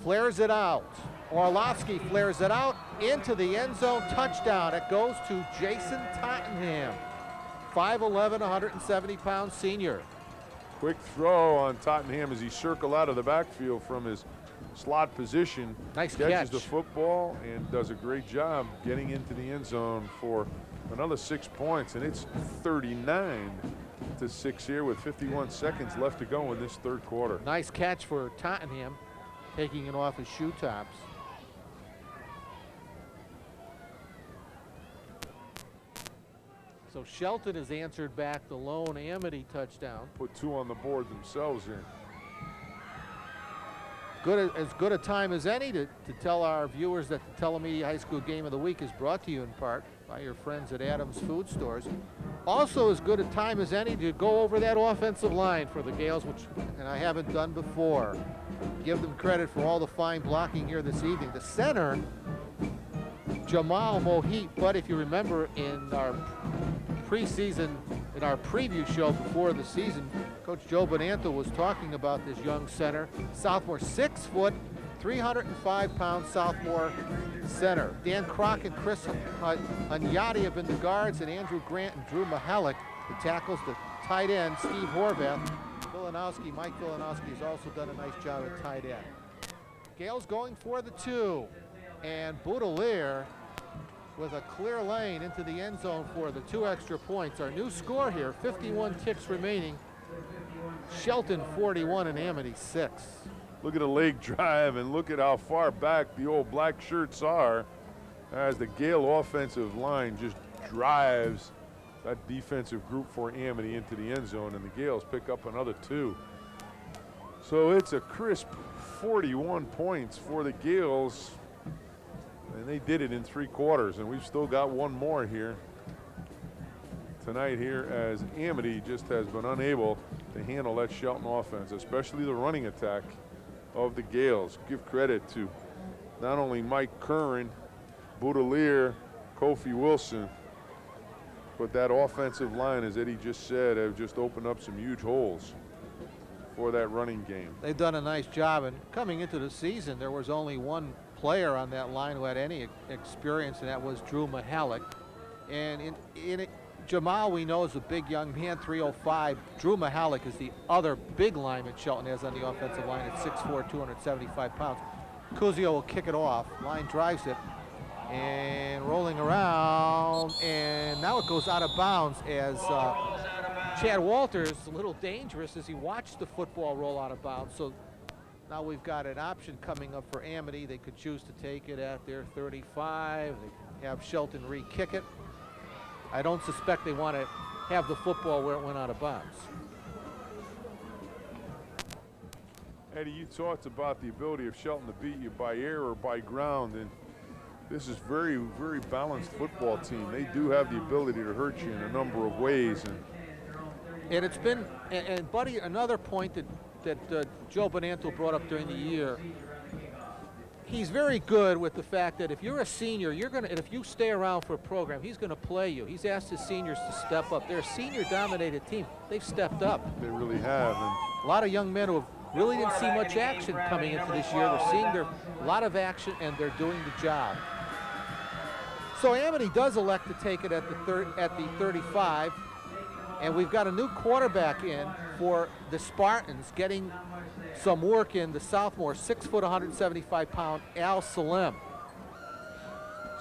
Flares it out. Orlovsky flares it out into the end zone. Touchdown. It goes to Jason Tottenham, 5'11", 170-pound senior. Quick throw on Tottenham as he circled out of the backfield from his slot position. Nice catches catch. the football and does a great job getting into the end zone for another 6 points, and it's 39-6 here with 51 seconds left to go in this third quarter. Nice catch for Tottenham, taking it off his shoe tops. So Shelton has answered back the lone Amity touchdown. Put 2 on the board themselves here. As good a time as any to tell our viewers that the Telemedia High School Game of the Week is brought to you in part by your friends at Adams Food Stores. Also as good a time as any to go over that offensive line for the Gaels, which and I haven't done before. Give them credit for all the fine blocking here this evening. The center, Jamal Mohit, but if you remember in our preseason, in our preview show before the season, Coach Joe Bonanto was talking about this young center, sophomore, 6 foot, 305-pound sophomore center. Dan Kroc and Chris Anyati have been the guards, and Andrew Grant and Drew Mahalik, the tackles, the tight end, Steve Horvath. Mike Vilanowski has also done a nice job at tight end. Gaels going for the 2, and Boudelier with a clear lane into the end zone for the 2 extra points. Our new score here, 51 ticks remaining. Shelton 41 and Amity 6. Look at the leg drive and look at how far back the old black shirts are as the Gale offensive line just drives that defensive group for Amity into the end zone, and the Gaels pick up another 2. So it's a crisp 41 points for the Gaels, and they did it in 3 quarters, and we've still got one more here tonight here as Amity just has been unable to handle that Shelton offense, especially the running attack of the Gaels. Give credit to not only Mike Curran, Boudelier, Kofi Wilson, but that offensive line, as Eddie just said, have just opened up some huge holes for that running game. They've done a nice job, and coming into the season, there was only one player on that line who had any experience, and that was Drew Mahalik. And Jamal, we know, is a big young man, 305. Drew Mahalik is the other big lineman Shelton has on the offensive line at 6'4", 275 pounds. Cuzio will kick it off. Line drives it. And rolling around, and now it goes out of bounds as Chad Walters, a little dangerous as he watched the football roll out of bounds. So now we've got an option coming up for Amity. They could choose to take it at their 35. They have Shelton re-kick it. I don't suspect they want to have the football where it went out of bounds. Eddie, you talked about the ability of Shelton to beat you by air or by ground, and this is very, very balanced football team. They do have the ability to hurt you in a number of ways. And it's been, and Buddy, another point that Joe Bonanto brought up during the year, he's very good with the fact that if you're a senior, and if you stay around for a program, he's going to play you. He's asked his seniors to step up. They're a senior-dominated team. They've stepped up. They really have. And a lot of young men who have really didn't see much action coming into this year. They're seeing a lot of action, and they're doing the job. So Amity does elect to take it at the 35, and we've got a new quarterback in for the Spartans, getting some work in, the sophomore, 6 foot, 175-pound Al Salem.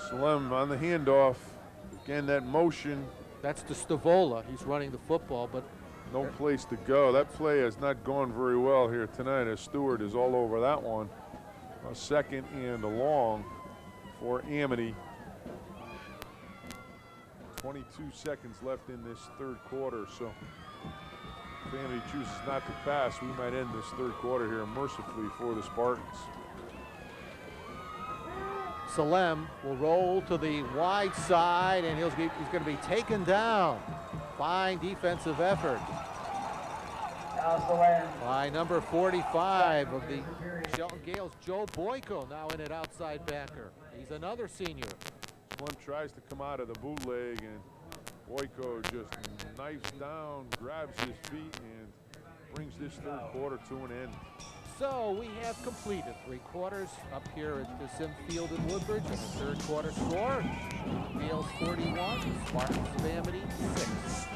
Salem on the handoff. Again, that motion. That's to Stavola. He's running the football, but no place to go. That play has not gone very well here tonight as Stewart is all over that one. A 2nd and a long for Amity. 22 seconds left in this third quarter, so Amity chooses not to pass, we might end this third quarter here mercifully for the Spartans. Salem will roll to the wide side, and he's going to be taken down. Fine defensive effort by number 45 of the Shelton Gaels, Joe Boyko, now in at outside backer. He's another senior. One tries to come out of the bootleg, and Boyko just knifes down, grabs his feet, and brings this third quarter to an end. So we have completed 3 quarters up here at the Sim Field in Woodbridge, and the third quarter score, Gaels 41, Spartans of Amity 6.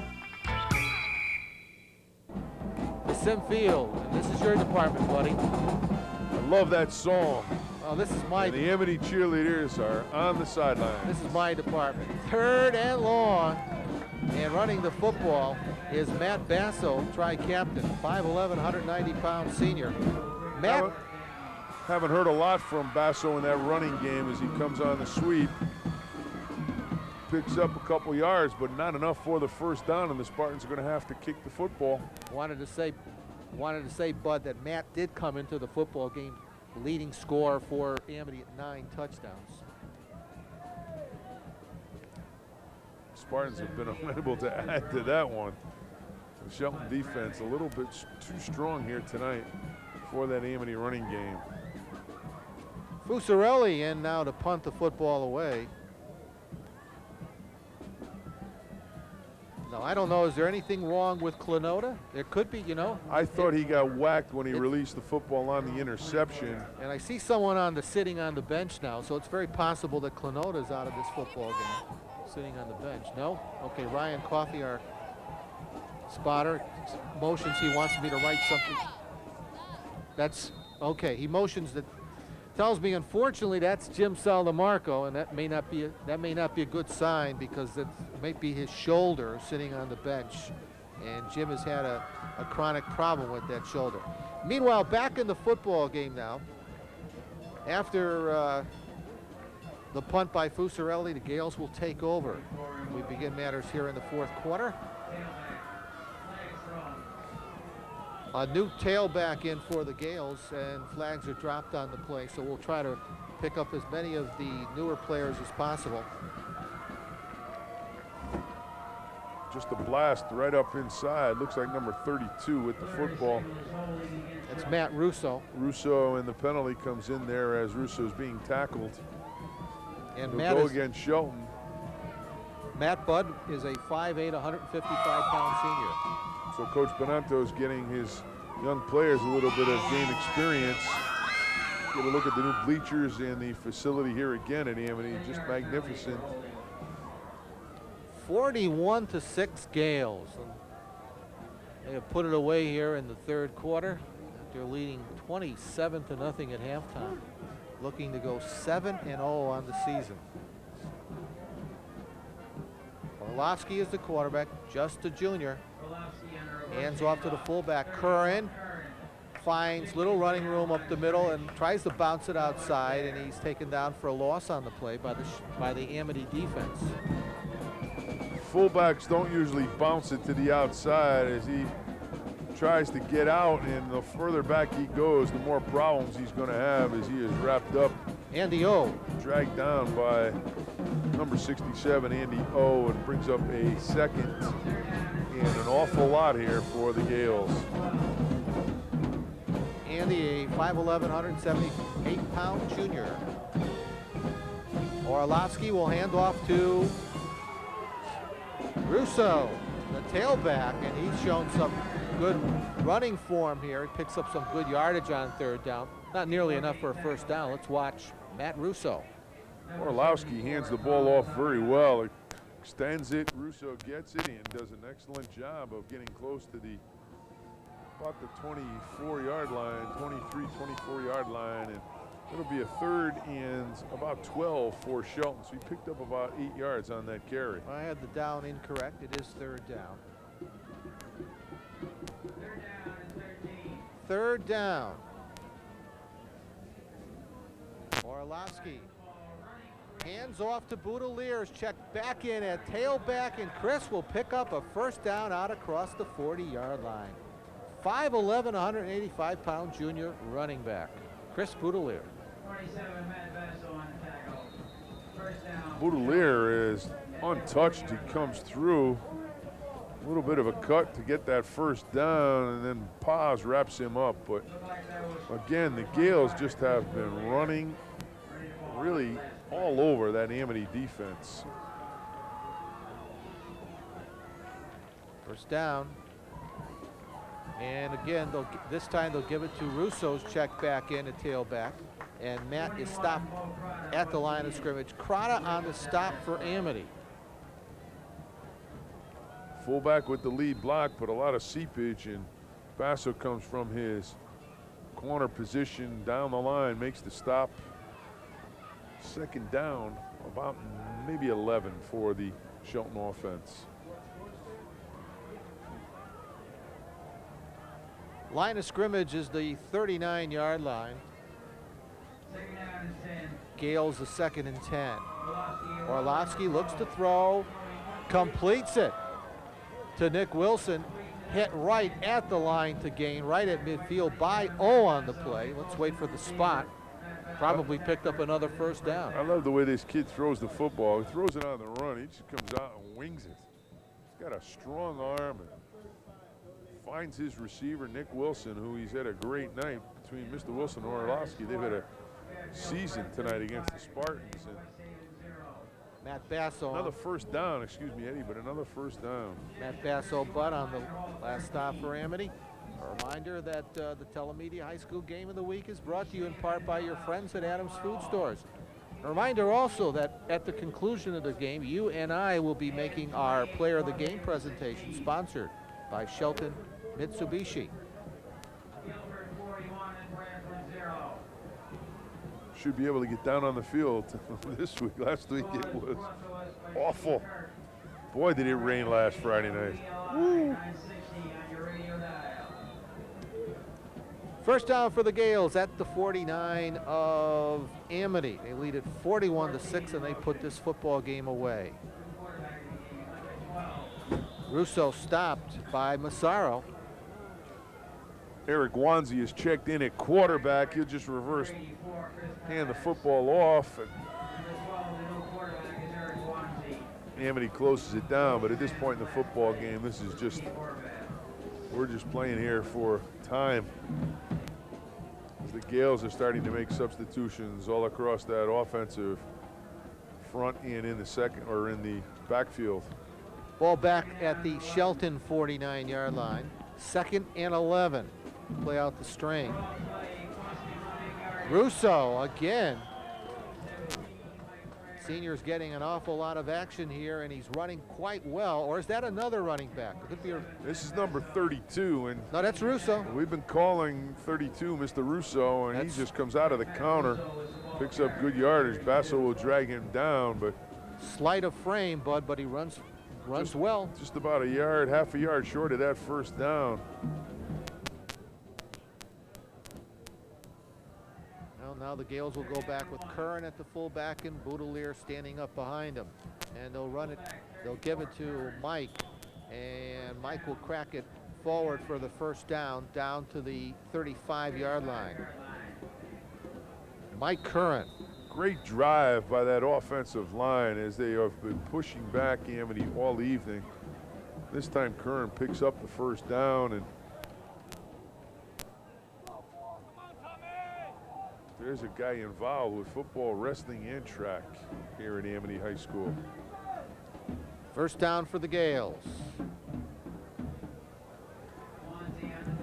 The Sim Field, and this is your department, buddy. I love that song. Oh, this is my. And the Amity cheerleaders are on the sideline. This is my department. Third and long, and running the football is Matt Basso, tri-captain, 5'11", 190-pound senior. Matt, haven't heard a lot from Basso in that running game as he comes on the sweep. Picks up a couple yards, but not enough for the first down, and the Spartans are going to have to kick the football. wanted to say, Bud, that Matt did come into the football game leading scorer for Amity at 9 touchdowns. Spartans have been unable to add to that one. The Shelton defense a little bit too strong here tonight for that Amity running game. Fusarelli in now to punt the football away. Now, I don't know, is there anything wrong with Clenota? There could be, you know. I thought he got whacked when he released the football on the interception. And I see someone sitting on the bench now, so it's very possible that Clenota's out of this football game. Sitting on the bench. No? Okay, Ryan Coffey, our spotter, motions he wants me to write something. That's okay. He motions that, tells me unfortunately that's Jim Saldamarco, and that may not be a good sign because it might be his shoulder sitting on the bench, and Jim has had a chronic problem with that shoulder. Meanwhile, back in the football game now, after the punt by Fusarelli, the Gaels will take over. We begin matters here in the fourth quarter. A new tailback in for the Gaels, and flags are dropped on the play, so we'll try to pick up as many of the newer players as possible. Just a blast right up inside. Looks like number 32 with the football. It's Matt Russo. Russo, and the penalty comes in there as Russo's being tackled. And He'll Matt go is, against Shelton. Matt Budd is a 5'8", 155-pound senior. So Coach Benanto's getting his young players a little bit of game experience. Get a look at the new bleachers and the facility here again at Amity. Just magnificent. 41-6 Gaels. They have put it away here in the third quarter after leading 27-0 at halftime. Looking to go 7-0 on the season. Orlovsky is the quarterback, just a junior. Hands off to the fullback. Curran finds little running room up the middle and tries to bounce it outside, and he's taken down for a loss on the play by the Amity defense. Fullbacks don't usually bounce it to the outside as he tries to get out, and the further back he goes, the more problems he's going to have as he is wrapped up. Andy O. Dragged down by number 67, Andy O, and brings up a second and an awful lot here for the Gaels. Andy, a 5'11", 178-pound junior. Orlovsky will hand off to Russo, the tailback, and he's shown some good running form here. He picks up some good yardage on third down. Not nearly enough for a first down. Let's watch Matt Russo. Orlovsky hands the ball off very well. Extends it, Russo gets it, and does an excellent job of getting close to about the 24-yard line, 23, 24-yard line, and it'll be a third and about 12 for Shelton. So he picked up about 8 yards on that carry. I had the down incorrect. It is third down. Third down. Orlovsky hands off to Boudeliers, checked back in at tailback, and Chris will pick up a first down out across the 40-yard line. 5'11", 185-pound junior running back, Chris Boudelier. 47, Matt Basso on the tackle. First down. Boudelier is untouched. He comes through. A little bit of a cut to get that first down, and then Paz wraps him up. But again, the Gaels just have been running really all over that Amity defense. First down. And again, this time they'll give it to Russo's check back in, a tailback. And Matt is stopped at the line of scrimmage. Crota on the stop for Amity. Fullback with the lead block, but a lot of seepage, and Basso comes from his corner position down the line, makes the stop. Second down, about maybe 11 for the Shelton offense. Line of scrimmage is the 39-yard line. Second down and 10. Gaels the 2nd and 10. Orlovsky looks to throw, completes it to Nick Wilson, hit right at the line to gain, right at midfield by O on the play. Let's wait for the spot. Probably picked up another first down. I love the way this kid throws the football. He throws it on the run. He just comes out and wings it. He's got a strong arm and finds his receiver, Nick Wilson, who he's had a great night between Mr. Wilson and Orlovsky. They've had a season tonight against the Spartans. And Matt Basso. another first down, excuse me, Eddie, but another first down. Matt Basso butt on the last stop for Amity. A reminder that the Telemedia High School Game of the Week is brought to you in part by your friends at Adams Food Stores. A reminder also that at the conclusion of the game, you and I will be making our Player of the Game presentation, sponsored by Shelton Mitsubishi. Guilford 41 and Branford 0. Should be able to get down on the field this week. Last week it was awful. Boy, did it rain last Friday night. Woo. 960 on your radio dial. First down for the Gaels at the 49 of Amity. They lead it 41-6, and they put this football game away. Russo stopped by Massaro. Eric Wanzi is checked in at quarterback. He'll just reverse, hand the football off. And Amity closes it down, but at this point in the football game, this is just, we're just playing here for time. As the Gaels are starting to make substitutions all across that offensive front and in the second, or in the backfield. Ball back at the Shelton 49-yard line. 2nd and 11. Play out the string. Russo again. Senior's getting an awful lot of action here, and he's running quite well. Or is that another running back? It could be This is number 32, and no, that's Russo. we've been calling 32 Mr. Russo, and he just comes out of the counter, picks up good yardage. Basso will drag him down, but Slight of frame, Bud, but he runs well. just about half a yard short of that first down. Well, now the Gaels will go back with Curran at the fullback and Boudelier standing up behind him. And they'll run it, they'll give it to Mike. And Mike will crack it forward for the first down to the 35-yard line. Mike Curran. Great drive by that offensive line as they have been pushing back Amity all evening. This time Curran picks up the first down, and there's a guy involved with football, wrestling, and track here at Amity High School. First down for the Gaels.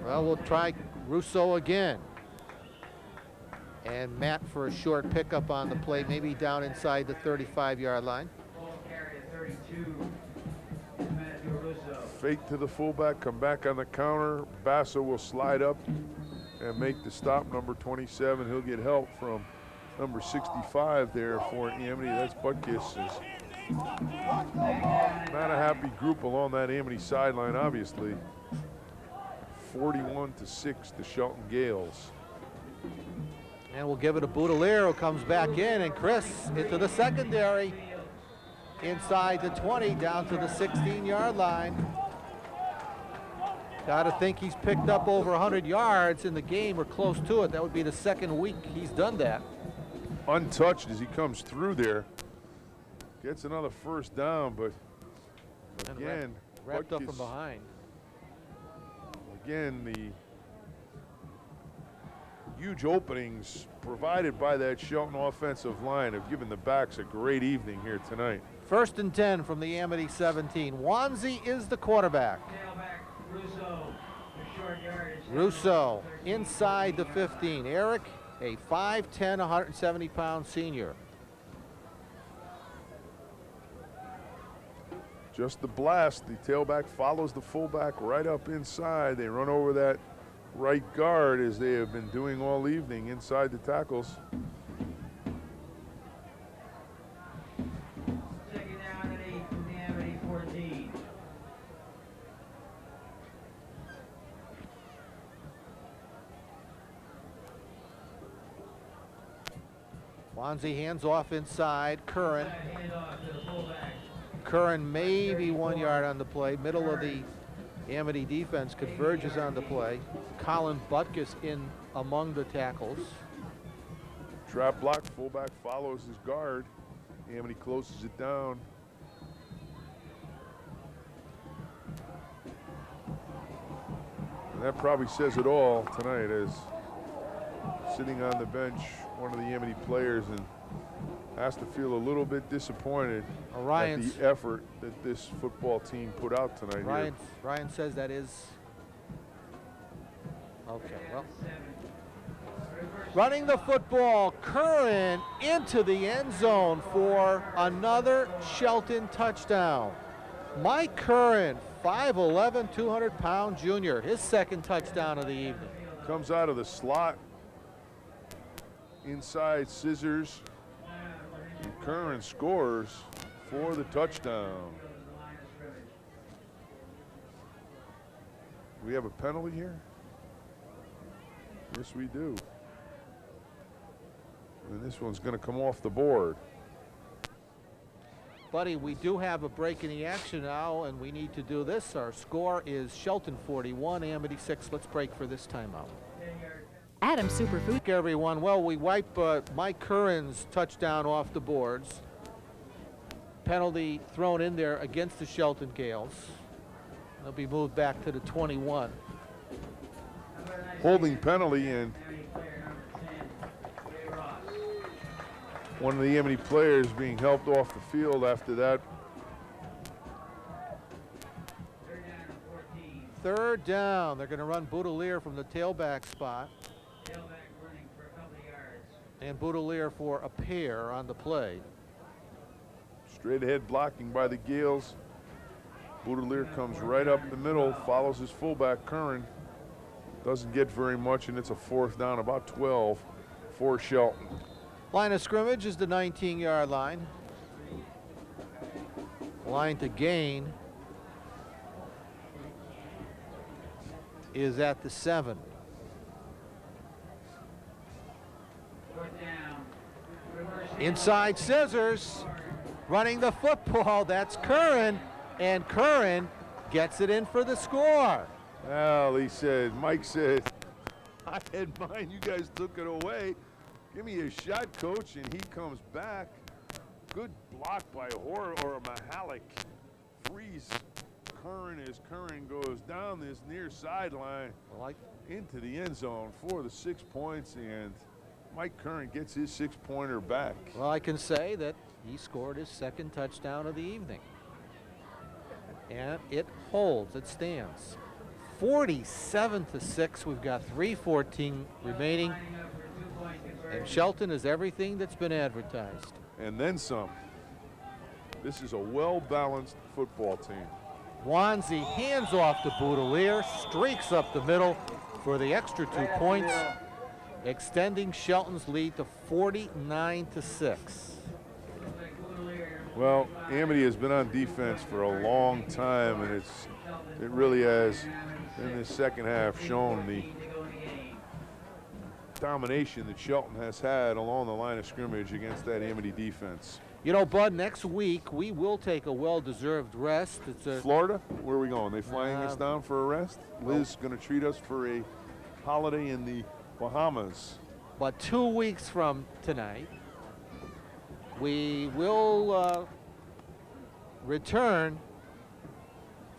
Well, we'll try Russo again. And Matt for a short pickup on the play, maybe down inside the 35-yard line. Fake to the fullback, come back on the counter. Basso will slide up and make the stop. Number 27, he'll get help from number 65 there for Amity. That's Butkus. Not a happy group along that Amity sideline, obviously. 41-6 to Shelton Gaels. And we'll give it to Boudelier, who comes back in, and Chris into the secondary. Inside the 20, down to the 16-yard line. Got to think he's picked up over 100 yards in the game or close to it. That would be the second week he's done that. Untouched as he comes through there. Gets another first down, but again, wrapped up Butkus, from behind. Again, the huge openings provided by that Shelton offensive line have given the backs a great evening here tonight. 1st and 10 from the Amity 17. Wanzi is the quarterback. Tailback Russo, the short yardage. Russo inside the 15. Eric, a 5'10", 170-pound senior. Just the blast. The tailback follows the fullback right up inside. They run over that right guard as they have been doing all evening inside the tackles. Second down and 8 from the Amity 14. Wanzi hands off inside. Curran. Handoff to the fullback. Curran maybe 1 yard on the play. Middle of the Amity defense converges on the play. Colin Butkus in among the tackles. Trap block, fullback follows his guard. Amity closes it down. And that probably says it all tonight, as sitting on the bench, one of the Amity players, and has to feel a little bit disappointed at the effort that this football team put out tonight. Ryan says that is okay. Well, running the football, Curran into the end zone for another Shelton touchdown. Mike Curran, 5'11", 200-pound junior, his second touchdown of the evening. Comes out of the slot, inside scissors. And Curran scores for the touchdown. We have a penalty here? Yes, we do. And this one's going to come off the board. Buddy, we do have a break in the action now, and we need to do this. Our score is Shelton 41, Amity 6. Let's break for this timeout. Adam Superfood. Everyone, well, we wipe Mike Curran's touchdown off the boards. Penalty thrown in there against the Shelton Gaels. They'll be moved back to the 21. Holding penalty, and one of the Amity players being helped off the field after that. Third down. They're going to run Boudelier from the tailback spot. Tailback running for a couple of yards. And Boudelier for a pair on the play. Straight ahead blocking by the Gaels. Boudelier comes right up the middle, follows his fullback Curran. Doesn't get very much, and it's a fourth down, about 12 for Shelton. Line of scrimmage is the 19-yard line. Line to gain is at the 7. Inside scissors, running the football. That's Curran, and Curran gets it in for the score. Well, Mike said, I had mine, you guys took it away. Give me a shot, coach, and he comes back. Good block by Mahalik. Frees Curran as Curran goes down this near sideline into the end zone for the 6 points, and Mike Curran gets his 6-pointer back. Well, I can say that he scored his second touchdown of the evening. And it holds, it stands. 47-6, we've got 3:14 remaining. And Shelton is everything that's been advertised. And then some. This is a well-balanced football team. Wanzi hands off to Boudelier, streaks up the middle for the extra 2 points, extending Shelton's lead to 49-6. Well, Amity has been on defense for a long time, and it really has, in this second half, shown the domination that Shelton has had along the line of scrimmage against that Amity defense. You know, Bud, next week we will take a well-deserved rest. It's a Florida? Where are we going? They flying us down for a rest? Liz going to treat us for a holiday in the Bahamas. But 2 weeks from tonight, we will return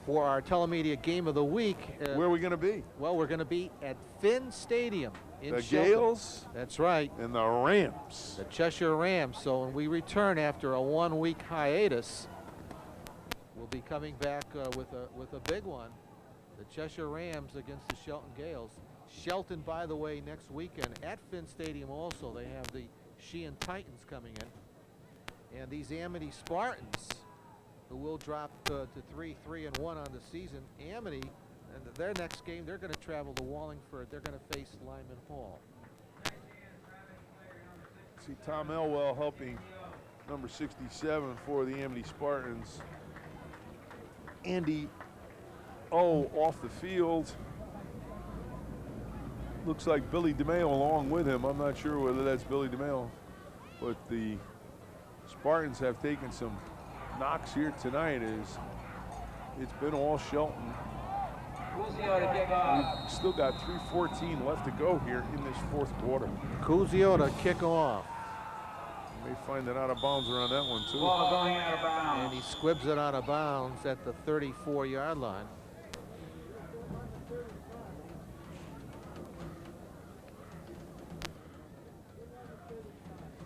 for our telemedia game of the week. Where are we going to be? Well, we're going to be at Finn Stadium in The Shelton. Gaels? That's right. And the Rams. The Cheshire Rams. So when we return after a 1 week hiatus, we'll be coming back with a big one. The Cheshire Rams against the Shelton Gaels. Shelton, by the way, next weekend at Finn Stadium also. They have the Sheehan Titans coming in. And these Amity Spartans, who will drop to 3-1 on the season. Amity, and their next game, they're going to travel to Wallingford. They're going to face Lyman Hall. See Tom Elwell helping number 67 for the Amity Spartans. Andy off the field. Looks like Billy DeMayo along with him. I'm not sure whether that's Billy DeMayo, but the Spartans have taken some knocks here tonight. It's been all Shelton. We've still got 3:14 left to go here in this fourth quarter. Cusio to kick off. May find it out of bounds around that one too. Ball going out of bounds. And he squibs it out of bounds at the 34-yard line.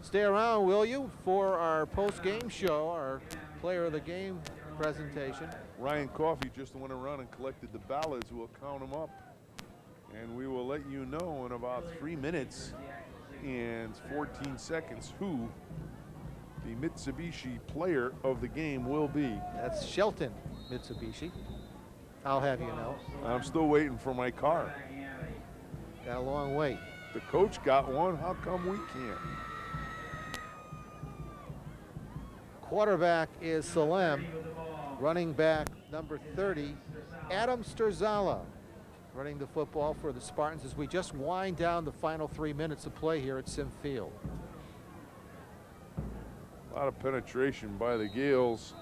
Stay around, will you, for our post-game show, our player of the game presentation. Ryan Coffey just went around and collected the ballots. We'll count them up, and we will let you know in about 3 minutes and 14 seconds who the Mitsubishi player of the game will be. That's Shelton Mitsubishi. I'll have you know. I'm still waiting for my car. Got a long wait. The coach got one. How come we can't? Quarterback is Salem. Running back number 30, Adam Sturzala, running the football for the Spartans as we just wind down the final 3 minutes of play here at Sim Field. A lot of penetration by the Gaels.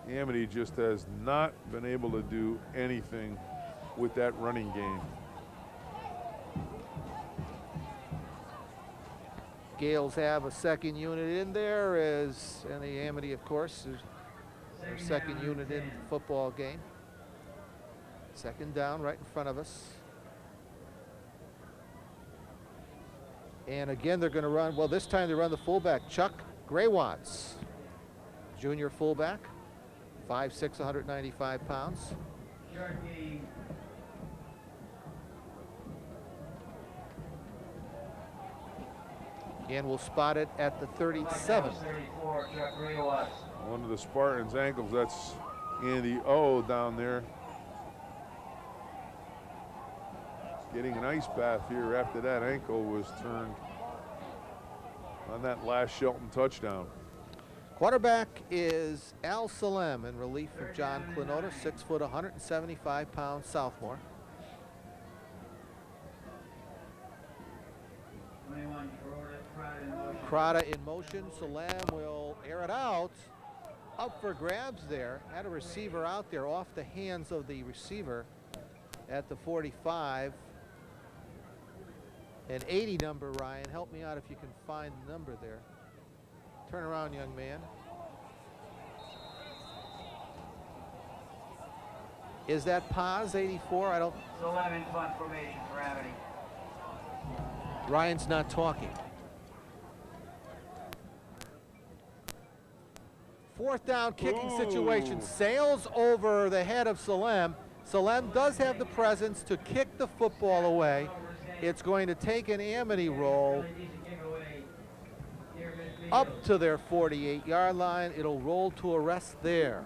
Amity just has not been able to do anything with that running game. Gaels have a second unit in there, and the Amity, of course, is their second unit in the football game. Second down right in front of us. And again, they're going to run, well, this time they run the fullback, Chuck Graywatts, junior fullback, 5'6", 195 pounds. And we'll spot it at the 37. One of the Spartans' ankles, that's Andy O down there. Getting an ice bath here after that ankle was turned on that last Shelton touchdown. Quarterback is Al Salem in relief of John Clinota, 6 foot, 175 pound sophomore. Crowder in motion. Salem will air it out. Up for grabs there. Had a receiver out there off the hands of the receiver at the 45. An 80 number, Ryan. Help me out if you can find the number there. Turn around, young man. Is that Paz, 84? I don't. 11 punt formation for Amity. Ryan's not talking. Fourth down kicking situation. Sails over the head of Salem. Salem does have the presence to kick the football away. It's going to take an Amity roll up to their 48-yard line. It'll roll to a rest there.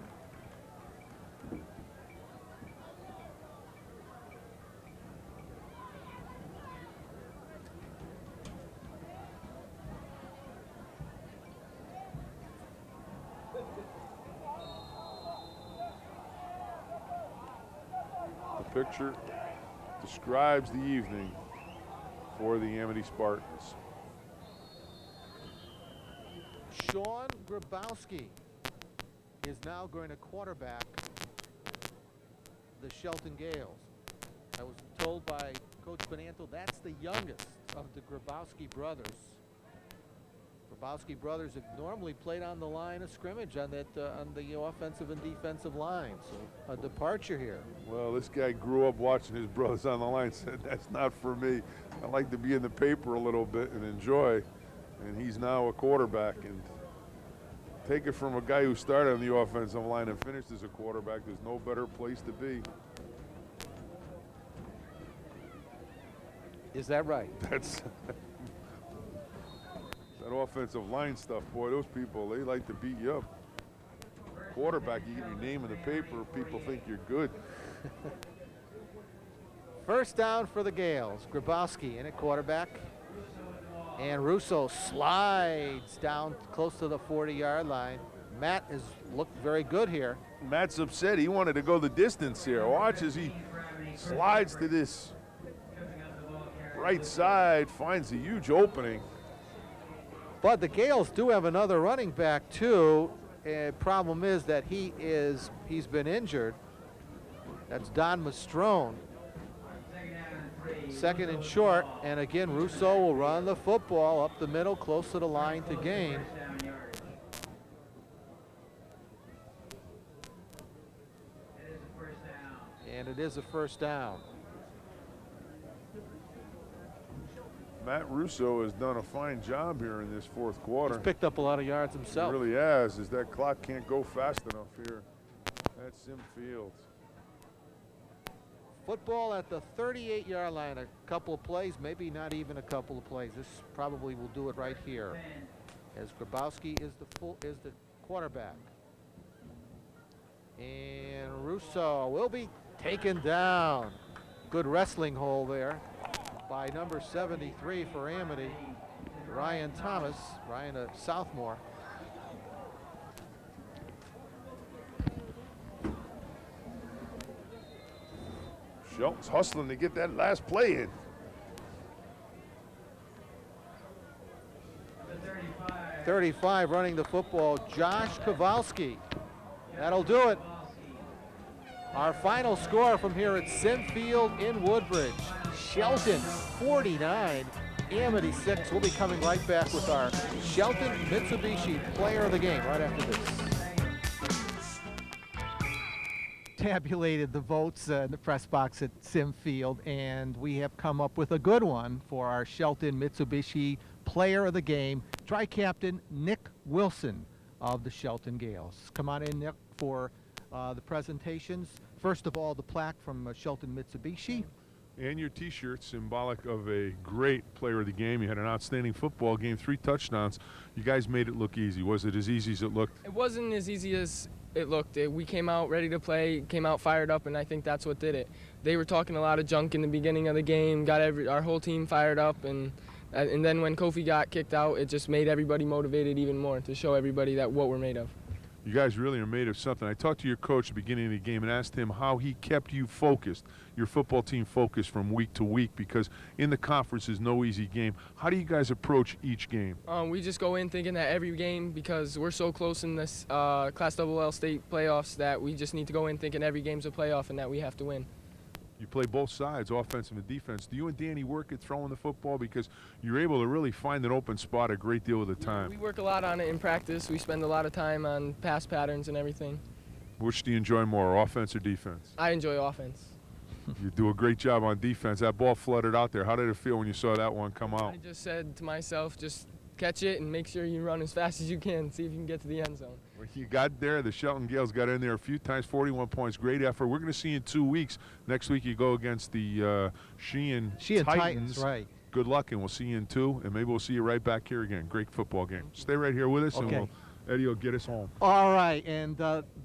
The picture describes the evening for the Amity Spartans. Sean Grabowski is now going to quarterback the Shelton Gaels. I was told by Coach Benanto that's the youngest of the Grabowski brothers. Grabowski brothers have normally played on the line of scrimmage on the offensive and defensive line. So a departure here. Well, this guy grew up watching his brothers on the line, said that's not for me. I like to be in the paper a little bit and enjoy. And he's now a quarterback. And take it from a guy who started on the offensive line and finished as a quarterback, there's no better place to be. Is that right? That's that offensive line stuff, boy, those people, they like to beat you up. Quarterback, you get your name in the paper, people think you're good. First down for the Gaels. Grabowski in at quarterback. And Russo slides down close to the 40-yard line. Matt has looked very good here. Matt's upset. He wanted to go the distance here. Watch as he slides to this right side, finds a huge opening. But the Gaels do have another running back too. Problem is that he's been injured. That's Don Mastrone. Second and short, and again Russo will run the football up the middle close to the line to gain. And it is a first down. Matt Russo has done a fine job here in this fourth quarter. He's picked up a lot of yards himself. He really has, as that clock can't go fast enough here. That's Sim Fields. Football at the 38-yard line. A couple of plays, maybe not even a couple of plays. This probably will do it right here, as Grabowski is the quarterback. And Russo will be taken down. Good wrestling hole there by number 73 for Amity, Ryan Thomas. Ryan, a sophomore. Shelton's hustling to get that last play in. 35 running the football, Josh Kowalski. That'll do it. Our final score from here at Simfield in Woodbridge. Shelton 49, Amity 6. We'll be coming right back with our Shelton Mitsubishi Player of the Game right after this. Tabulated the votes in the press box at Simfield, and we have come up with a good one for our Shelton Mitsubishi Player of the Game, Tri-Captain Nick Wilson of the Shelton Gaels. Come on in, Nick, for the presentations. First of all, the plaque from Shelton Mitsubishi. And your T-shirt, symbolic of a great player of the game. You had an outstanding football game, 3 touchdowns. You guys made it look easy. Was it as easy as it looked? It wasn't as easy as it looked. We came out ready to play, came out fired up, and I think that's what did it. They were talking a lot of junk in the beginning of the game, got our whole team fired up, and then when Kofi got kicked out, it just made everybody motivated even more to show everybody that what we're made of. You guys really are made of something. I talked to your coach at the beginning of the game and asked him how he kept you focused, your football team focused from week to week, because in the conference is no easy game. How do you guys approach each game? We just go in thinking that every game, because we're so close in this Class LL state playoffs, that we just need to go in thinking every game's a playoff and that we have to win. You play both sides, offensive and defense. Do you and Danny work at throwing the football? Because you're able to really find an open spot a great deal of the time. We work a lot on it in practice. We spend a lot of time on pass patterns and everything. Which do you enjoy more, offense or defense? I enjoy offense. You do a great job on defense. That ball flooded out there. How did it feel when you saw that one come out? I just said to myself, just catch it and make sure you run as fast as you can, see if you can get to the end zone. When you got there, the Shelton Gaels got in there a few times, 41 points, great effort. We're going to see you in 2 weeks. Next week you go against the Sheehan Titans. Right. Good luck, and we'll see you in 2, and maybe we'll see you right back here again. Great football game. Stay right here with us, and Eddie will get us home. All right, and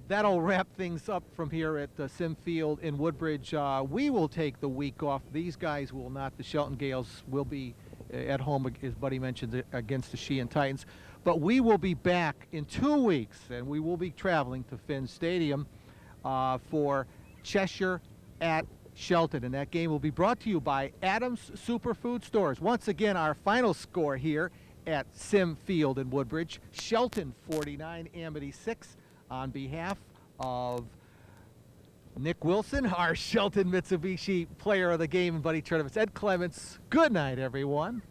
that'll wrap things up from here at Simfield in Woodbridge. We will take the week off. These guys will not. The Shelton Gaels will be at home, as Buddy mentioned, against the Sheehan Titans. But we will be back in 2 weeks, and we will be traveling to Finn Stadium for Cheshire at Shelton. And that game will be brought to you by Adams Superfood Stores. Once again, our final score here at Sim Field in Woodbridge. Shelton 49, Amity 6. On behalf of Nick Wilson, our Shelton Mitsubishi Player of the Game and Buddy Tournaments, Ed Clements, good night, everyone.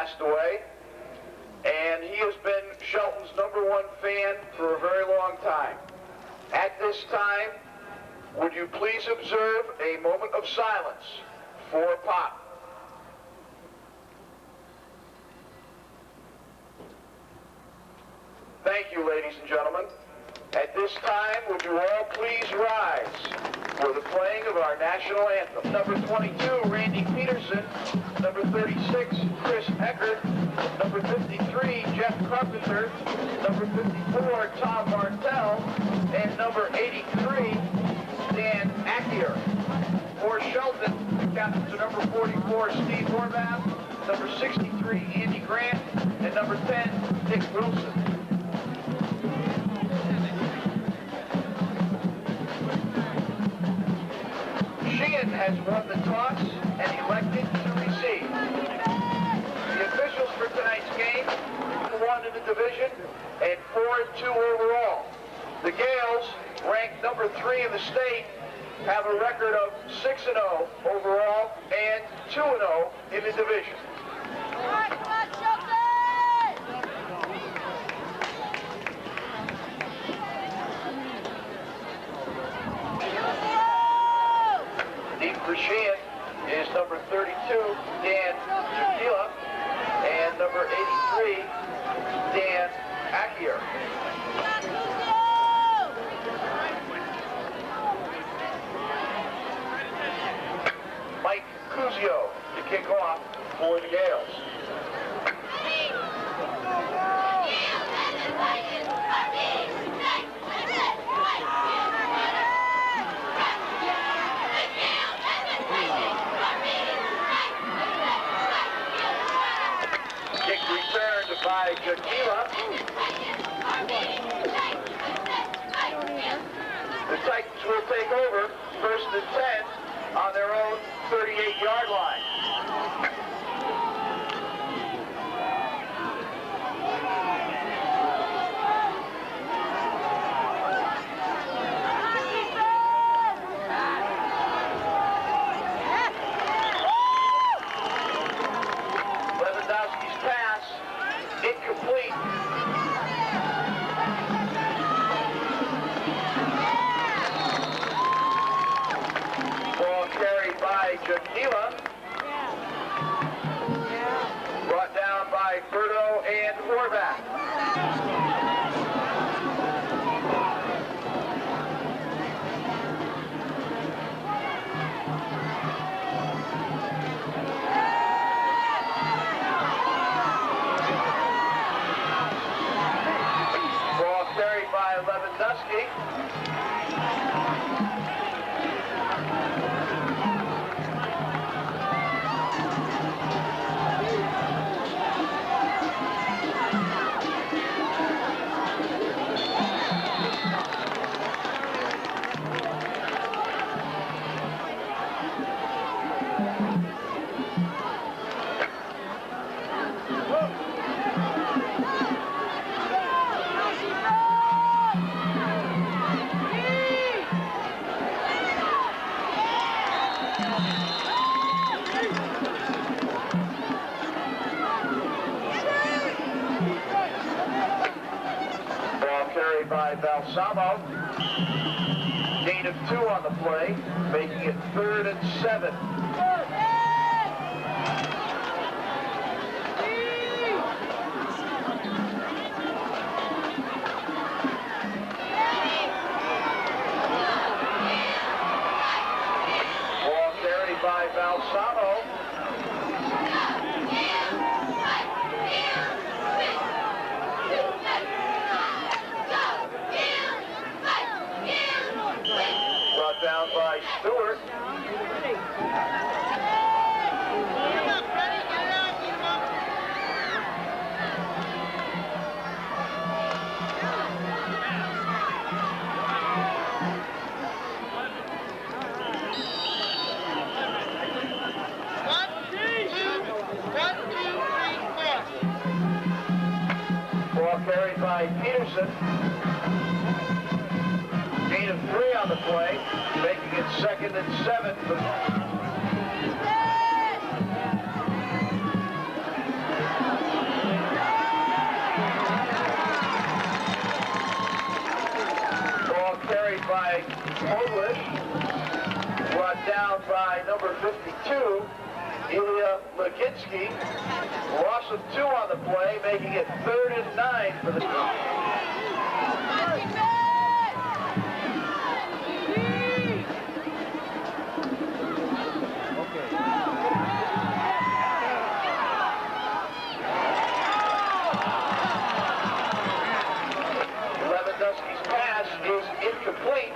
passed away, and he has been Shelton's #1 fan for a very long time. At this time, would you please observe a moment of silence for Pop? Thank you, ladies and gentlemen. At this time, would you all please rise for the playing of our national anthem. Number 22, Randy Peterson. Number 36, Chris Eckert. Number 53, Jeff Carpenter. Number 54, Tom Martell. And number 83, Dan Acker. For Shelton, captain to number 44, Steve Horvath. Number 63, Andy Grant. And number 10, Nick Wilson. Sheehan has won the toss and elected to receive. The officials for tonight's game, 1 in the division and 4-2 overall. The Gaels, ranked number 3 in the state, have a record of 6-0 overall and 2-0 in the division. For Sheehan is number 32, Dan Tequila, and number 83, Dan Acker. Mike Cuzio to kick off for the Gaels. By Tequila. The Titans will take over 1st and 10 on their own 38-yard line. Tequila, brought down by Berto and Horvath. Ball carried by Lewandowski. carry by Balsamo. Gain of 2 on the play, making it 3rd and 7. Ball carried by Balsamo. Brought down by Stewart. Ball carried by Peterson. Gain of 3 on the play, making it 2nd and 7. Ball carried by Polish, brought down by number 52, Ilya Laginski. Loss of 2 on the play, making it 3rd and 9 for the Lewandowski's pass is incomplete.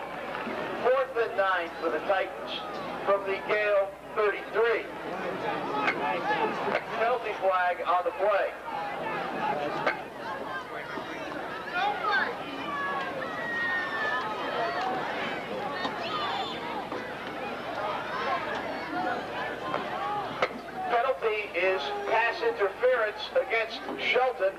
4th and 9 for the Titans from the Gale 33. Penalty flag on the play. Penalty is pass interference against Shelton.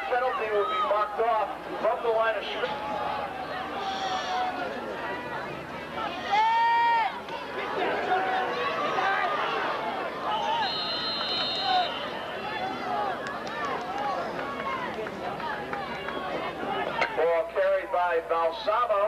Penalty will be marked off from the line of scrimmage. Ball carried by Balsamo.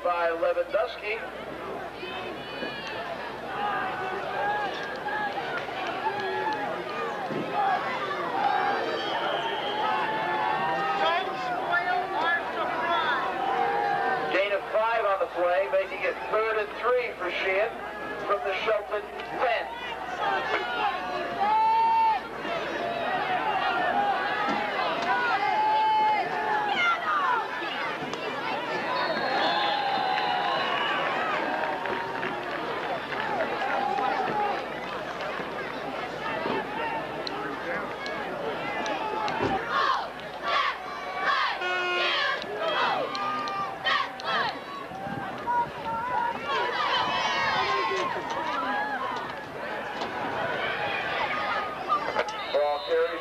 By Lewandowski. Gain of 5 on the play, making it 3rd and 3 for Sheehan from the Shelton 10.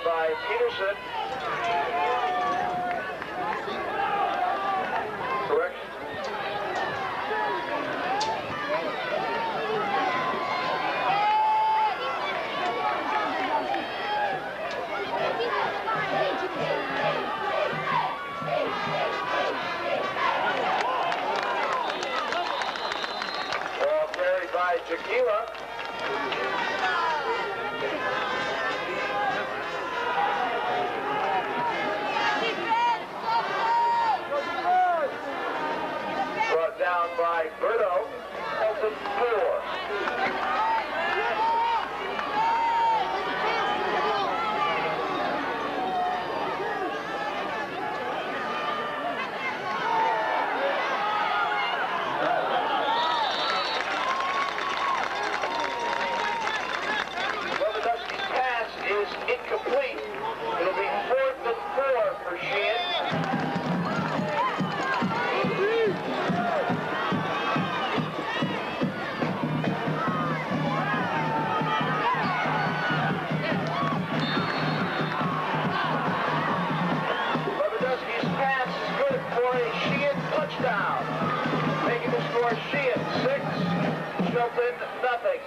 By Peterson. Correction. Ball carried by Jaquila. Down by Berto, Shelton 4. Lewandowski's score, Sheehan 6, Shelton nothing.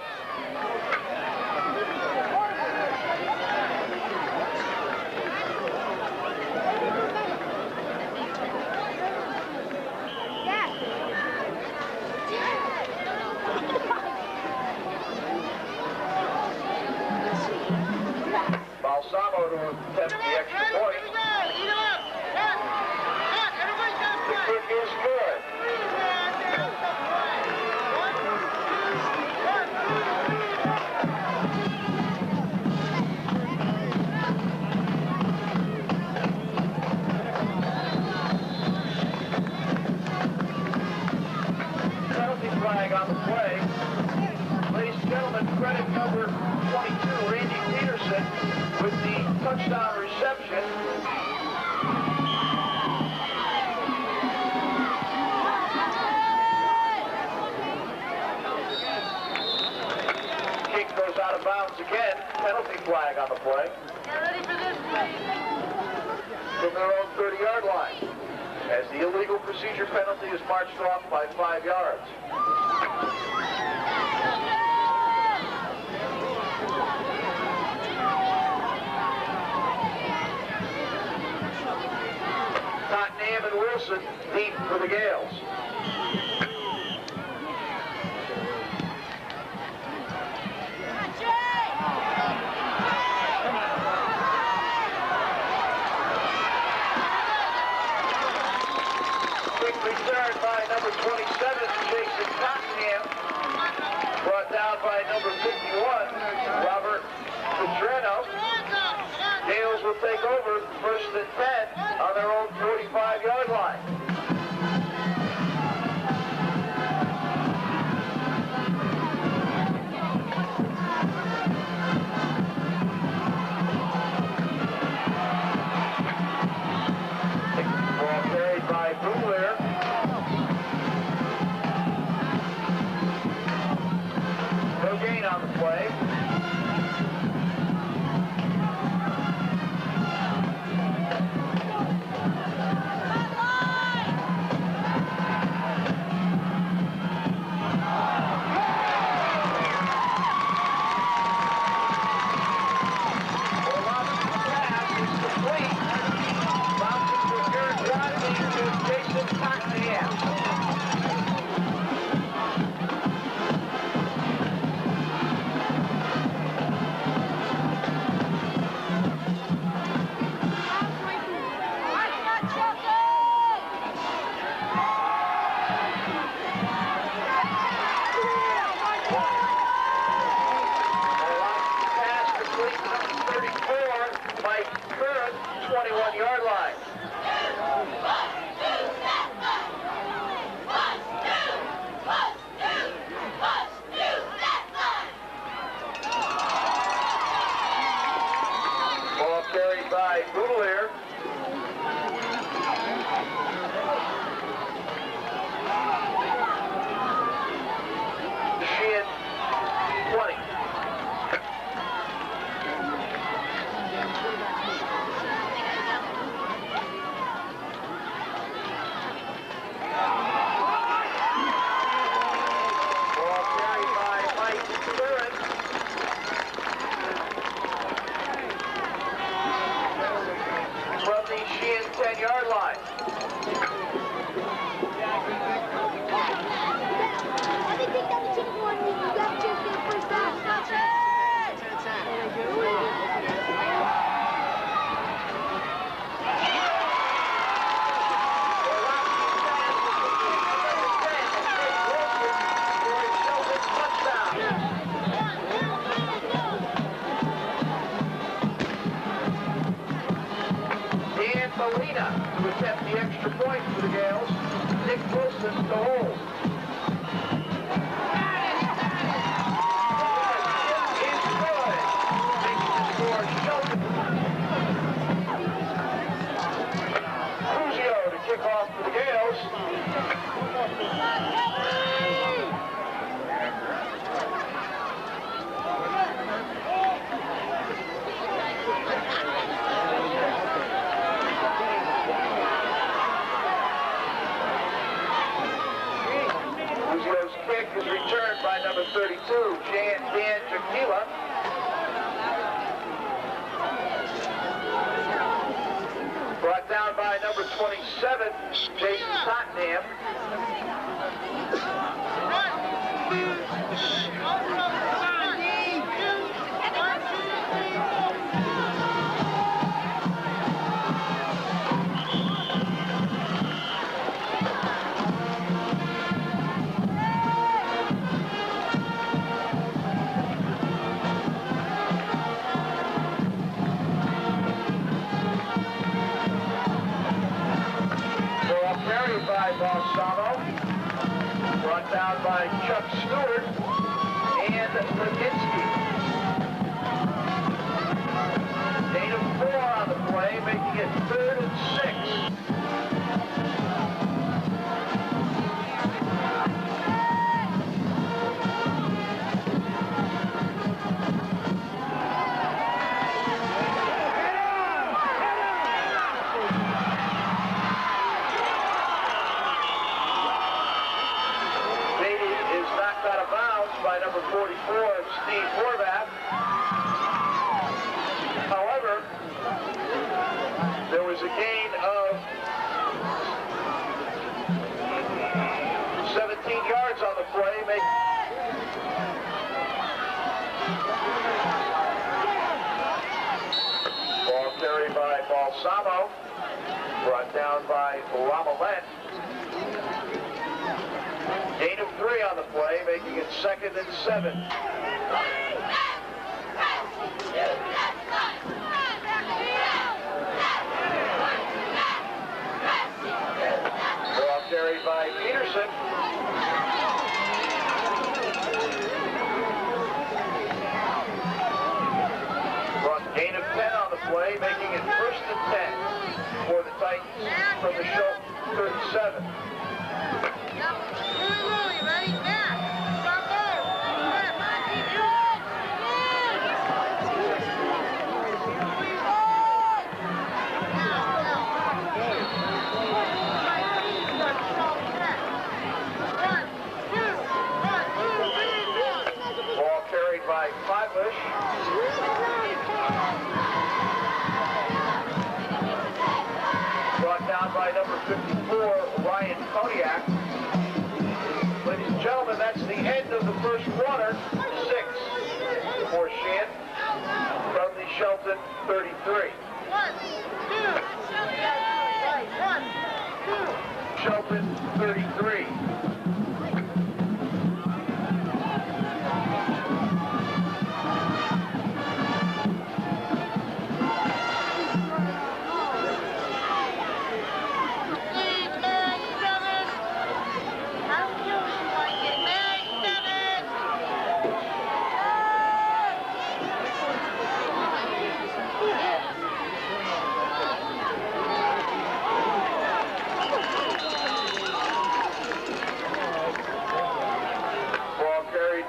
Balsamo to attempt the extra point. The kick is good. Penalty flag on the play. Ladies and gentlemen, credit number 22, Randy Peterson, with the touchdown reception. Kick goes out of bounds again. Penalty flag on the play. From their own 30-yard line, as the illegal procedure penalty is marched off by 5 yards. Tottenham and Wilson deep for the Gaels. Quick return by number 27, Jason Tottenham. Brought down by number 51, Robert Petrino. Gaels will take over first and 10 on their own 45-yard line. Ball carried by Boulair. No gain on the play. by Boulair. Sheehan, 20. Ball carried by Mike Curran. From the Sheehan 10-yard line. Molina to attempt the extra point for the Gaels. Nick Wilson to hold. Is good. Makes the score Shelton. Cruzio to kick off for the Gaels. kick is returned by number 32, Dan Jaquila. Brought down by number 27, Jason Tottenham. Carried by Balsamo, brought down by Chuck Stewart and Leginski. Gain of 4 on the play, making it 3rd and 6. By number 44, Steve Horvath. However, there was a gain of 17 yards on the play. Ball carried by Balsamo, brought down by Ramalette. Gain of 3 on the play, making it 2nd and 7. Ball carried by Peterson. Gain of 10 on the play, making it 1st and 10 for the Titans from the Shelton 37. Ball carried by Feiglish. Brought down by number 54, Ryan Kodiak. Ladies and gentlemen, that's the end of the first quarter. 6 for Sheehan from the Shelton 33. Shelton 33.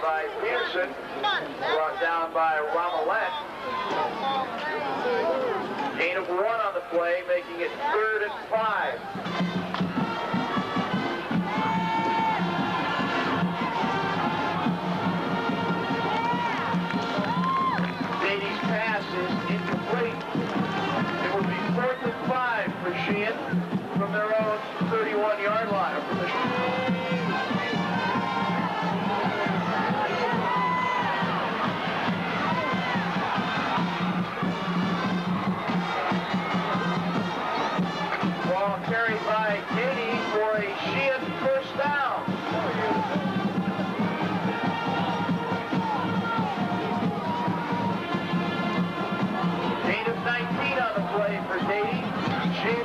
By Peterson, brought down by Ramalette. Gain of 1 on the play, making it 3rd and 5. Dady's pass is incomplete. It will be 4th and 5 for Sheehan from their own 31-yard line. Carried by Katie for a Sheehan first down. Gain of 19 on the play for Katie. Sheehan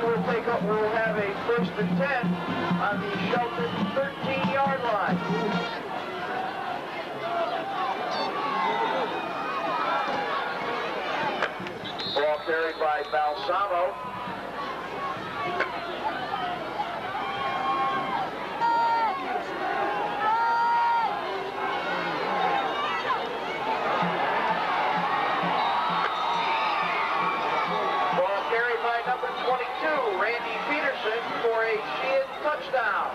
will have a 1st and 10 on the Shelton 13-yard line. Ball carried by Balsamo. Randy Peterson for a Sheehan touchdown.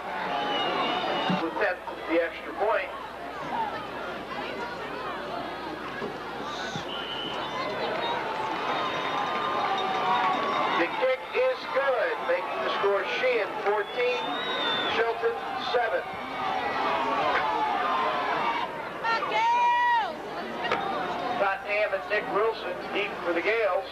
Cam and Nick Wilson deep for the Gaels.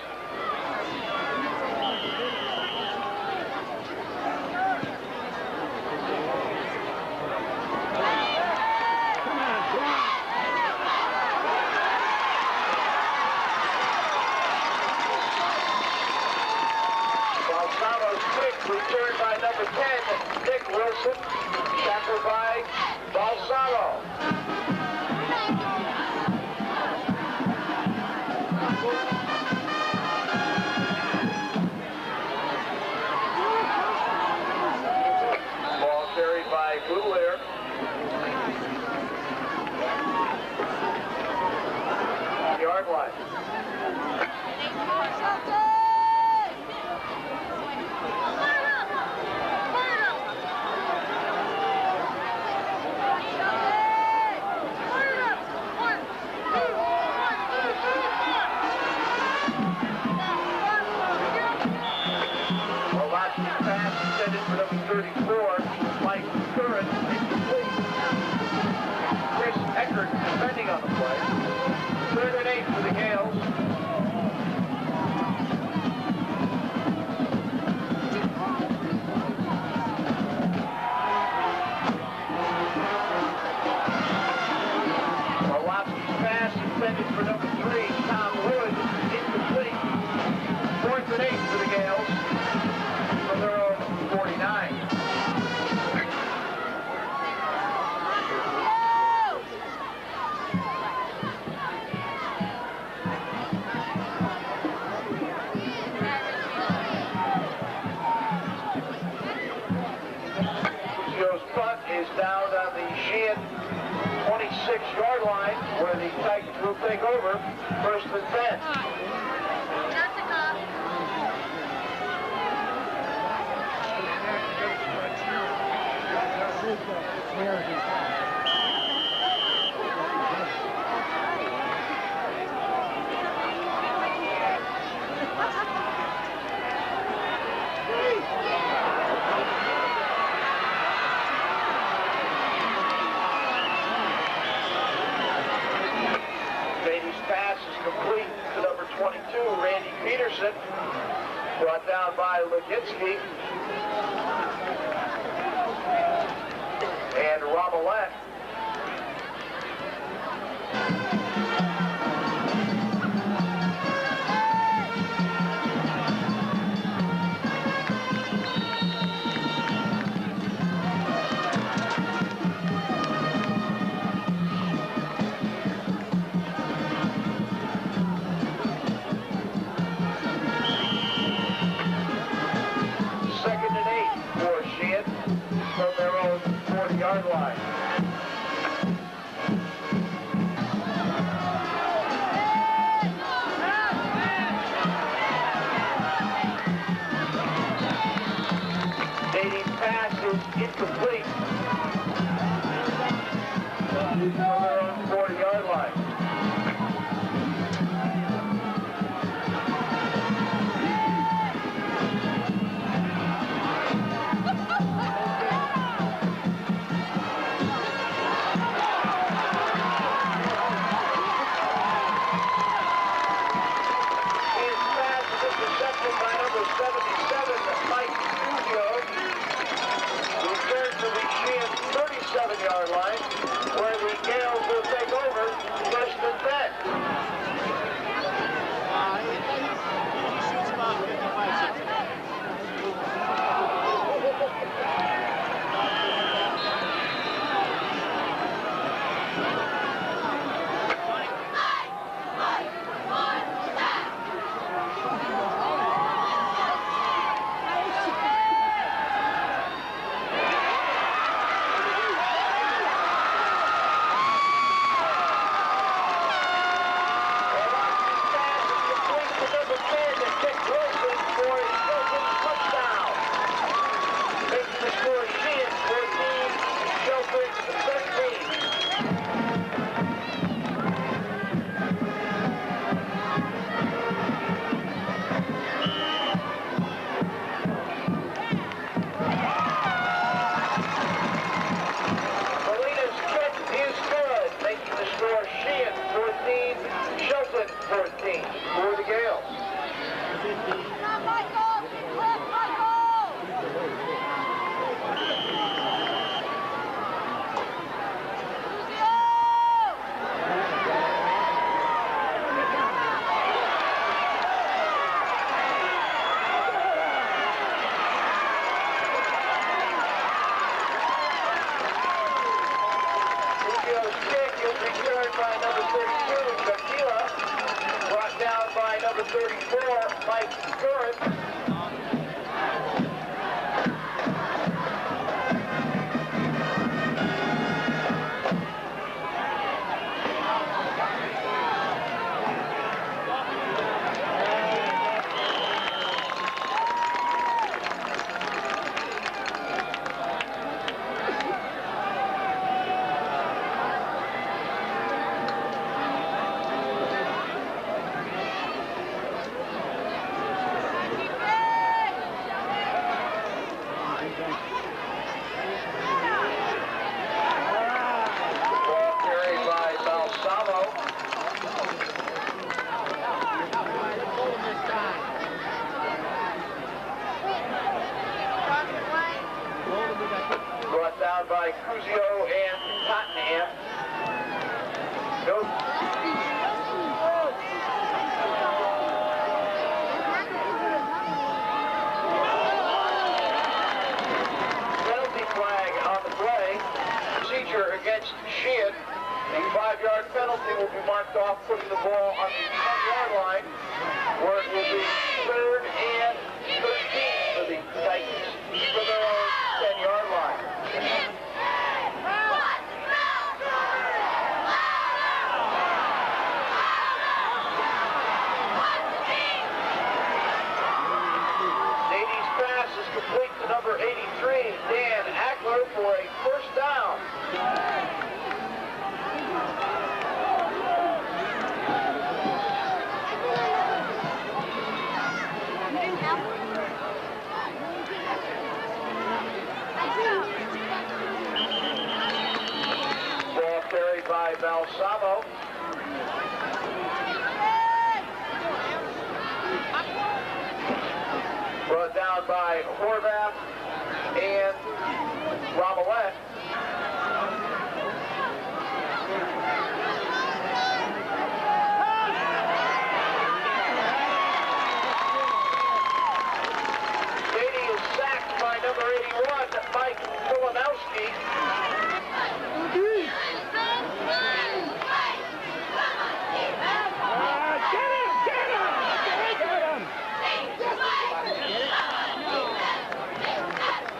Balsavo's quick return by number 10, Nick Wilson, tackled by Balsavo. Ball carried by Goodlair. Yard line. Intended for number 34, Mike Curran, incomplete. Chris Eckert defending on the play. 3rd and 8 for the Gaels. Orlovsky's pass intended for number 3, Tom Wood, incomplete. 4th and 8 for the Gaels. From their own 49. Joe's punt is down on the Sheehan 26-yard line where the Titans will take over. 1st and 10. Beatty's pass is complete to number 22, Randy Peterson, brought down by Legitsky and Ramalette. From their own 40-yard line. Beatty's pass is incomplete. From their own 40-yard line. Cuzio's kick is returned by number 32, Tequila. Brought down by number 34, Mike Curran. Brought down by Cuzio and Tottenham. Nope. Penalty flag on the play. Procedure against Sheehan. A 5-yard penalty will be marked off, putting the ball on the 10-yard line, where it will be 3rd and 13 for the Titans for their own 10-yard line. Nady's pass is complete to number 83, Dan Ackler, for a first down. Ball carried by Balsamo. Brought down by Horvath and Romelette. Katie is sacked by number 81, Mike Filanowski.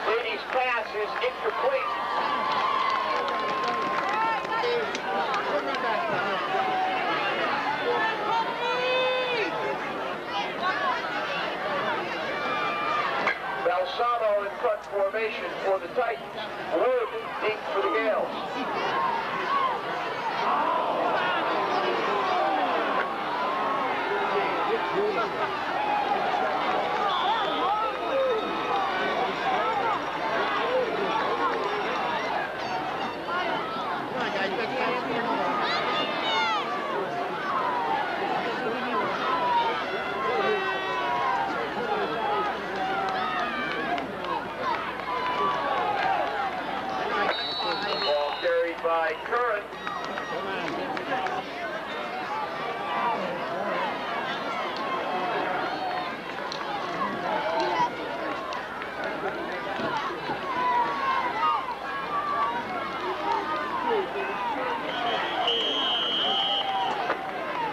Katie's pass is incomplete. Balsamo in front formation for the Titans. Wood deep for the Gaels. Ball carried by Curran.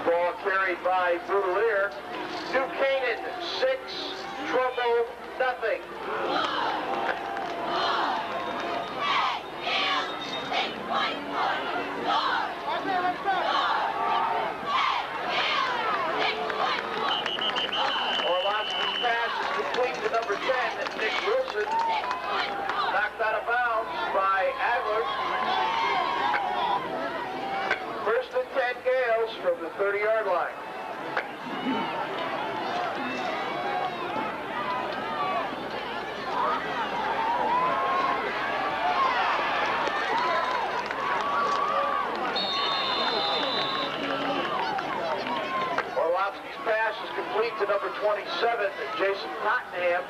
Ball carried by Boudelier. Buchanan, 6, Trumbull, nothing. Orlovsky's pass is complete to number 10, Nick Wilson. Knocked out of bounds by Adler. First and 10 Gaels from the 30-yard line. Orlovsky's pass is complete to number 27, Jason Tottenham.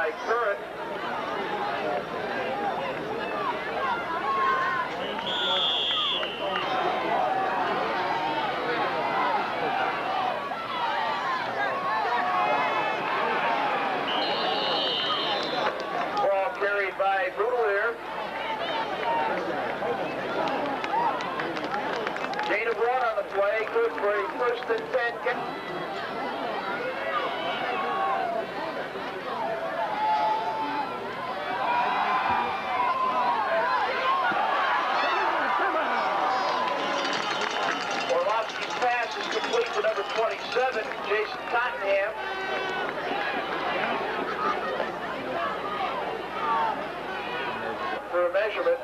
by Curran. Ball carried by Boudelier. Gain of 1 on the play, good for a 1st and 10. Orlovsky's pass is complete to number 27, Jason Tottenham. For a measurement.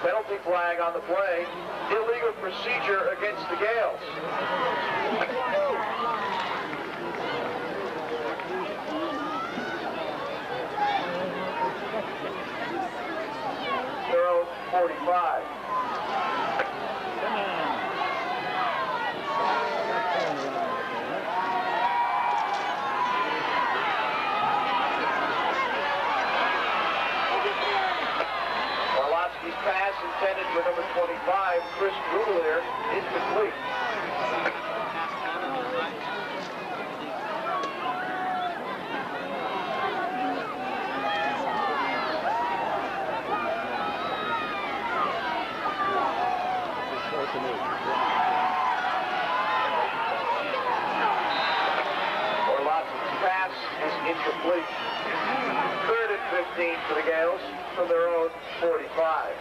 Penalty flag on the play. Illegal procedure against the Gaels. Their own 45. Orlovsky's pass intended for number 25, Chris Boudelier, incomplete. Orlovsky's pass is incomplete. 3rd and 15 for the Gaels from their own 45.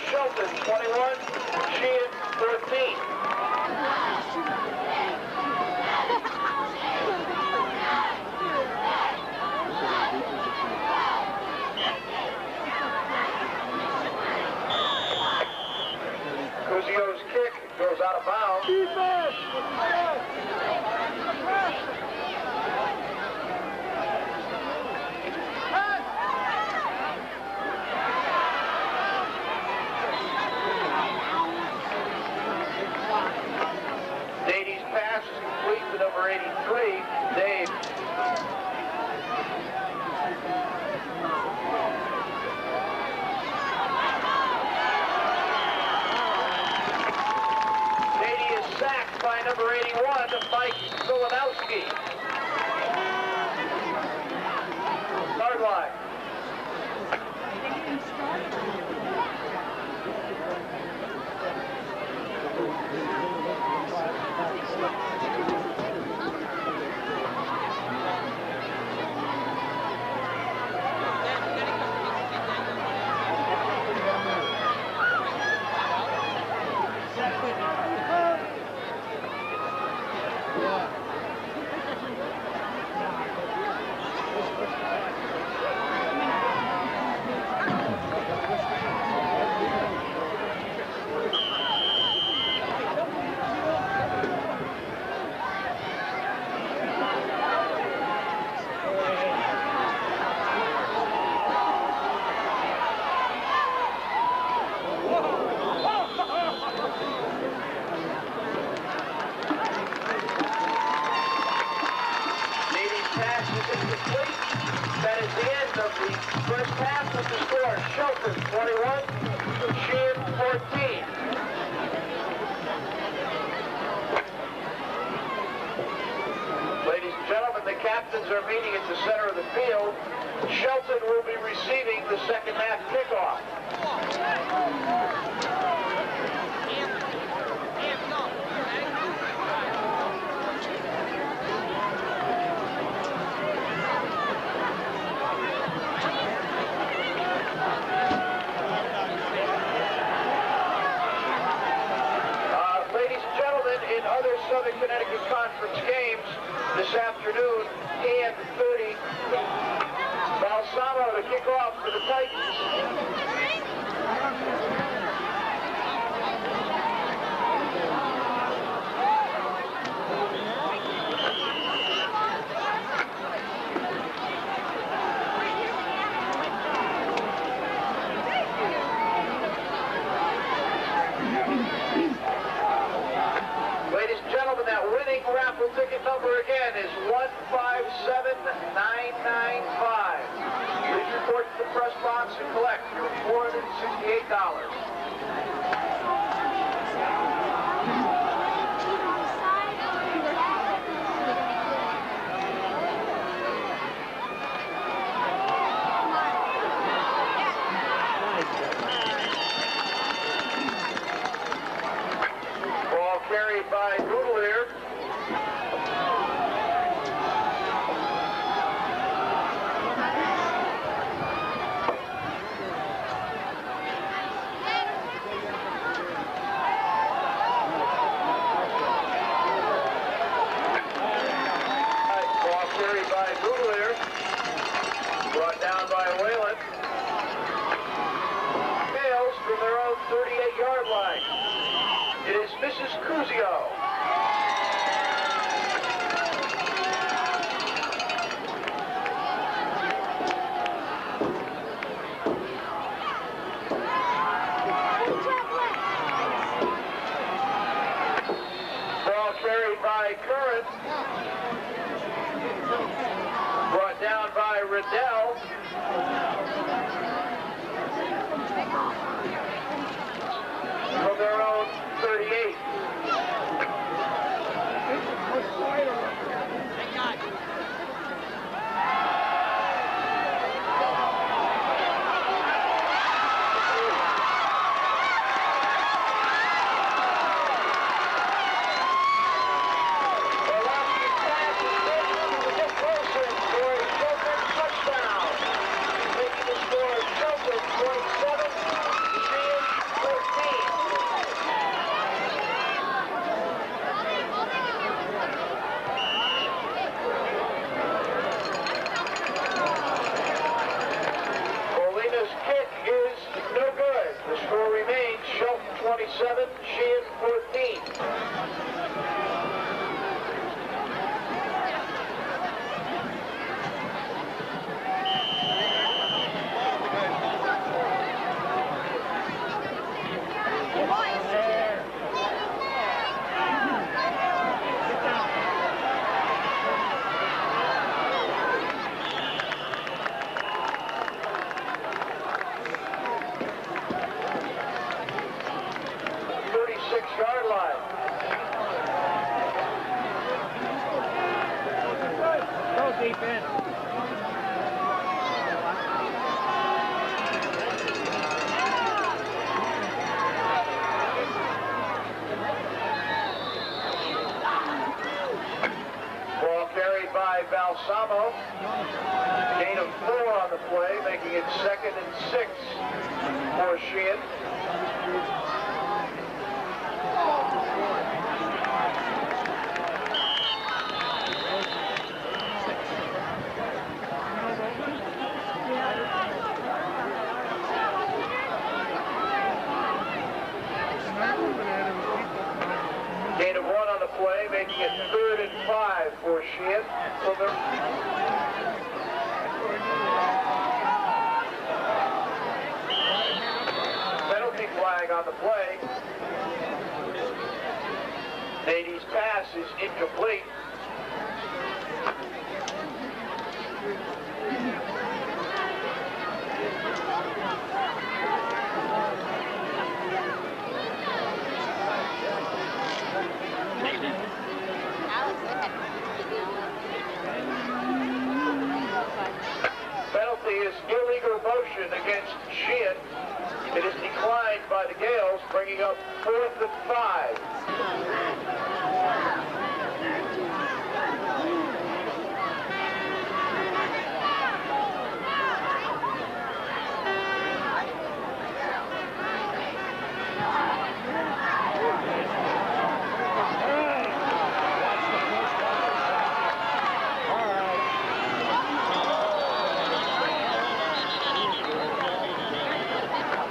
Shelton, 21, Sheehan, 14. Cuzio's kick goes out of bounds. Dady's pass is complete to number 83, Dave. Dady is sacked by number 81, Mike Vilanowski. Sideline. complete. That is the end of the first half with the score. Shelton 21, Sheehan 14. Ladies and gentlemen, the captains are meeting at the center of the field. Shelton will be receiving the second half kickoff. In other Southern Connecticut Conference games this afternoon, and 30, Balsamo to kick off for the Titans. Ladies and gentlemen, that winning raffle ticket number again is 157995. Please report to the press box and collect your $468. Ball carried by Goodlear. Ball carried by Goodlear. Brought down by Whalen. Gaels from their own 38-yard line. It is Mrs. Cusio. Ball carried by Curran. Brought down by Riddell. From their own 38. Kick is no good. The score remains Shelton 27, Sheehan 14. Yard line. Go defense. Ball carried by Balsamo. Gain of 4 on the play, making it 2nd and 6 for Sheehan. Gain of 1 on the play, making it 3rd and 5 for Sheehan. Penalty flag on the play. Nady's pass is incomplete. up 4th and 5.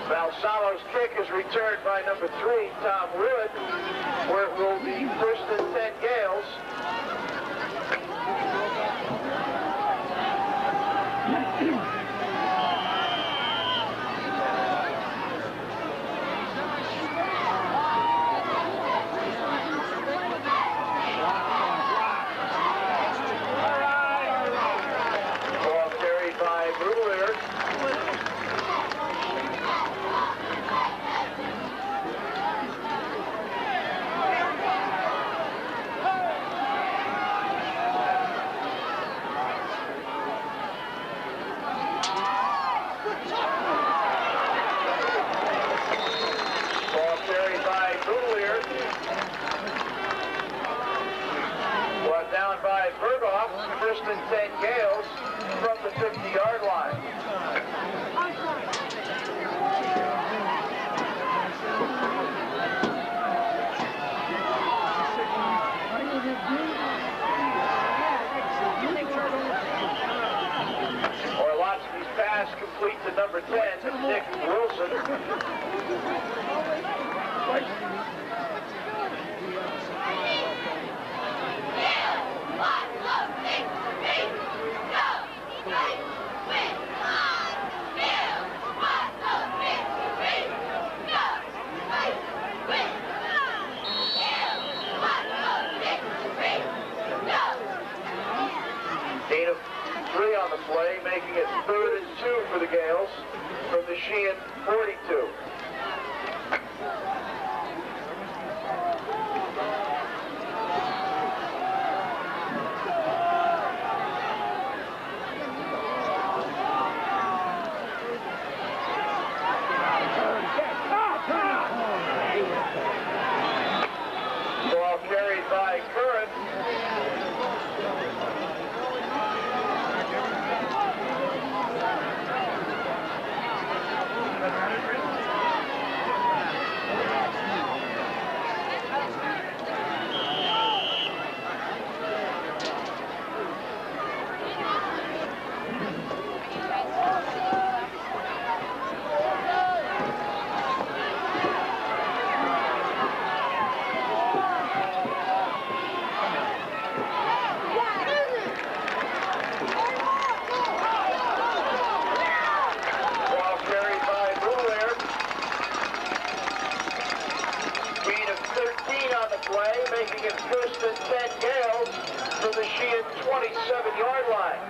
Valsalo's kick is returned by number 3, Tom Wood, where it will be 1st and 10 Gaels. Ball carried by Boulevard. Ball carried by Boulevard. Brought down by Berghoff. 1st and 10 Gaels from the 50-yard line. Orlovsky's pass complete to number 10, Nick Wilson. Gain of 3 on the play, making it 3rd and 2 for the Gaels from the Sheehan 42. Ball carried by Curran. Ball carried by Boulevard. Gain of 13 on the play, making it 1st and 10 Gaels from the Sheehan 27-yard line.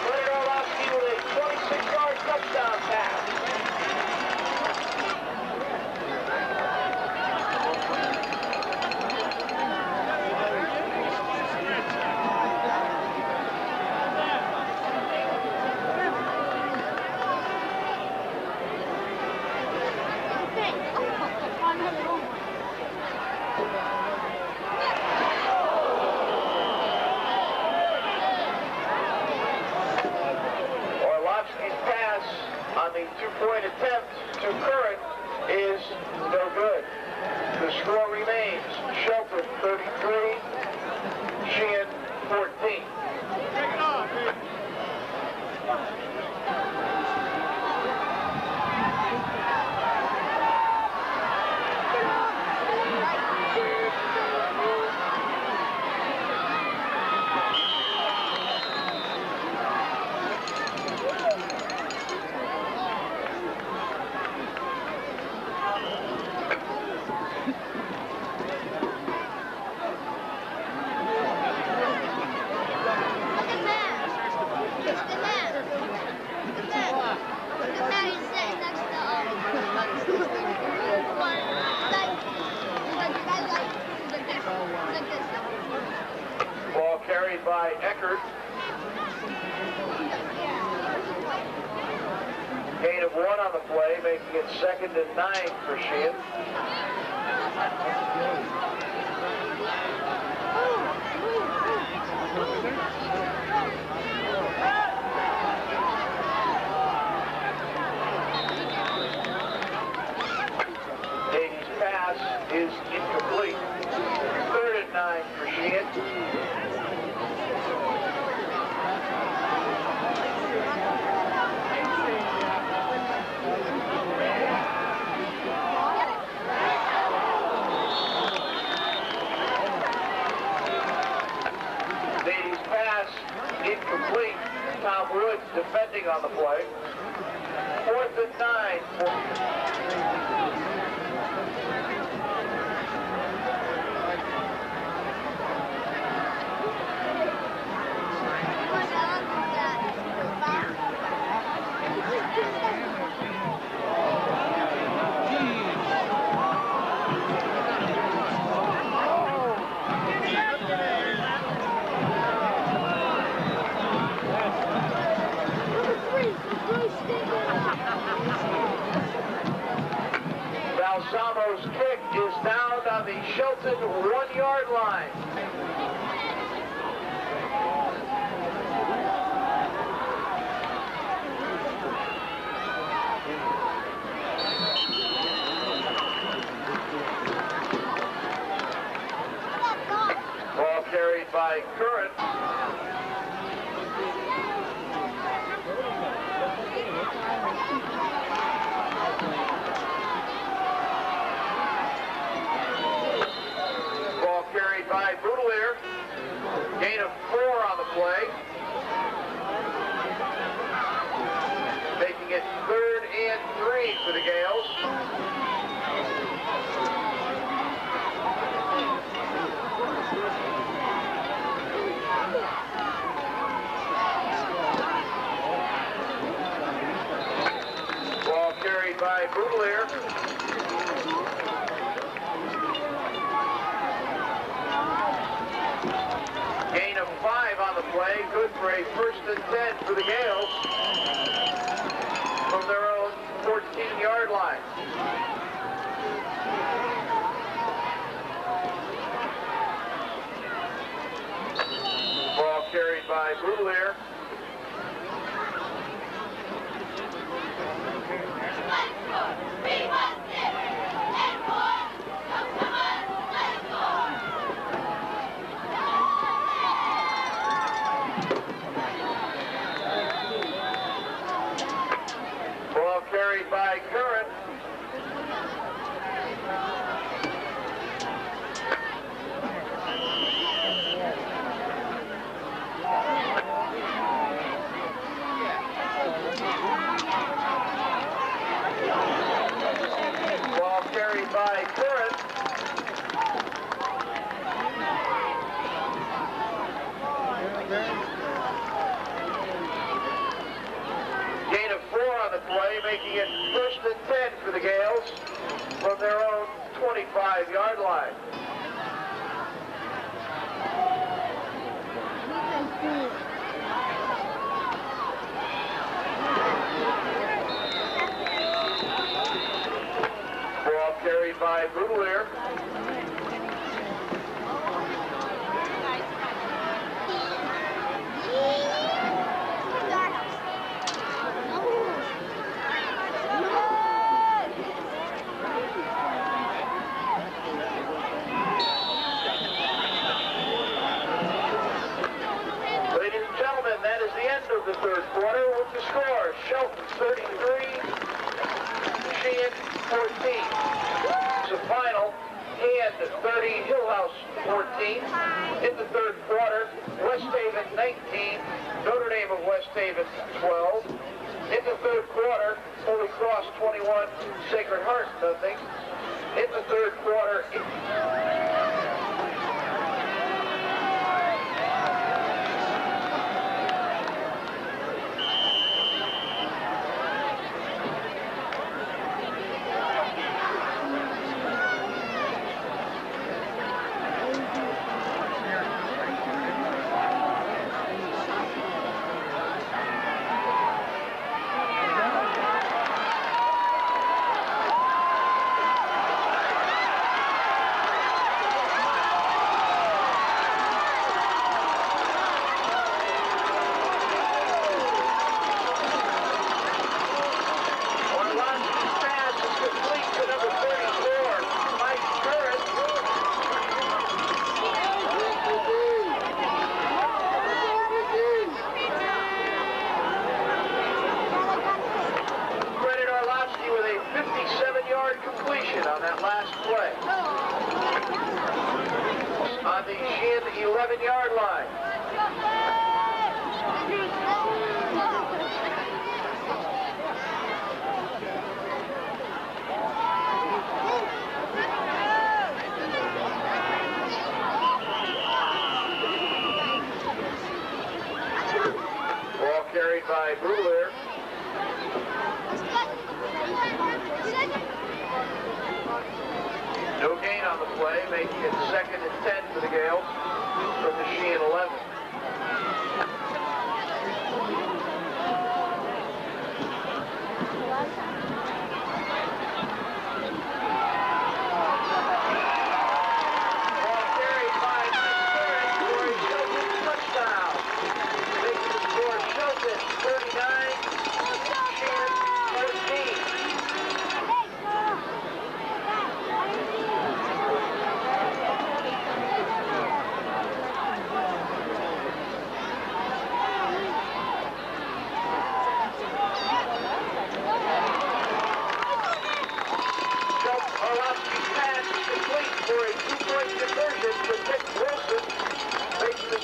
Leonard Orlovsky with a 26-yard touchdown pass. Orlovsky's pass on the 2-point attempt to Curran is no good. The score remains Shelton 33, Sheehan 14. on the play, making it 2nd and 9 for Sheehan. Davies' pass is incomplete. 3rd and 9 for Sheehan. Incomplete. Tom Wood defending on the play. 4th and 9. Balsamo's kick is down on the Shelton 1-yard line. Ball carried by Curran. By Boudelier. Gain of 4 on the play. Making it 3rd and 3 for the Gaels. Ball carried by Boudelier. Gain of 5 on the play, good for a 1st and 10 for the Gaels from their own 14-yard line. Ball carried by Boudelier. Carried by Curran. Ball carried by Curran. Gain of 4 on the play, making it 1st and 10 for the Gaels from their own 25-yard line. Ball carried by Boudelier. Of the 3rd quarter with the score: Shelton 33, Sheehan 14. The final, and 30, Hillhouse 14. In the 3rd quarter, West Haven 19, Notre Dame of West Haven 12. In the 3rd quarter, Holy Cross 21, Sacred Heart nothing. In the 3rd quarter, Sheehan on that last play. On the Sheehan 11-yard line. Ball carried by Brewer. No gain on the play, making it 2nd and 10 for the Gaels from the Sheehan 11. Ball carried by Smith for a Shelton touchdown. Making the score Shelton 39, Sheehan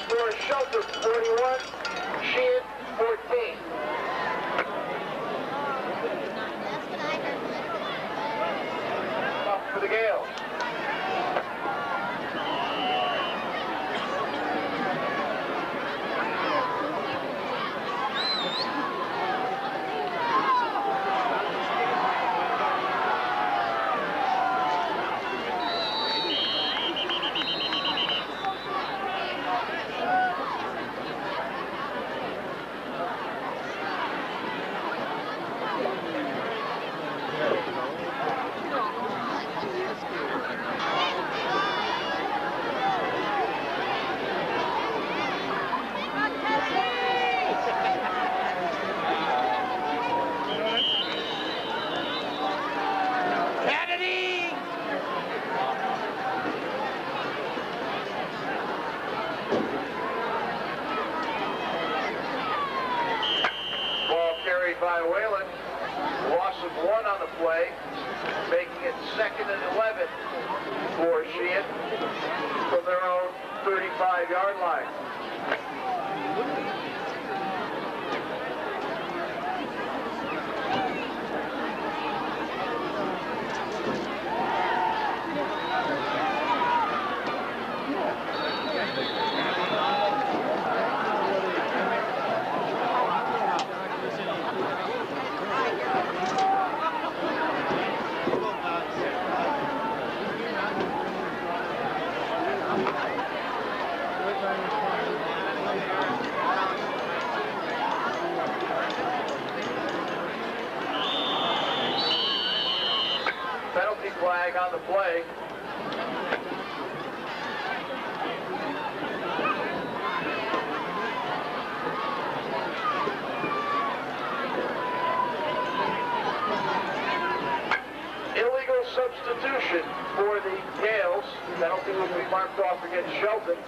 14. Shelton 41, Sheehan 14. Up for the Gaels. By Whalen, loss of 1 on the play, making it 2nd and 11 for Sheehan from their own 35-yard line. Penalty flag on the play. Illegal substitution for the Gaels. Penalty will be marked off against Shelton.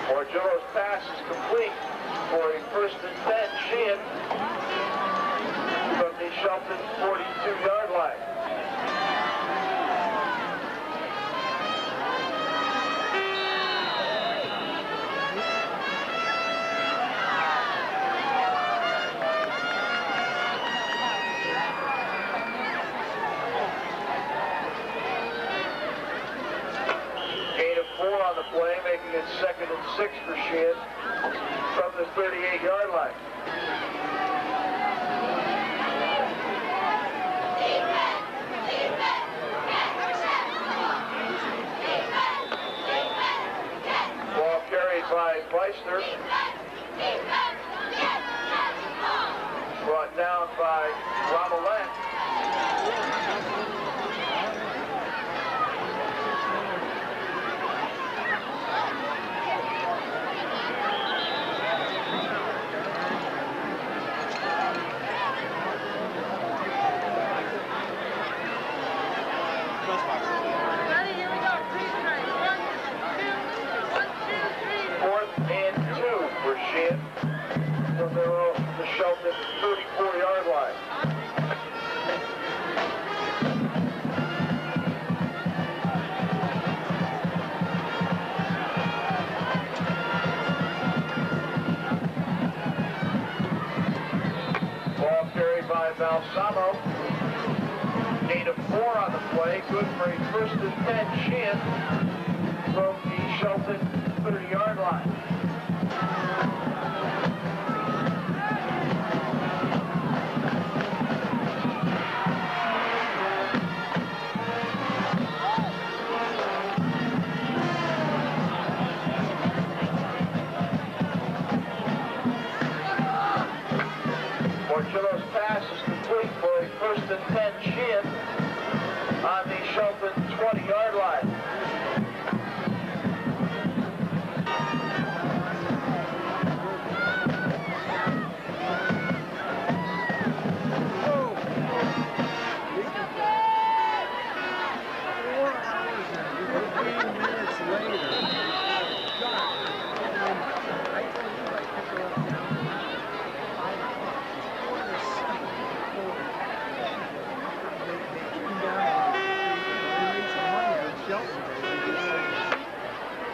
Morgillo's pass is complete for a 1st and 10 Sheehan from the Shelton 42-yard line. Gain of 4 on the play, making it 2nd and 6 for Sheehan from the 38-yard line. Ball carried by Beister. Brought down by Romelet. Balsamo. Gain of 4 on the play. Good for a first and 10 Sheehan from the Shelton 30-yard line. Portillo's pass is complete for a first and 10 Sheehan on the Shelton 20-yard line.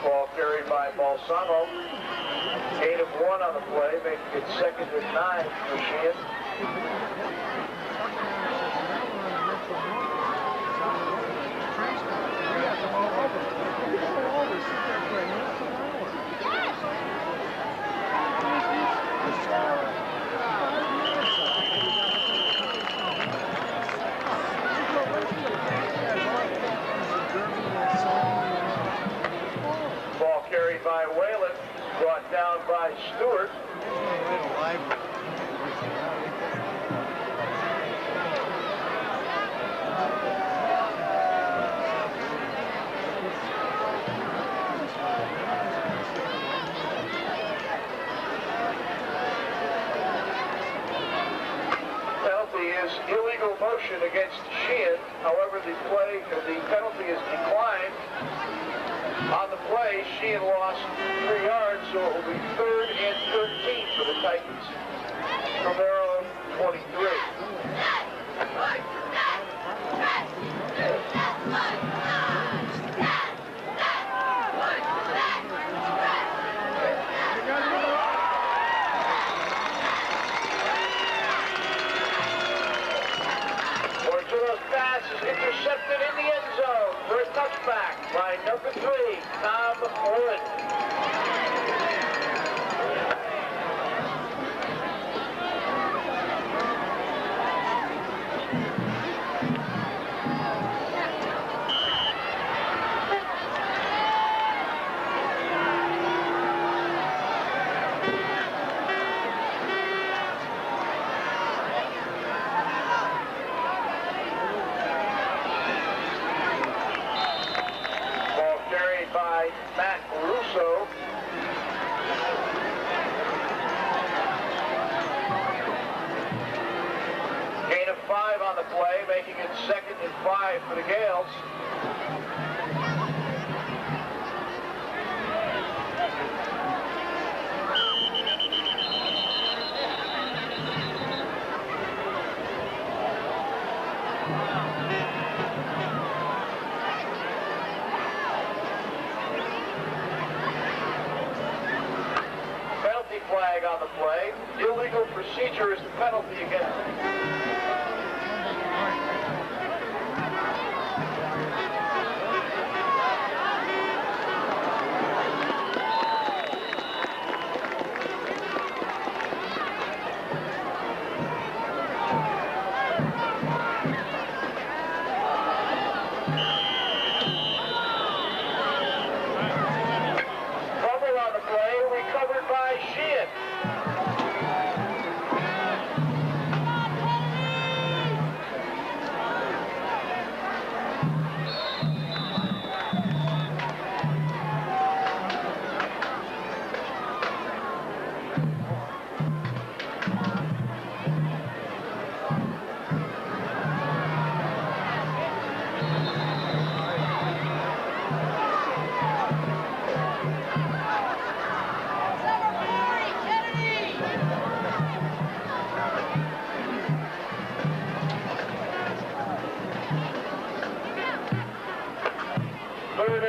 Ball carried by Balsamo. Gain of 1 on the play, making it 2nd and 9 for Sheehan. Ball carried by Whalen, brought down by Stewart. Penalty is illegal motion against Sheehan. However, the penalty is declined. On the play, Sheehan lost 3 yards, so it will be 3rd and 13 for the Titans from their own 23. Portillo's pass is intercepted in the end zone for a touchback by number 3, Tom Wood. By Matt Russo. Gain of 5 on the play, making it 2nd and 5 for the Gaels. Flag on the play. Illegal procedure is the penalty against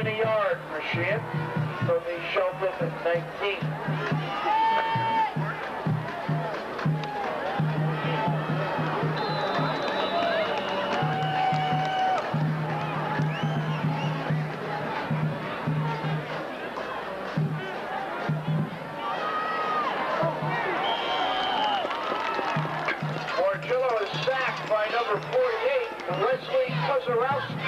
and a yard for Sheehan from the Shelton 19. number 48, Leslie Kozarowski.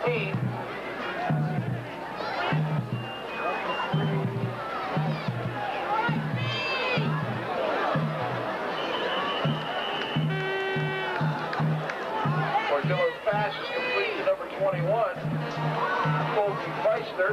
17. Portillo's pass is complete to number 21, Colby Feister.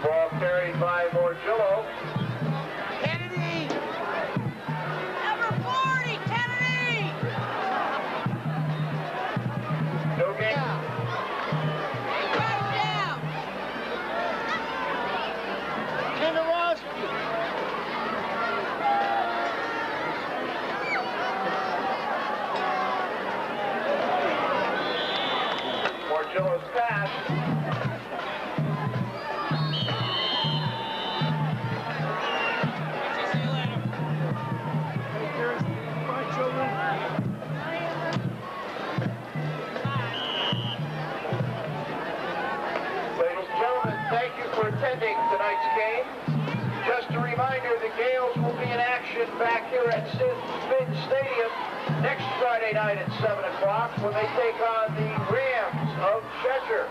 Ball carried by Morgillo. Kennedy! Number 40, Kennedy! No game. Right down! Kenderowski! Morgillo's pass. Ladies and gentlemen, thank you for attending tonight's game. Just a reminder, the Gaels will be in action back here at Finn Stadium next Friday night at 7 o'clock when they take on the Rams of Cheshire.